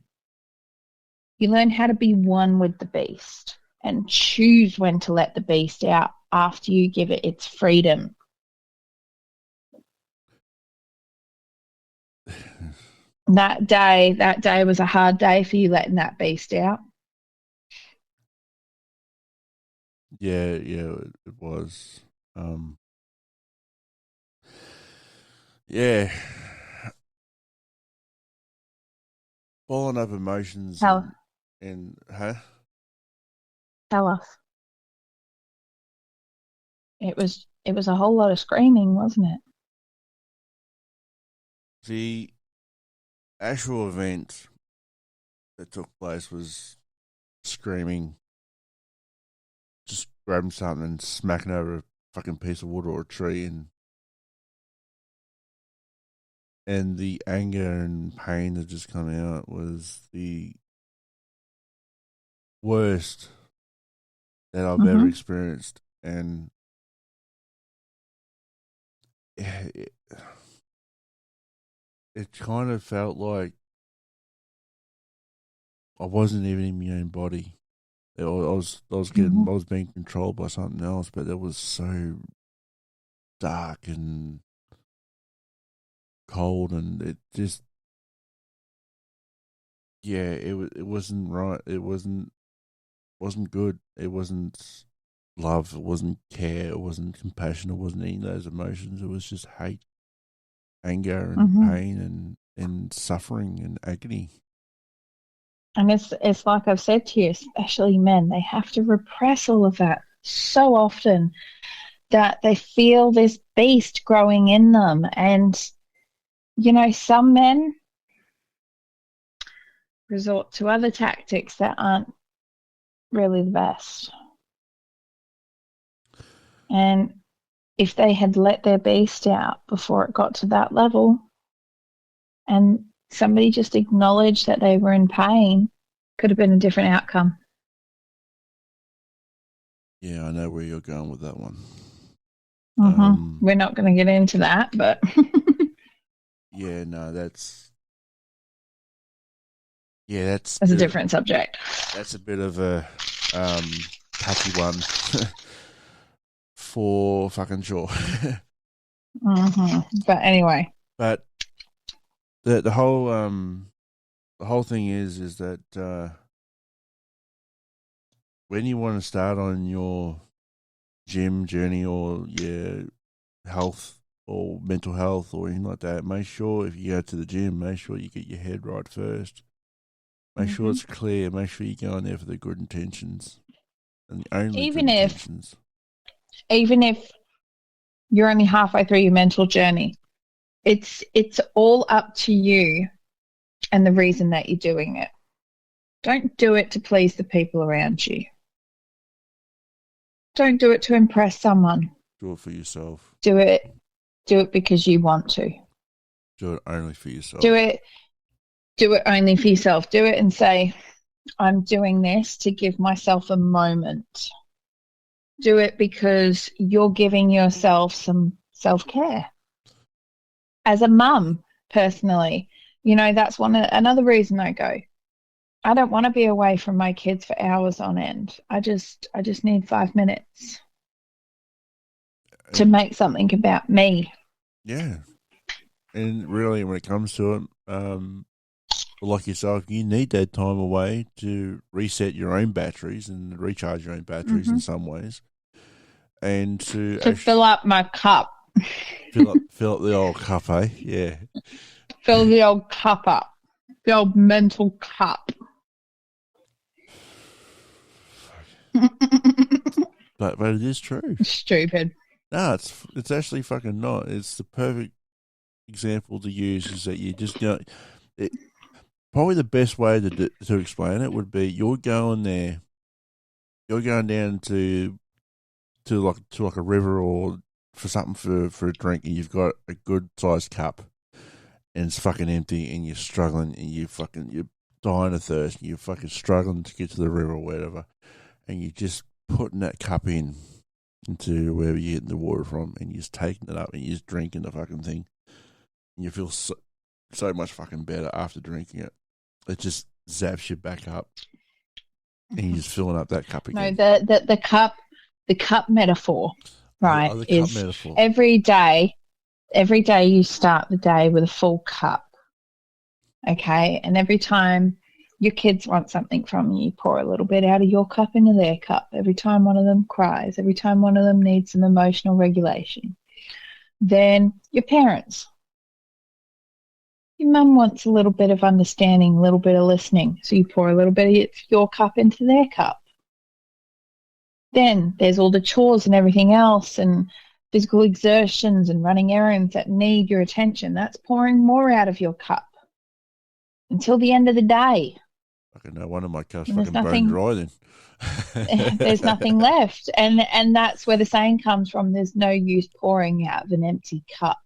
[SPEAKER 2] You learn how to be one with the beast and choose when to let the beast out after you give it its freedom. That day was a hard day for you letting that beast out.
[SPEAKER 1] Yeah, it was. Yeah. Falling up emotions and huh?
[SPEAKER 2] Tell us. It was a whole lot of screaming, wasn't it?
[SPEAKER 1] The actual event that took place was screaming, just grabbing something and smacking over a fucking piece of wood or a tree, and the anger and pain that just come out was the worst that I've ever experienced. And it kind of felt like I wasn't even in my own body. I was being controlled by something else, but it was so dark and cold, and it just, yeah, it wasn't right. It wasn't good. It wasn't love. It wasn't care. It wasn't compassion. It wasn't any of those emotions. It was just hate, anger, and pain, and suffering and agony.
[SPEAKER 2] And it's like I've said to you, especially men, they have to repress all of that so often that they feel this beast growing in them. And, you know, some men resort to other tactics that aren't really the best. And if they had let their beast out before it got to that level, and somebody just acknowledged that they were in pain, could have been a different outcome.
[SPEAKER 1] Yeah, I know where you're going with that one.
[SPEAKER 2] We're not going to get into that, but
[SPEAKER 1] yeah, no, that's
[SPEAKER 2] a different subject.
[SPEAKER 1] That's a bit of a touchy one for fucking sure.
[SPEAKER 2] But anyway,
[SPEAKER 1] but the whole thing is that when you want to start on your gym journey or your health or mental health or anything like that, make sure if you go to the gym, make sure you get your head right first. Make sure it's clear. Make sure you go in there for the good intentions and the only intentions.
[SPEAKER 2] Even if you're only halfway through your mental journey, it's all up to you and the reason that you're doing it. Don't do it to please the people around you. Don't do it to impress someone.
[SPEAKER 1] Do it for yourself.
[SPEAKER 2] Do it because you want to.
[SPEAKER 1] Do it only for yourself.
[SPEAKER 2] Do it only for yourself. Do it and say, I'm doing this to give myself a moment. Do it because you're giving yourself some self-care. As a mum, personally, you know, that's another reason I go. I don't want to be away from my kids for hours on end. I just need 5 minutes to make something about me.
[SPEAKER 1] Yeah. And really, when it comes to it, like yourself, you need that time away to reset your own batteries and recharge your own batteries in some ways. And to
[SPEAKER 2] fill up my cup.
[SPEAKER 1] Fill up the old cup, eh? Yeah.
[SPEAKER 2] Fill the old cup up. The old mental cup.
[SPEAKER 1] But it is true.
[SPEAKER 2] Stupid.
[SPEAKER 1] No, it's actually fucking not. It's the perfect example to use. Is that you just probably the best way to explain it would be you're going there. You're going down to like a river or for something for a drink, and you've got a good sized cup, and it's fucking empty, and you're struggling, and you're dying of thirst, and you're fucking struggling to get to the river or whatever, and you're just putting that cup in into wherever you're getting the water from, and you're just taking it up and you're just drinking the fucking thing. And you feel so much fucking better after drinking it. It just zaps you back up, and you're just filling up that cup again.
[SPEAKER 2] No, the cup metaphor, right?
[SPEAKER 1] The cup metaphor.
[SPEAKER 2] Every day you start the day with a full cup, okay? And every time your kids want something from you, you pour a little bit out of your cup into their cup. Every time one of them cries, every time one of them needs some emotional regulation. Then your parents. Your mum wants a little bit of understanding, a little bit of listening, so you pour a little bit of your cup into their cup. Then there's all the chores and everything else and physical exertions and running errands that need your attention. That's pouring more out of your cup until the end of the day.
[SPEAKER 1] I know one of my cups fucking bone dry then.
[SPEAKER 2] There's nothing left. And that's where the saying comes from, there's no use pouring out of an empty cup.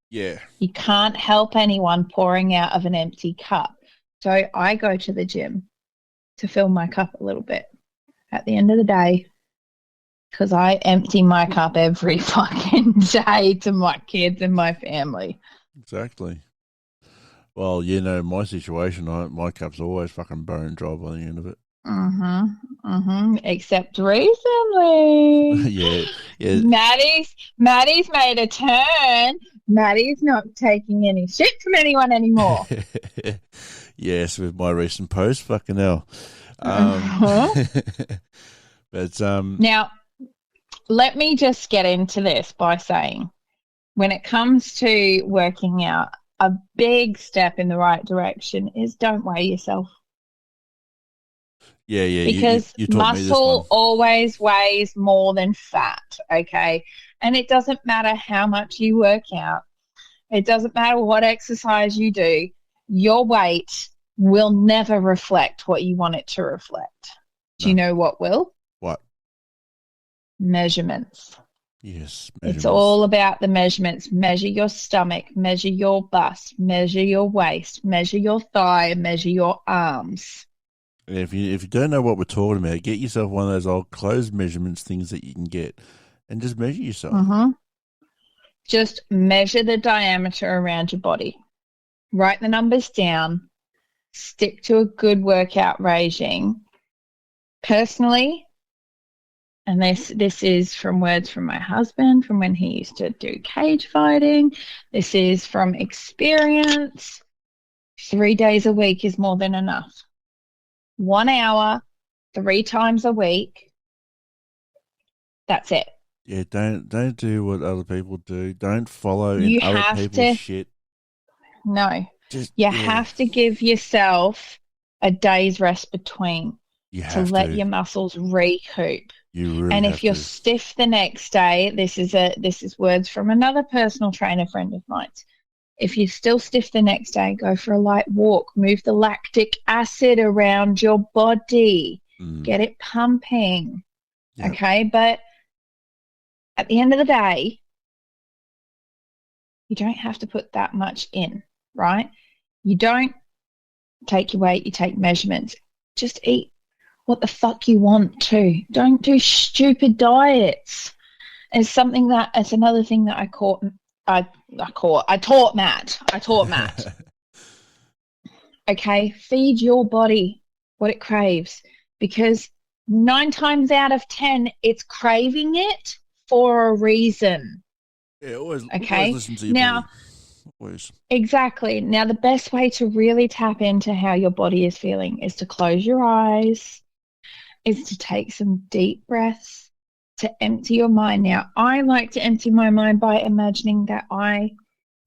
[SPEAKER 1] Yeah.
[SPEAKER 2] You can't help anyone pouring out of an empty cup. So I go to the gym to fill my cup a little bit at the end of the day, because I empty my cup every fucking day to my kids and my family.
[SPEAKER 1] Exactly. Well, my situation, my cup's always fucking bone dry by the end of it.
[SPEAKER 2] Except recently.
[SPEAKER 1] Yeah.
[SPEAKER 2] Maddie's made a turn. Maddie's not taking any shit from anyone anymore.
[SPEAKER 1] Yes, with my recent post, fucking hell. But
[SPEAKER 2] now, let me just get into this by saying, when it comes to working out, a big step in the right direction is don't weigh yourself.
[SPEAKER 1] Yeah.
[SPEAKER 2] Because
[SPEAKER 1] you taught me this one.
[SPEAKER 2] muscle always weighs more than fat, okay? And it doesn't matter how much you work out. It doesn't matter what exercise you do. Your weight will never reflect what you want it to reflect. Do you know what will?
[SPEAKER 1] What?
[SPEAKER 2] Measurements.
[SPEAKER 1] Yes.
[SPEAKER 2] It's all about the measurements. Measure your stomach, measure your bust, measure your waist, measure your thigh, measure your arms.
[SPEAKER 1] If you don't know what we're talking about, get yourself one of those old closed measurements things that you can get and just measure yourself.
[SPEAKER 2] Just measure the diameter around your body. Write the numbers down. Stick to a good workout regime. Personally, and this is from words from my husband from when he used to do cage fighting. This is from experience. 3 days a week is more than enough. 1 hour, 3 times a week. That's it.
[SPEAKER 1] Yeah, don't do what other people do. Don't follow in other people's shit.
[SPEAKER 2] No. You have to give yourself a day's rest between to let your muscles recoup.
[SPEAKER 1] You really
[SPEAKER 2] and
[SPEAKER 1] have
[SPEAKER 2] if you're
[SPEAKER 1] to.
[SPEAKER 2] stiff the next day, this is words from another personal trainer friend of mine. If you're still stiff the next day, go for a light walk. Move the lactic acid around your body. Get it pumping. Yep. Okay, but at the end of the day, you don't have to put that much in, right? You don't take your weight, you take measurements. Just eat what the fuck you want to. Don't do stupid diets. It's another thing that I taught Matt. Okay, feed your body what it craves, because 9 times out of 10, it's craving it for a reason.
[SPEAKER 1] Yeah, always listen to your
[SPEAKER 2] body.
[SPEAKER 1] Always.
[SPEAKER 2] Exactly. Now, the best way to really tap into how your body is feeling is to close your eyes, is to take some deep breaths, to empty your mind. Now, I like to empty my mind by imagining that I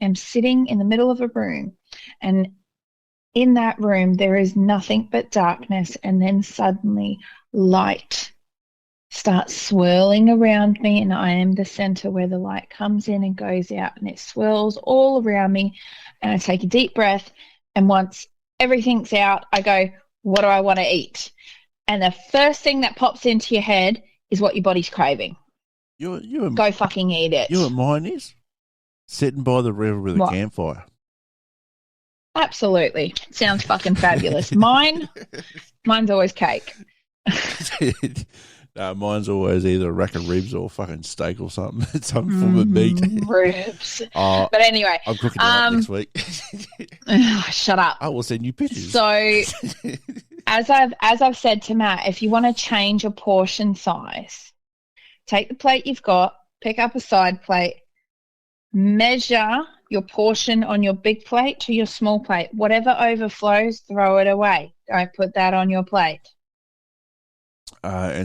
[SPEAKER 2] am sitting in the middle of a room, and in that room there is nothing but darkness, and then suddenly light starts swirling around me, and I am the center where the light comes in and goes out, and it swirls all around me. And I take a deep breath, and once everything's out, I go, what do I want to eat? And the first thing that pops into your head is what your body's craving. Go fucking eat it.
[SPEAKER 1] You know what mine is? Sitting by the river with a campfire.
[SPEAKER 2] Absolutely. Sounds fucking fabulous. Mine's always cake.
[SPEAKER 1] Mine's always either a rack of ribs or fucking steak or something. It's some form of meat.
[SPEAKER 2] Ribs. But anyway.
[SPEAKER 1] I'm cooking it up next week.
[SPEAKER 2] Shut up.
[SPEAKER 1] I will send you pictures.
[SPEAKER 2] So, as I've said to Matt, if you want to change your portion size, take the plate you've got, pick up a side plate, measure your portion on your big plate to your small plate. Whatever overflows, throw it away. Don't put that on your plate.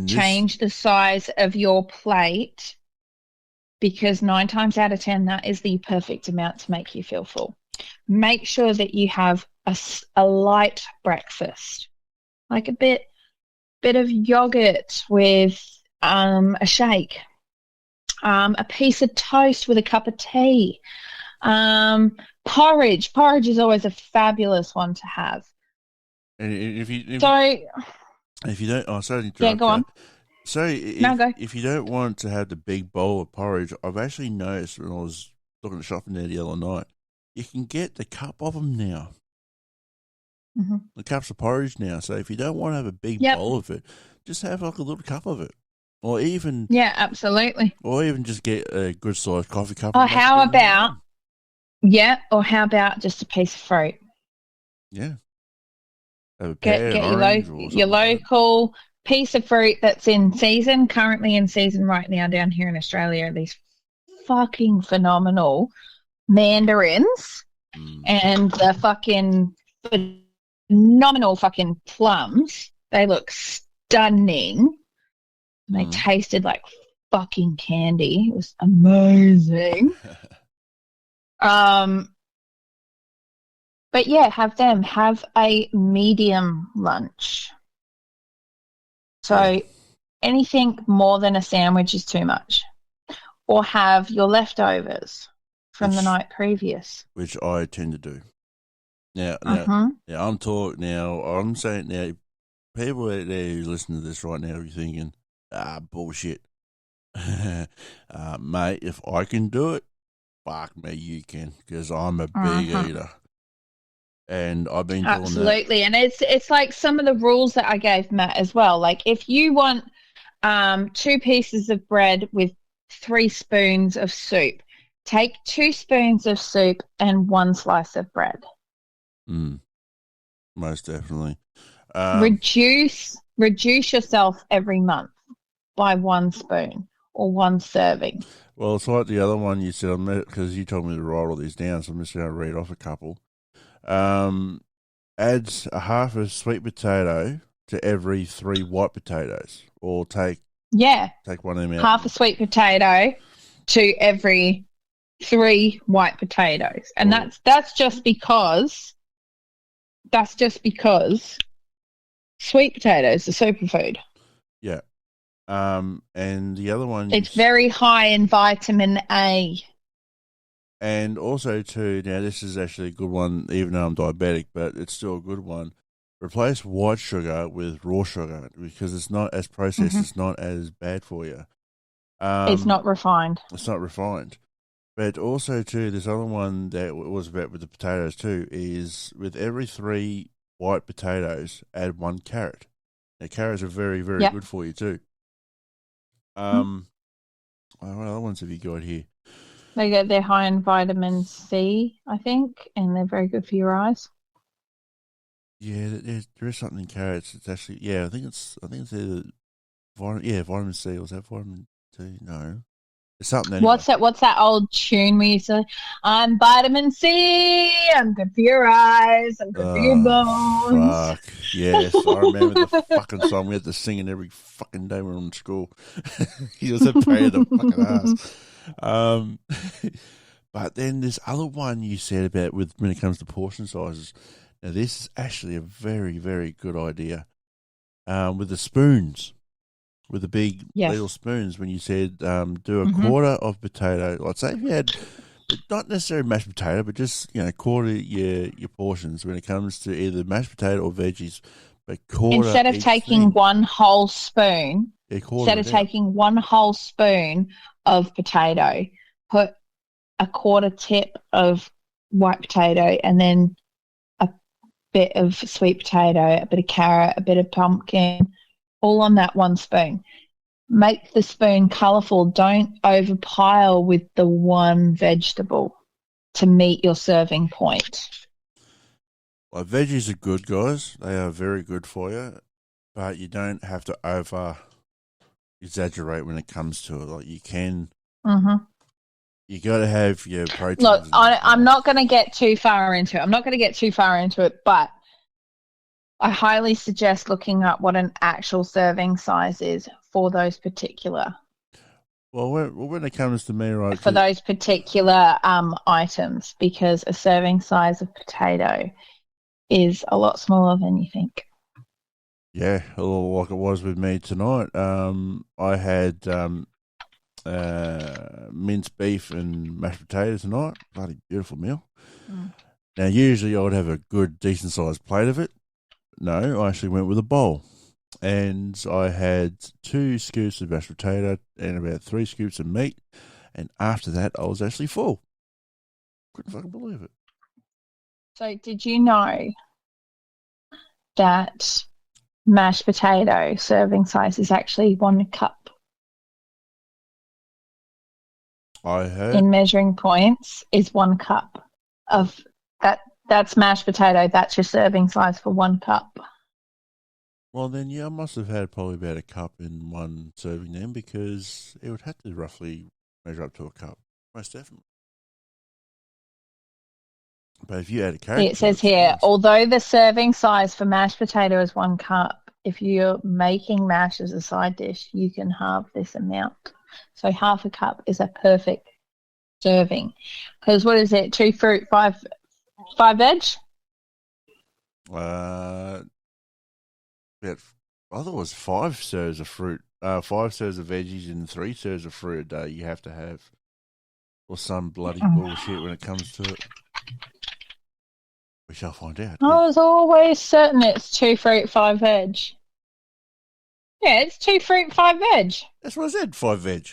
[SPEAKER 2] Change the size of your plate, because 9 times out of 10, that is the perfect amount to make you feel full. Make sure that you have a light breakfast, like a bit of yogurt with a shake, a piece of toast with a cup of tea, porridge. Porridge is always a fabulous one to have.
[SPEAKER 1] And if you don't, sorry to interrupt.
[SPEAKER 2] Yeah, go on.
[SPEAKER 1] So if you don't want to have the big bowl of porridge, I've actually noticed when I was looking at shopping there the other night, you can get the cup of them now.
[SPEAKER 2] Mm-hmm.
[SPEAKER 1] The cups of porridge now. So if you don't want to have a big bowl of it, just have like a little cup of it. Or even...
[SPEAKER 2] Yeah, absolutely.
[SPEAKER 1] Or even just get a good sized coffee cup.
[SPEAKER 2] Or how about just a piece of fruit?
[SPEAKER 1] Yeah.
[SPEAKER 2] Get your local piece of fruit that's in season, currently in season right now down here in Australia. These fucking phenomenal mandarins and the fucking phenomenal fucking plums. They look stunning. They tasted like fucking candy. It was amazing. But yeah, have a medium lunch. So anything more than a sandwich is too much. Or have your leftovers from the night previous.
[SPEAKER 1] Which I tend to do. Now, I'm saying now, people out there who listen to this right now are thinking, bullshit. Mate, if I can do it, fuck me, you can, because I'm a big eater. And I've been doing that.
[SPEAKER 2] Absolutely. And it's like some of the rules that I gave Matt as well. Like if you want 2 pieces of bread with 3 spoons of soup, take 2 spoons of soup and 1 slice of bread.
[SPEAKER 1] Most definitely.
[SPEAKER 2] Reduce yourself every month by 1 spoon or 1 serving.
[SPEAKER 1] Well, it's like the other one you said, because you told me to write all these down, so I'm just going to read off a couple. Adds a half a sweet potato to every 3 white potatoes, or take one of them out.
[SPEAKER 2] Half a sweet potato to every 3 white potatoes, and that's just because sweet potatoes are superfood.
[SPEAKER 1] Yeah. And the other one,
[SPEAKER 2] it's very high in vitamin A.
[SPEAKER 1] And also, too, now this is actually a good one, even though I'm diabetic, but it's still a good one. Replace white sugar with raw sugar, because it's not as processed, it's not as bad for you.
[SPEAKER 2] It's not refined.
[SPEAKER 1] It's not refined. But also, too, this other one that was about with the potatoes, too, is with every 3 white potatoes, add 1 carrot. Now, carrots are very, very good for you, too. What other ones have you got here?
[SPEAKER 2] They're high in vitamin C, I think, and they're very good for your eyes.
[SPEAKER 1] Yeah, there is something in carrots. It's actually, I think it's either vitamin C, or is that vitamin C? No, it's something. Anyway.
[SPEAKER 2] What's that old tune we used to? I'm vitamin C. I'm good for your eyes. I'm good for your bones.
[SPEAKER 1] Fuck yes, I remember the fucking song. We had to sing it every fucking day when we were in school. He was a pain in the fucking ass. But then this other one you said about when it comes to portion sizes. Now this is actually a very, very good idea. With the spoons, with the big little spoons. When you said do a quarter of potato, let's say if you had not necessarily mashed potato, but just quarter your portions when it comes to either mashed potato or veggies. But quarter
[SPEAKER 2] instead of taking 1 whole spoon. Taking 1 whole spoon of potato, put a quarter tip of white potato, and then a bit of sweet potato, a bit of carrot, a bit of pumpkin, all on that 1 spoon. Make the spoon colourful. Don't overpile with the one vegetable to meet your serving point.
[SPEAKER 1] Well, veggies are good, guys. They are very good for you, but you don't have to over exaggerate when it comes to it. Like you can, you got to have your proteins.
[SPEAKER 2] Look, I'm not going to get too far into it. But I highly suggest looking up what an actual serving size is for those particular.
[SPEAKER 1] Well, when it comes to me, right?
[SPEAKER 2] For those particular items, because a serving size of potato is a lot smaller than you think.
[SPEAKER 1] Yeah, a little like it was with me tonight. I had minced beef and mashed potatoes tonight. Bloody beautiful meal. Now, usually I would have a good, decent sized plate of it. No, I actually went with a bowl. And I had 2 scoops of mashed potato and about 3 scoops of meat. And after that, I was actually full. Couldn't fucking believe it.
[SPEAKER 2] So did you know that mashed potato serving size is actually 1 cup?
[SPEAKER 1] I heard.
[SPEAKER 2] In measuring points is 1 cup of that. That's mashed potato. That's your serving size for 1 cup.
[SPEAKER 1] Well, then, yeah, I must have had probably about a cup in one serving then, because it would have to roughly measure up to a cup. Most definitely. But if you add a carrot,
[SPEAKER 2] it says here, although the serving size for mashed potato is 1 cup, if you're making mash as a side dish, you can halve this amount. So half a cup is a perfect serving. Because what is it? 2 fruit, 5 veg?
[SPEAKER 1] I thought it was 5 serves of fruit, 5 serves of veggies and 3 serves of fruit a day you have to have. Or some bloody bullshit when it comes to it. We shall find out.
[SPEAKER 2] I was always certain it's 2 fruit, 5 veg. Yeah, it's 2 fruit, 5 veg.
[SPEAKER 1] That's what I said, 5 veg.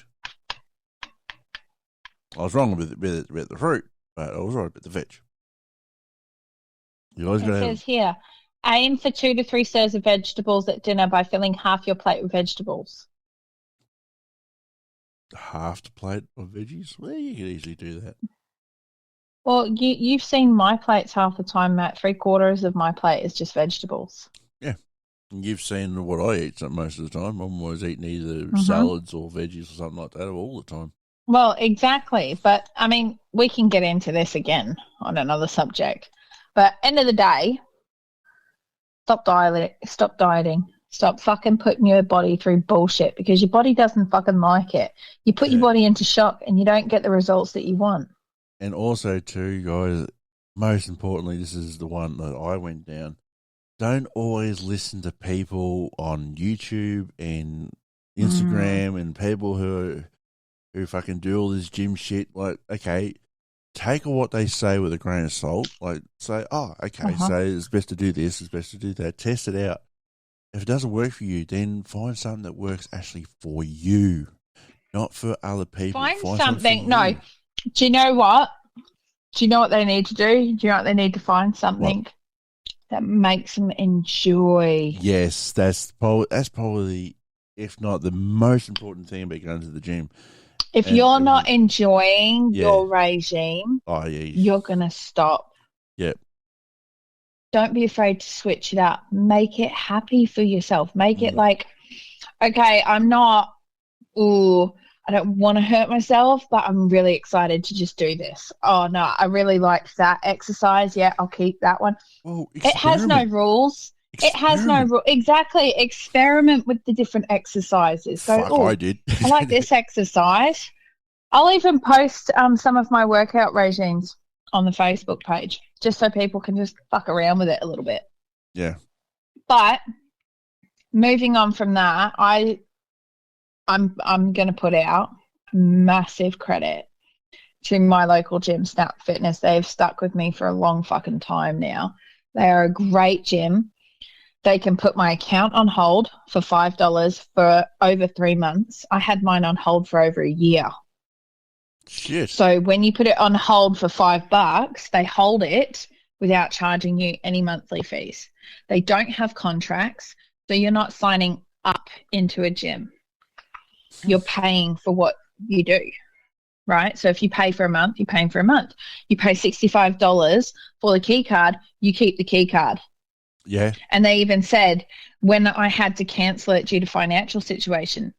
[SPEAKER 1] I was wrong with the fruit, but I was right about the veg. You always
[SPEAKER 2] it says here, aim for 2 to 3 serves of vegetables at dinner by filling half your plate with vegetables.
[SPEAKER 1] Half the plate of veggies? Well, you could easily do that.
[SPEAKER 2] Well, you've seen my plates half the time, Matt. 3/4 of my plate is just vegetables.
[SPEAKER 1] Yeah. And you've seen what I eat most of the time. I'm always eating either salads or veggies or something like that all the time.
[SPEAKER 2] Well, exactly. But, I mean, we can get into this again on another subject. But end of the day, stop dieting. Stop fucking putting your body through bullshit because your body doesn't fucking like it. You put your body into shock and you don't get the results that you want.
[SPEAKER 1] And also, too, guys, most importantly, this is the one that I went down. Don't always listen to people on YouTube and Instagram and people who fucking do all this gym shit. Like, okay, take what they say with a grain of salt. Like, say, oh, okay, so it's best to do this, it's best to do that. Test it out. If it doesn't work for you, then find something that works actually for you, not for other people.
[SPEAKER 2] Find something. No. Do you know what? Do you know what they need to do? Do you know what they need to find? Something that makes them enjoy.
[SPEAKER 1] Yes, that's probably, if not the most important thing about going to the gym.
[SPEAKER 2] If you're not enjoying your regime, you're going to stop.
[SPEAKER 1] Yep.
[SPEAKER 2] Don't be afraid to switch it up. Make it happy for yourself. Make it like, okay, I don't want to hurt myself, but I'm really excited to just do this. Oh, no, I really like that exercise. Yeah, I'll keep that one.
[SPEAKER 1] Well,
[SPEAKER 2] it has no rules. It has no rule. Exactly. Experiment with the different exercises.
[SPEAKER 1] I did.
[SPEAKER 2] I like this exercise. I'll even post some of my workout regimes on the Facebook page just so people can just fuck around with it a little bit.
[SPEAKER 1] Yeah.
[SPEAKER 2] But moving on from that, I'm going to put out massive credit to my local gym, Snap Fitness. They've stuck with me for a long fucking time now. They are a great gym. They can put my account on hold for $5 for over 3 months. I had mine on hold for over a year.
[SPEAKER 1] Shit.
[SPEAKER 2] So when you put it on hold for $5, they hold it without charging you any monthly fees. They don't have contracts, so you're not signing up into a gym. you're paying for what you do, right? So if you pay for a month, you're paying for a month. You pay $65 for the key card, you keep the key card.
[SPEAKER 1] Yeah.
[SPEAKER 2] And they even said when I had to cancel it due to financial situation,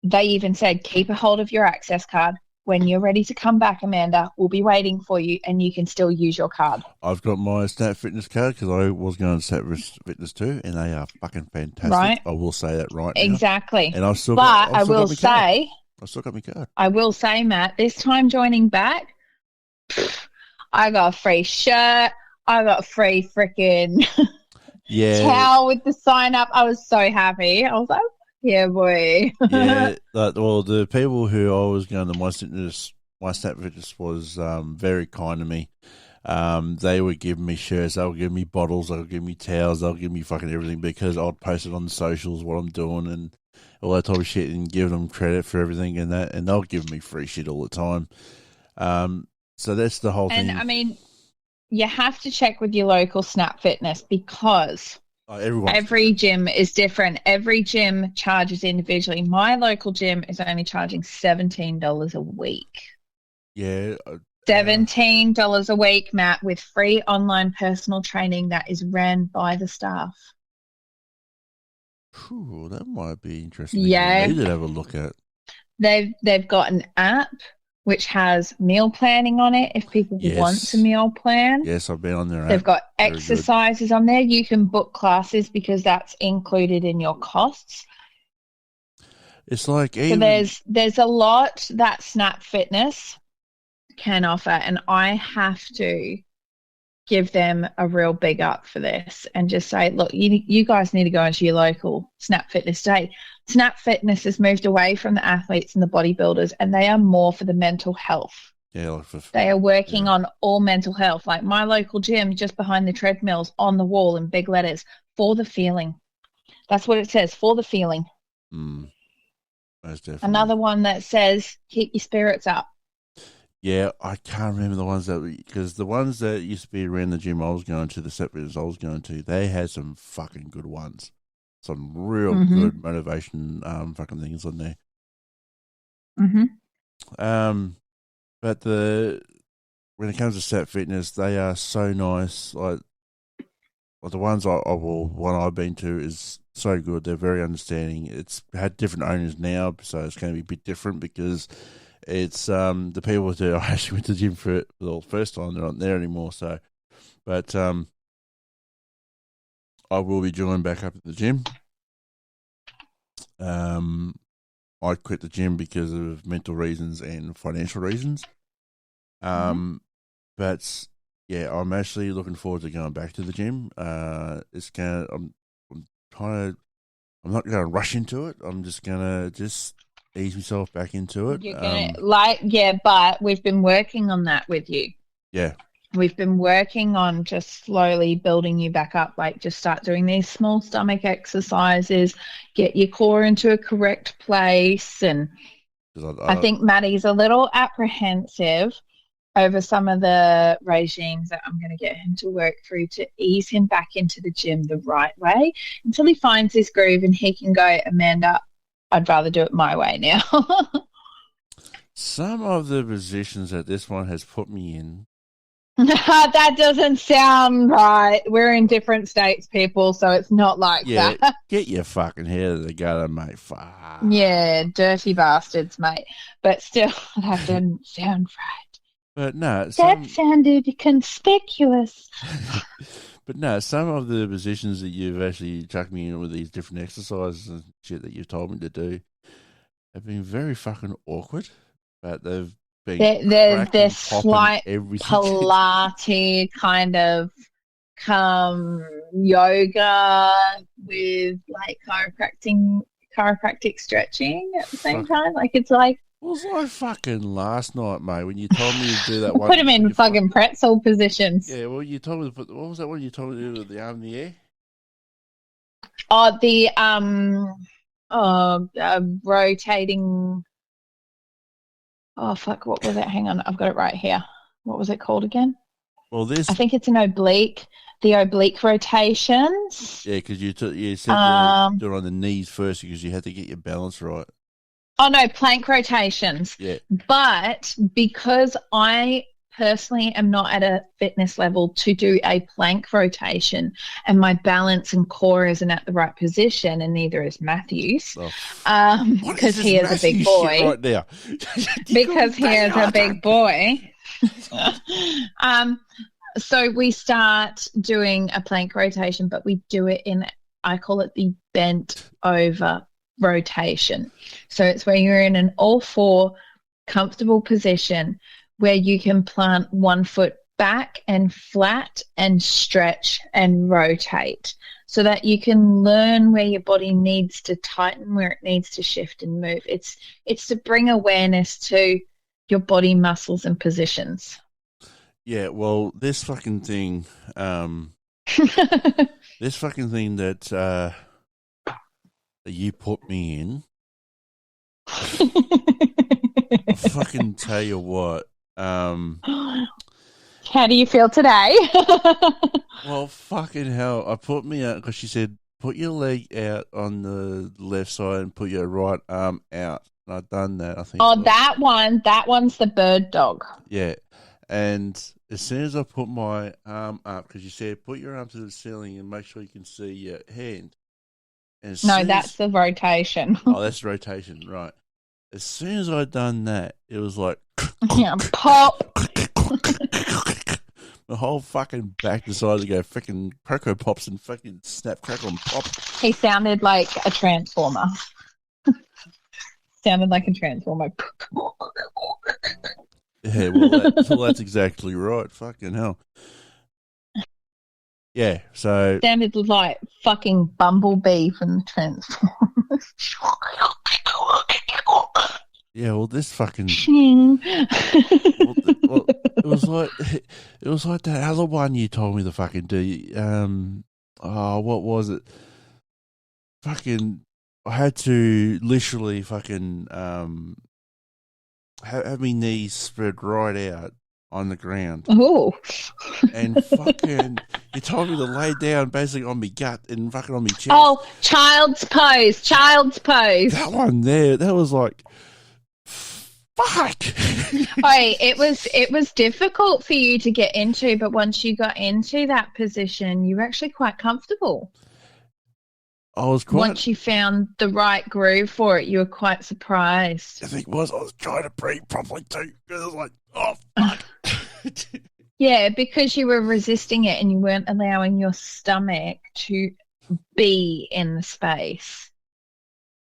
[SPEAKER 2] they even said, keep a hold of your access card. When you're ready to come back, Amanda, we'll be waiting for you and you can still use your card.
[SPEAKER 1] I've got my Snap Fitness card because I was going to Snap Fitness too, and they are fucking fantastic.
[SPEAKER 2] Right.
[SPEAKER 1] I will say that right now.
[SPEAKER 2] Exactly.
[SPEAKER 1] And I've still
[SPEAKER 2] got
[SPEAKER 1] my card.
[SPEAKER 2] I will say, Matt, this time joining back, I got a free shirt. I got a free freaking towel with the sign up. I was so happy. I was like, yeah, boy.
[SPEAKER 1] Yeah, well, the people who I was going to my Snap Fitness was very kind to me. They were giving me shirts, they were giving me bottles, they were giving me towels, they were giving me fucking everything because I'd post it on the socials what I'm doing and all that type of shit and give them credit for everything and that, and they'll give me free shit all the time. So that's the whole thing.
[SPEAKER 2] And I mean, you have to check with your local Snap Fitness because every gym is different. Every gym charges individually. My local gym is only charging $17 a week.
[SPEAKER 1] Yeah.
[SPEAKER 2] $17 a week, Matt, with free online personal training that is ran by the staff.
[SPEAKER 1] Ooh, that might be interesting.
[SPEAKER 2] Yeah.
[SPEAKER 1] You need to have a look at.
[SPEAKER 2] They've got an app which has meal planning on it if people want to meal plan.
[SPEAKER 1] Yes, I've been on their app.
[SPEAKER 2] They've got exercises on there. You can book classes because that's included in your costs.
[SPEAKER 1] It's like
[SPEAKER 2] so there's a lot that Snap Fitness can offer, and I have to give them a real big up for this and just say, look, you guys need to go into your local Snap Fitness day. Snap Fitness has moved away from the athletes and the bodybuilders, and they are more for the mental health.
[SPEAKER 1] Yeah,
[SPEAKER 2] they are working on all mental health. Like my local gym, just behind the treadmills, on the wall in big letters, for the feeling. That's what it says, for the feeling.
[SPEAKER 1] Most definitely.
[SPEAKER 2] Another one that says, keep your spirits up.
[SPEAKER 1] Yeah, I can't remember the ones because the ones that used to be around the gym I was going to, the separate I was going to, they had some fucking good ones. Some real good motivation fucking things on there. But when it comes to Snap Fitness, they are so nice. Like the ones one I've been to is so good. They're very understanding. It's had different owners now, so it's going to be a bit different because it's the people that I actually went to the gym for the first time, they're not there anymore. So, but I will be joining back up at the gym. I quit the gym because of mental reasons and financial reasons. But yeah, I'm actually looking forward to going back to the gym. It's gonna. I'm not going to rush into it. I'm just gonna ease myself back into it.
[SPEAKER 2] You're gonna but we've been working on that with you.
[SPEAKER 1] Yeah.
[SPEAKER 2] We've been working on just slowly building you back up, like just start doing these small stomach exercises, get your core into a correct place. And I think Maddie's a little apprehensive over some of the regimes that I'm going to get him to work through to ease him back into the gym the right way until he finds his groove and he can go, Amanda, I'd rather do it my way now.
[SPEAKER 1] Some of the positions that this one has put me in.
[SPEAKER 2] That doesn't sound right. We're in different states, people, so it's not like that.
[SPEAKER 1] Get your fucking head of the gutter, mate. Fuck.
[SPEAKER 2] Yeah, dirty bastards, mate. But still, that didn't sound right.
[SPEAKER 1] But no,
[SPEAKER 2] that sounded conspicuous.
[SPEAKER 1] But no, some of the positions that you've actually chucked me in with these different exercises and shit that you've told me to do have been very fucking awkward, but they've they're
[SPEAKER 2] slight Pilates kind of yoga with like chiropractic stretching at the same time. Like it's like
[SPEAKER 1] it was like fucking last night, mate, when you told me to do that one.
[SPEAKER 2] Put him in fucking pretzel positions.
[SPEAKER 1] Yeah, well, you told me to put. What was that one you told me to do with the arm in the air?
[SPEAKER 2] Oh, the rotating. Oh, fuck, what was it? Hang on, I've got it right here. What was it called again?
[SPEAKER 1] Well,
[SPEAKER 2] I think it's an oblique, the oblique rotations.
[SPEAKER 1] Yeah, because you said do it on the knees first because you had to get your balance right.
[SPEAKER 2] Oh, no, plank rotations.
[SPEAKER 1] Yeah.
[SPEAKER 2] But because I personally am not at a fitness level to do a plank rotation and my balance and core isn't at the right position, and neither is Matthew's, because he is a big boy.
[SPEAKER 1] Right now?
[SPEAKER 2] Because he is a big boy. So we start doing a plank rotation, but we do it in, I call it the bent over rotation. So it's where you're in an all four comfortable position where you can plant one foot back and flat and stretch and rotate so that you can learn where your body needs to tighten, where it needs to shift and move. It's to bring awareness to your body muscles and positions.
[SPEAKER 1] Yeah, well, this fucking thing, that you put me in, I'll fucking tell you what.
[SPEAKER 2] How do you feel today?
[SPEAKER 1] Well, fucking hell, I put me out because she said, put your leg out on the left side and put your right arm out. And I've done that, I think.
[SPEAKER 2] Oh, that one's the bird dog.
[SPEAKER 1] Yeah. And as soon as I put my arm up, because you said put your arm to the ceiling and make sure you can see your hand. And
[SPEAKER 2] that's the rotation.
[SPEAKER 1] Oh, that's rotation, right. As soon as I'd done that, it was like...
[SPEAKER 2] Yeah, pop.
[SPEAKER 1] The whole fucking back decided to go freaking Cocoa Pops and fucking snap, crackle, and pop.
[SPEAKER 2] He sounded like a transformer.
[SPEAKER 1] Yeah, well, that's exactly right. Fucking hell. Yeah, so...
[SPEAKER 2] Sounded like fucking Bumblebee from the Transformers.
[SPEAKER 1] Yeah, well, this fucking... well, it was like that other one you told me to fucking do. What was it? Fucking... I had to literally fucking... have my knees spread right out on the ground.
[SPEAKER 2] Oh.
[SPEAKER 1] And fucking, you told me to lay down basically on my gut and fucking on my chest.
[SPEAKER 2] Oh, child's pose.
[SPEAKER 1] That one there, that was like, fuck.
[SPEAKER 2] Hey, it was difficult for you to get into, but once you got into that position, you were actually quite comfortable. Once you found the right groove for it, you were quite surprised.
[SPEAKER 1] I think I was trying to breathe properly too, because I was like, oh, fuck.
[SPEAKER 2] Yeah, because you were resisting it and you weren't allowing your stomach to be in the space.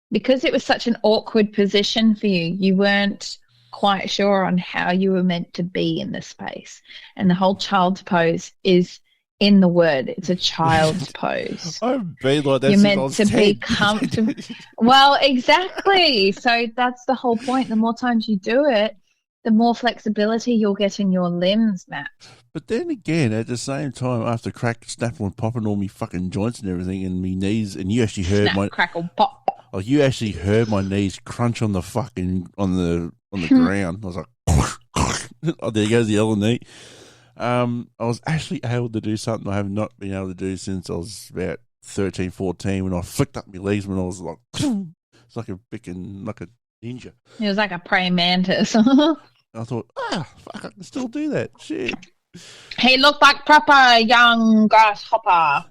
[SPEAKER 2] Because it was such an awkward position for you, you weren't quite sure on how you were meant to be in the space. And the whole child's pose is in the word. It's a child's pose.
[SPEAKER 1] I've been like that.
[SPEAKER 2] You're meant to be comfortable. Well, exactly. So that's the whole point. The more times you do it, the more flexibility you'll get in your limbs, Matt.
[SPEAKER 1] But then again, at the same time, after snapping and popping all my fucking joints and everything, and my knees, and you actually heard
[SPEAKER 2] crackle, pop.
[SPEAKER 1] Oh, you actually heard my knees crunch on the fucking on the ground. I was like, oh, there goes the other knee. I was actually able to do something I have not been able to do since I was about 13, 14, when I flicked up my legs when I was like, it's like a ninja.
[SPEAKER 2] It was like a praying mantis.
[SPEAKER 1] I thought, fuck, I can still do that. Shit.
[SPEAKER 2] He looked like proper young grasshopper.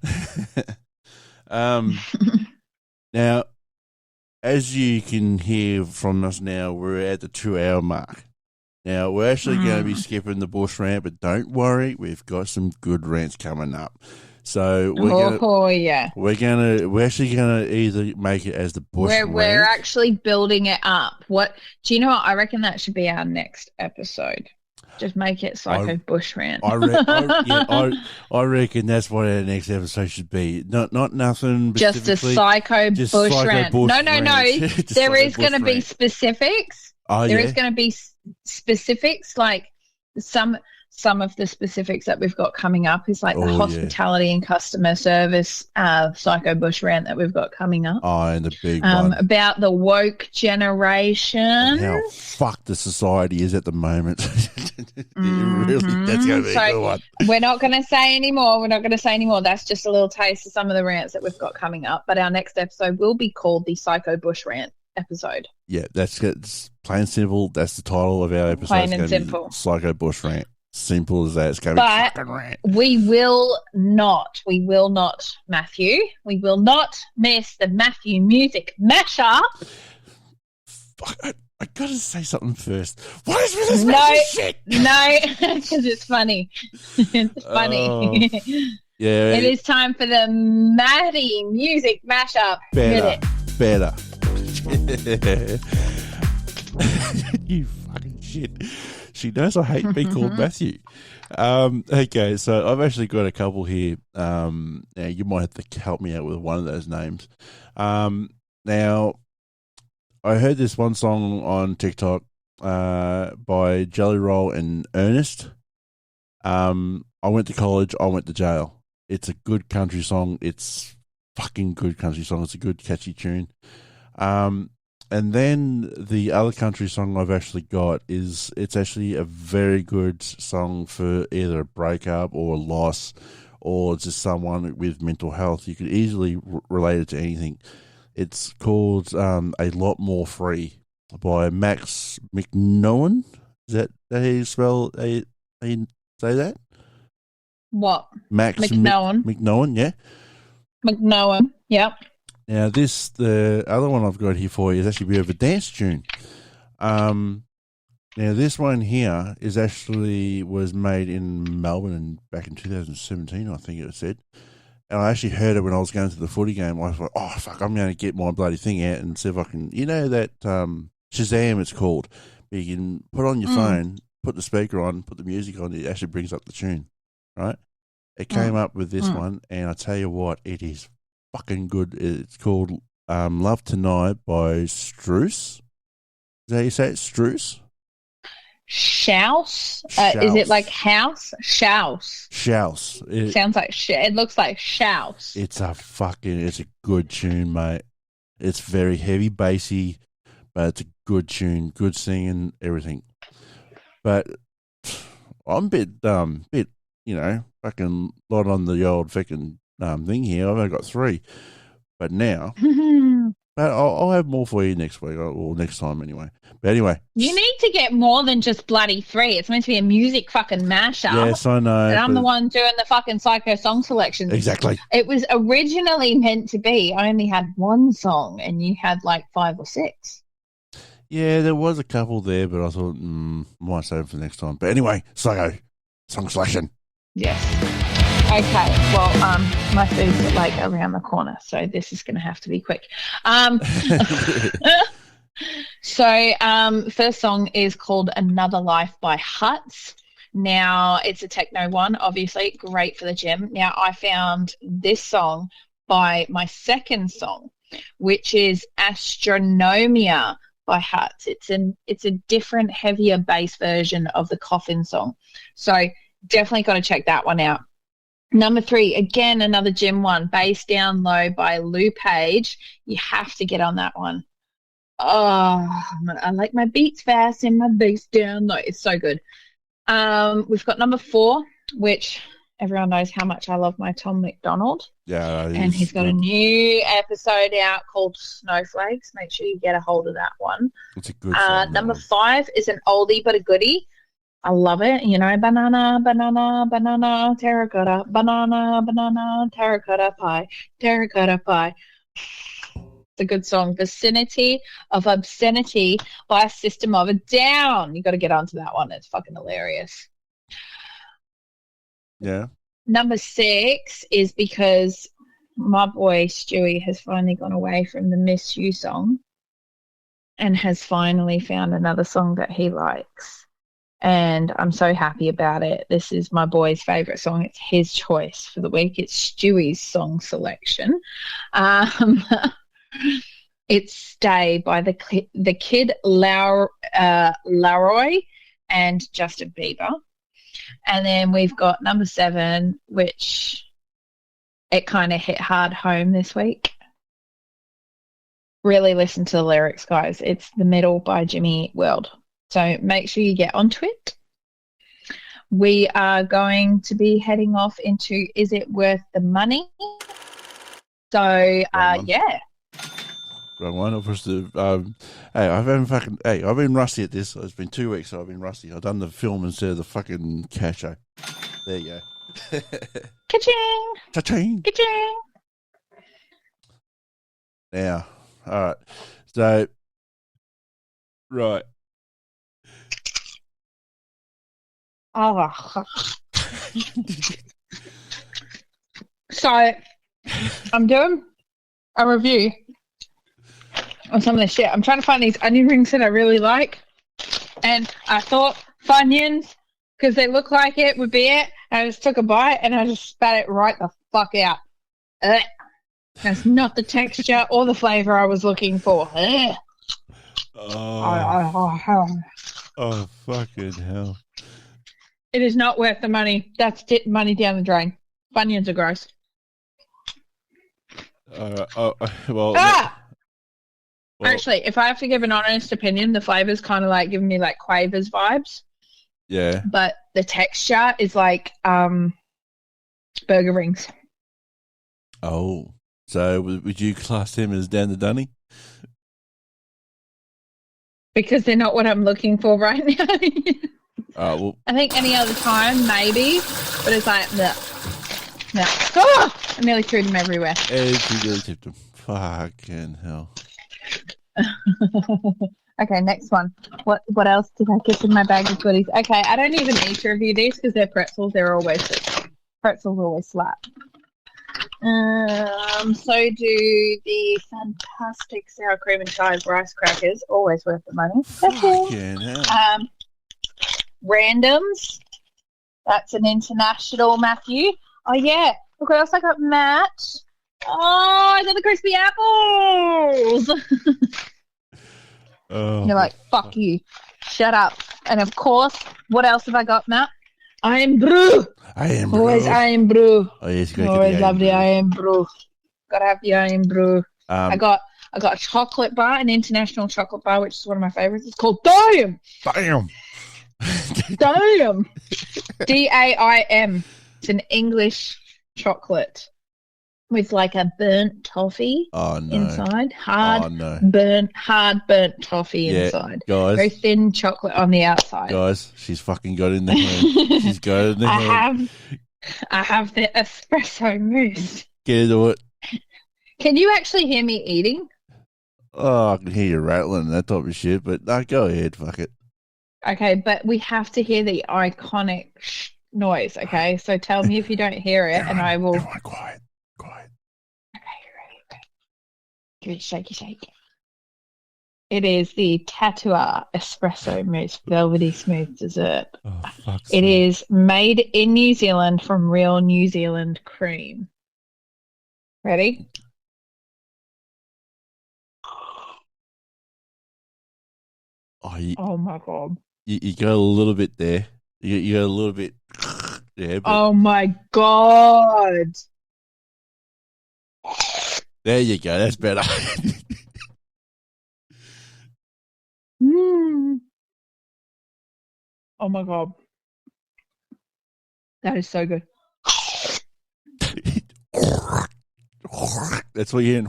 [SPEAKER 1] Now, as you can hear from us now, we're at the 2-hour mark. Now, we're actually going to be skipping the bush rant, but don't worry, we've got some good rants coming up. So we're actually gonna either make it as the bush rant.
[SPEAKER 2] We're actually building it up. What do you know? What I reckon that should be our next episode. Just make it Psycho Bush Rant.
[SPEAKER 1] I reckon that's what our next episode should be. Not nothing.
[SPEAKER 2] Just a Psycho Bush Rant. No. There is going to be specifics. There is going to be specifics, like some of the specifics that we've got coming up is like the hospitality and customer service Psycho Bush Rant that we've got coming up.
[SPEAKER 1] Oh, and the big one.
[SPEAKER 2] About the woke generation.
[SPEAKER 1] And how fucked the society is at the moment. Really, that's going to be a good one.
[SPEAKER 2] We're not going to say any more. That's just a little taste of some of the rants that we've got coming up. But our next episode will be called the Psycho Bush Rant. episode.
[SPEAKER 1] Yeah, it's plain and simple. That's the title of our episode.
[SPEAKER 2] Plain and simple.
[SPEAKER 1] Psycho Bush Rant. Simple as that. It's going to be fucking rant.
[SPEAKER 2] We will not, Matthew. We will not miss the Matthew music mashup.
[SPEAKER 1] Fuck, I gotta say something first. What is with this Matthew shit?
[SPEAKER 2] No, because it's funny. It's funny.
[SPEAKER 1] Yeah.
[SPEAKER 2] It is time for the Matty music mashup.
[SPEAKER 1] Better. You fucking shit. She knows I hate being called Matthew. Okay, so I've actually got a couple here. Now you might have to help me out with one of those names. Now, I heard this one song on TikTok by Jelly Roll and Ernest. I went to college, I went to jail. It's a good country song. It's fucking good country song. It's a good catchy tune. And then the other country song I've actually got it's actually a very good song for either a breakup or a loss or just someone with mental health. You could easily relate it to anything. It's called A Lot More Free by Max McNohan. Is that how you spell how you say that?
[SPEAKER 2] What?
[SPEAKER 1] Max
[SPEAKER 2] McNohan.
[SPEAKER 1] McNohan, yeah.
[SPEAKER 2] McNohan, yep.
[SPEAKER 1] Now, the other one I've got here for you is actually a bit of a dance tune. Now, this one here was made in Melbourne back in 2017, I think it said. And I actually heard it when I was going to the footy game. I was like, oh, fuck, I'm going to get my bloody thing out and see if I can, that Shazam it's called. But you can put on your phone, put the speaker on, put the music on, it actually brings up the tune, right? It came up with this one, and I tell you what, it is fucking good. It's called Love Tonight by Struce. Is that how you say it? Struce?
[SPEAKER 2] Shouse? Is it like house? Shouse.
[SPEAKER 1] Shouse.
[SPEAKER 2] It sounds like it looks like shouse.
[SPEAKER 1] It's a good tune, mate. It's very heavy, bassy, but it's a good tune, good singing, everything. But I'm a bit, fucking lot on the old fucking thing here. I've only got 3, but now, but I'll have more for you next week or next time anyway. But anyway,
[SPEAKER 2] you need to get more than just bloody 3. It's meant to be a music fucking mashup.
[SPEAKER 1] Yes, I know.
[SPEAKER 2] And I'm the one doing the fucking psycho song selections.
[SPEAKER 1] Exactly.
[SPEAKER 2] It was originally meant to be. I only had 1 song, and you had like 5 or 6.
[SPEAKER 1] Yeah, there was a couple there, but I thought might save it for next time. But anyway, psycho song selection.
[SPEAKER 2] Yes. Okay, well, my food's like around the corner, so this is going to have to be quick. So, first song is called Another Life by Huts. Now, it's a techno one, obviously, great for the gym. Now, I found this song by my second song, which is Astronomia by Huts. It's a different, heavier bass version of the Coffin song. So, definitely got to check that one out. Number 3, again, another gym one, Bass Down Low by Lou Page. You have to get on that one. Oh, I like my beats fast and my bass down low. It's so good. We've got number 4, which everyone knows how much I love my Tom McDonald.
[SPEAKER 1] Yeah.
[SPEAKER 2] And he's got a new episode out called Snowflakes. Make sure you get a hold of that one.
[SPEAKER 1] It's a good song.
[SPEAKER 2] Number 5 is an oldie but a goodie. I love it. Banana, banana, banana, terracotta, banana, banana, terracotta pie. It's a good song. Vicinity of Obscenity by System of a Down. You got to get onto that one. It's fucking hilarious.
[SPEAKER 1] Yeah.
[SPEAKER 2] Number 6 is because my boy Stewie has finally gone away from the Miss You song and has finally found another song that he likes. And I'm so happy about it. This is my boy's favourite song. It's his choice for the week. It's Stewie's song selection. It's Stay by the Kid Laroi and Justin Bieber. And then we've got number 7, which it kind of hit hard home this week. Really listen to the lyrics, guys. It's The Middle by Jimmy Eat World. So make sure you get onto it. We are going to be heading off into Is It Worth the Money? So, yeah.
[SPEAKER 1] wrong one. I pressed the. I've been rusty at this. It's been 2 weeks, so I've been rusty. I've done the film instead of the fucking cacho. There you go.
[SPEAKER 2] Ka-ching!
[SPEAKER 1] Cha-ching!
[SPEAKER 2] Ka-ching!
[SPEAKER 1] Now, all right. So, right.
[SPEAKER 2] Oh. So, I'm doing a review on some of the shit. I'm trying to find these onion rings that I really like. And I thought Funyuns, because they look like it, would be it. I just took a bite and I just spat it right the fuck out. Ugh. That's not the texture or the flavor I was looking for. Ugh.
[SPEAKER 1] Oh, fucking hell.
[SPEAKER 2] It is not worth the money. That's money down the drain. Funyuns are gross.
[SPEAKER 1] Well,
[SPEAKER 2] actually, if I have to give an honest opinion, the flavor's kind of like giving me like Quavers vibes.
[SPEAKER 1] Yeah.
[SPEAKER 2] But the texture is like burger rings.
[SPEAKER 1] Oh. So would you class him as down the dunny?
[SPEAKER 2] Because they're not what I'm looking for right now.
[SPEAKER 1] Well,
[SPEAKER 2] I think any other time, maybe. But it's like, no. Oh! I nearly threw them everywhere.
[SPEAKER 1] You really tipped him. Fucking hell.
[SPEAKER 2] Okay, next one. What else did I get in my bag of goodies? Okay, I don't even need to review these because they're pretzels. Pretzels always slap. So do the fantastic sour cream and chive rice crackers. Always worth the money.
[SPEAKER 1] Fucking hell.
[SPEAKER 2] Randoms. That's an international, Matthew. Oh yeah. Look what else I got, Matt. Oh, I got the crispy apples.
[SPEAKER 1] Oh,
[SPEAKER 2] you're like, fuck you. Shut up. And of course, what else have I got, Matt? I am brew. Always I am brew.
[SPEAKER 1] Oh yes, you
[SPEAKER 2] always love the I am brew. Gotta have the I am brew. I got a chocolate bar, an international chocolate bar, which is one of my favorites. It's called Daim.
[SPEAKER 1] Daim.
[SPEAKER 2] DAIM. It's an English chocolate with like a burnt toffee inside. Hard burnt toffee inside.
[SPEAKER 1] Guys.
[SPEAKER 2] Very thin chocolate on the outside.
[SPEAKER 1] Guys, she's fucking got in the hand. She's got in the hand.
[SPEAKER 2] I have the espresso mousse.
[SPEAKER 1] Get into it.
[SPEAKER 2] Can you actually hear me eating?
[SPEAKER 1] Oh, I can hear you rattling and that type of shit, but no, go ahead, fuck it.
[SPEAKER 2] Okay, but we have to hear the iconic noise, okay? So tell me if you don't hear it, and I will...
[SPEAKER 1] Everyone quiet.
[SPEAKER 2] Okay, ready. Give it a shaky shake. It is the Tatua Espresso Mousse Velvety Smooth Dessert.
[SPEAKER 1] Oh, fuck.
[SPEAKER 2] It is made in New Zealand from real New Zealand cream. Ready? Oh my God.
[SPEAKER 1] You got a little bit there. You got a little bit there. But
[SPEAKER 2] oh my God.
[SPEAKER 1] there you go. That's better.
[SPEAKER 2] Oh my God. That is so good.
[SPEAKER 1] That's what you're hearing.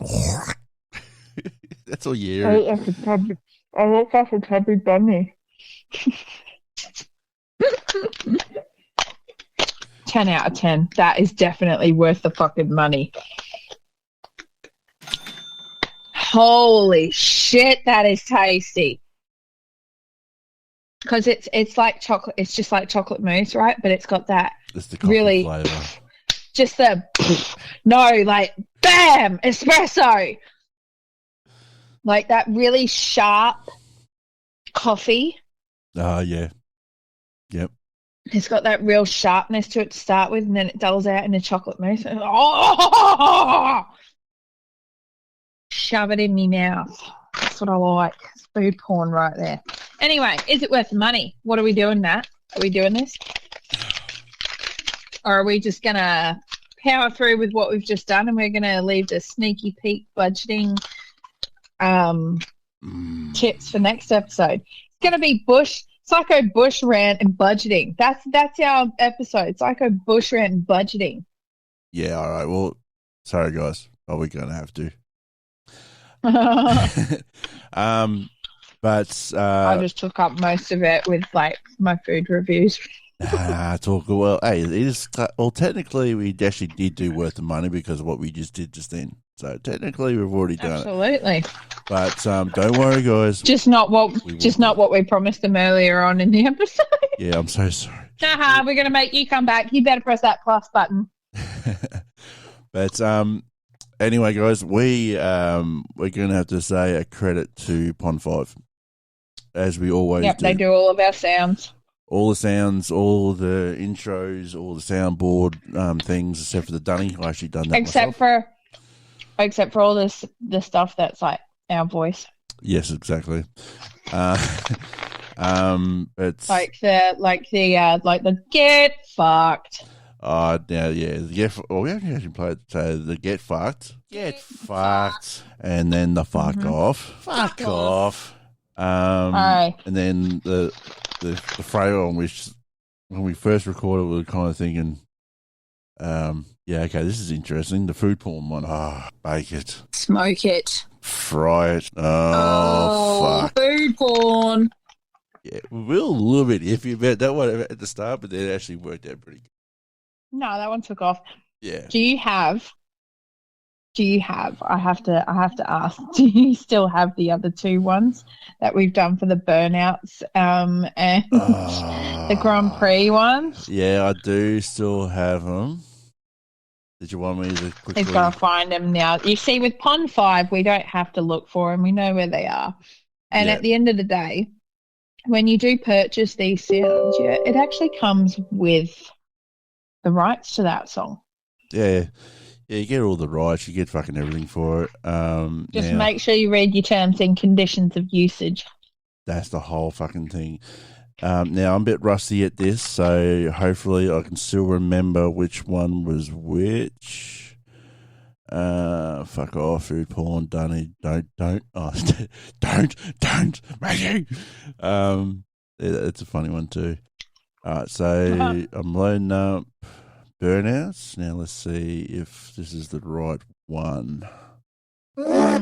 [SPEAKER 1] That's all you're hearing.
[SPEAKER 2] I look like a tubby bunny. 10 out of 10. That is definitely worth the fucking money. Holy shit, that is tasty. Because it's like chocolate. It's just like chocolate mousse, right? But it's got that really
[SPEAKER 1] flavor.
[SPEAKER 2] Just the like bam espresso. Like that really sharp coffee.
[SPEAKER 1] Oh, yeah. Yep.
[SPEAKER 2] It's got that real sharpness to it to start with, and then it dulls out in a chocolate mousse. Oh! Shove it in me mouth. That's what I like. It's food porn right there. Anyway, is it worth the money? What are we doing, Matt? Are we doing this? Or are we just going to power through with what we've just done, and we're going to leave the sneaky peek budgeting tips for next episode? It's going to be Psycho Bush Rant and budgeting. That's our episode. Psycho Bush Rant and budgeting.
[SPEAKER 1] Yeah, all right. Well, sorry, guys. But we're going to have to. But
[SPEAKER 2] I just took up most of it with like my food reviews.
[SPEAKER 1] Well, hey, it is. Well, technically, we actually did do worth the money because of what we just did just then. So technically, we've already done
[SPEAKER 2] Absolutely.
[SPEAKER 1] it. But don't worry, guys.
[SPEAKER 2] Just not what we promised them earlier on in the episode.
[SPEAKER 1] Yeah, I'm so sorry.
[SPEAKER 2] We're gonna make you come back. You better press that plus button.
[SPEAKER 1] But anyway, guys, we're gonna have to say a credit to Pond 5, as we always do.
[SPEAKER 2] Yep, they do all of our sounds.
[SPEAKER 1] All the sounds, all the intros, all the soundboard things, except for the dunny. I actually done that
[SPEAKER 2] except for all the stuff that's like our voice.
[SPEAKER 1] Yes, exactly. But
[SPEAKER 2] like the get fucked.
[SPEAKER 1] Now, yeah, we haven't actually played the get fucked, and then the fuck off, and then the phrase on which, when we first recorded, we were kind of thinking, okay, this is interesting. The food porn one. Bake it.
[SPEAKER 2] Smoke it.
[SPEAKER 1] Fry it. Oh, fuck.
[SPEAKER 2] Food porn.
[SPEAKER 1] Yeah, we were a little bit iffy about that one at the start, but it actually worked out pretty good.
[SPEAKER 2] No, that one took off.
[SPEAKER 1] Yeah.
[SPEAKER 2] Do you have, I have to ask, do you still have the other two ones that we've done for the burnouts and the Grand Prix ones?
[SPEAKER 1] Yeah, I do still have them. Did you want me to quickly?
[SPEAKER 2] He's got to find them now. You see, with Pond 5, we don't have to look for them. We know where they are. And at the end of the day, when you do purchase these sounds, it actually comes with the rights to that song.
[SPEAKER 1] Yeah, you get all the rights. You get fucking everything for it.
[SPEAKER 2] Just make sure you read your terms and conditions of usage.
[SPEAKER 1] That's the whole fucking thing. Now, I'm a bit rusty at this, so hopefully I can still remember which one was which. Fuck off, food porn, don't, Maggie. It's a funny one too. All right, so I'm loading up burnouts. Now let's see if this is the right one. Now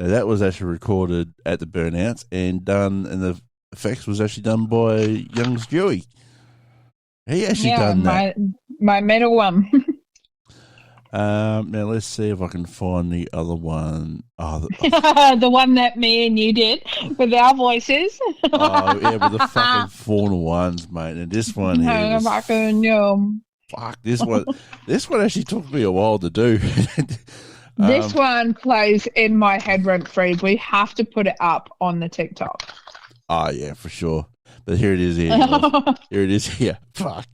[SPEAKER 1] that was actually recorded at the burnouts and the effects was actually done by young Stewie. He actually done that.
[SPEAKER 2] My middle one.
[SPEAKER 1] Now let's see if I can find the other one.
[SPEAKER 2] The one that me and you did with our voices.
[SPEAKER 1] With the fucking fauna ones, mate. And this one here. Fuck, this one. This one actually took me a while to do.
[SPEAKER 2] This one plays in my head rent free. We have to put it up on the TikTok.
[SPEAKER 1] Oh, yeah, for sure. But here it is here. Here it is here. Fuck.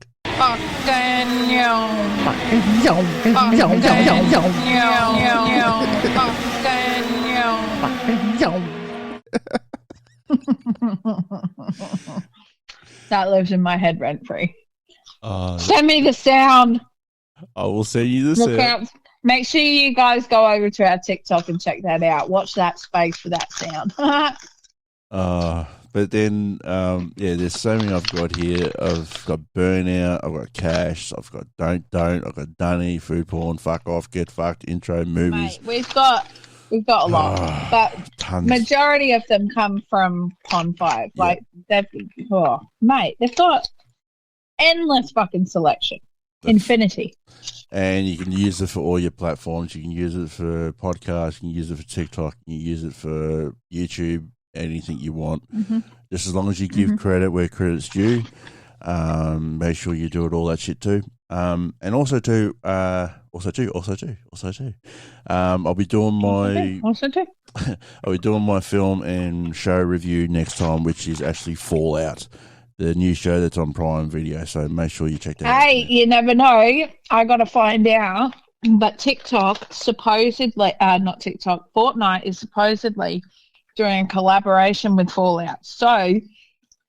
[SPEAKER 2] That lives in my head rent free. Send me the sound.
[SPEAKER 1] I will send you the sound.
[SPEAKER 2] Make sure you guys go over to our TikTok and check that out. Watch that space for that sound.
[SPEAKER 1] But then, there's so many I've got here. I've got burnout, I've got cash, I've got don't, I've got dunny, food porn, fuck off, get fucked, intro, movies.
[SPEAKER 2] Mate, we've got a lot, but
[SPEAKER 1] tons.
[SPEAKER 2] Majority of them come from Pond 5. Like, they've got endless fucking selection. Infinity.
[SPEAKER 1] And you can use it for all your platforms. You can use it for podcasts. You can use it for TikTok. You can use it for YouTube. Anything you want. Mm-hmm. Just as long as you give credit where credit's due. Make sure you do it all that shit too. And also too. I'll be doing my I'll be doing my film and show review next time, which is actually Fallout, the new show that's on Prime Video. So make sure you check that out.
[SPEAKER 2] Hey, you never know. I got to find out. But TikTok supposedly, not TikTok, Fortnite is supposedly doing a collaboration with Fallout. So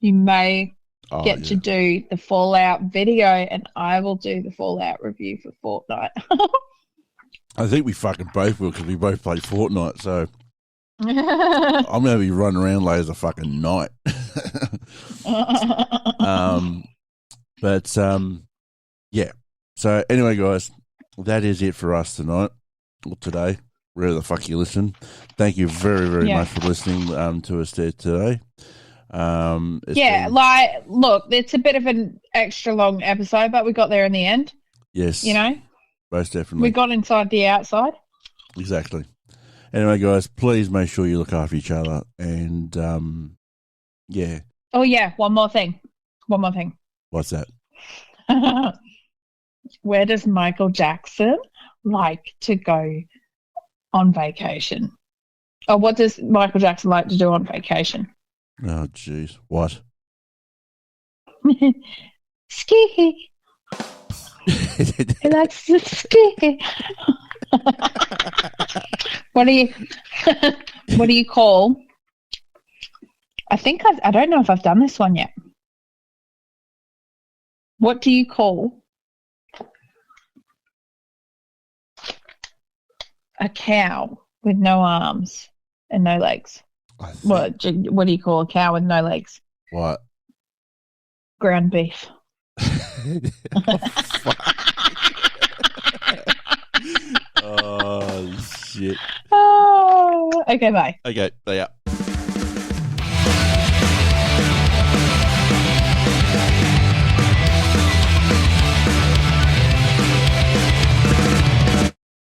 [SPEAKER 2] you may get to do the Fallout video and I will do the Fallout review for Fortnite.
[SPEAKER 1] I think we fucking both will because we both play Fortnite. So I'm going to be running around late as a fucking night. Yeah. So anyway, guys, that is it for us tonight or today, wherever the fuck you listen. Thank you very, very much for listening to us there today.
[SPEAKER 2] Look, it's a bit of an extra long episode, but we got there in the end.
[SPEAKER 1] Yes. Most definitely.
[SPEAKER 2] We got inside the outside.
[SPEAKER 1] Exactly. Anyway, guys, please make sure you look after each other and, yeah.
[SPEAKER 2] Oh, yeah, one more thing.
[SPEAKER 1] What's that?
[SPEAKER 2] Where does Michael Jackson like to go on vacation? Or what does Michael Jackson like to do on vacation?
[SPEAKER 1] Oh, jeez. What?
[SPEAKER 2] Ski. He likes to ski. What do you call? I don't know if I've done this one yet. What do you call a cow with no arms and no legs? What do you call a cow with no legs?
[SPEAKER 1] What?
[SPEAKER 2] Ground beef.
[SPEAKER 1] Oh, shit.
[SPEAKER 2] Oh, okay, bye.
[SPEAKER 1] Okay, yeah.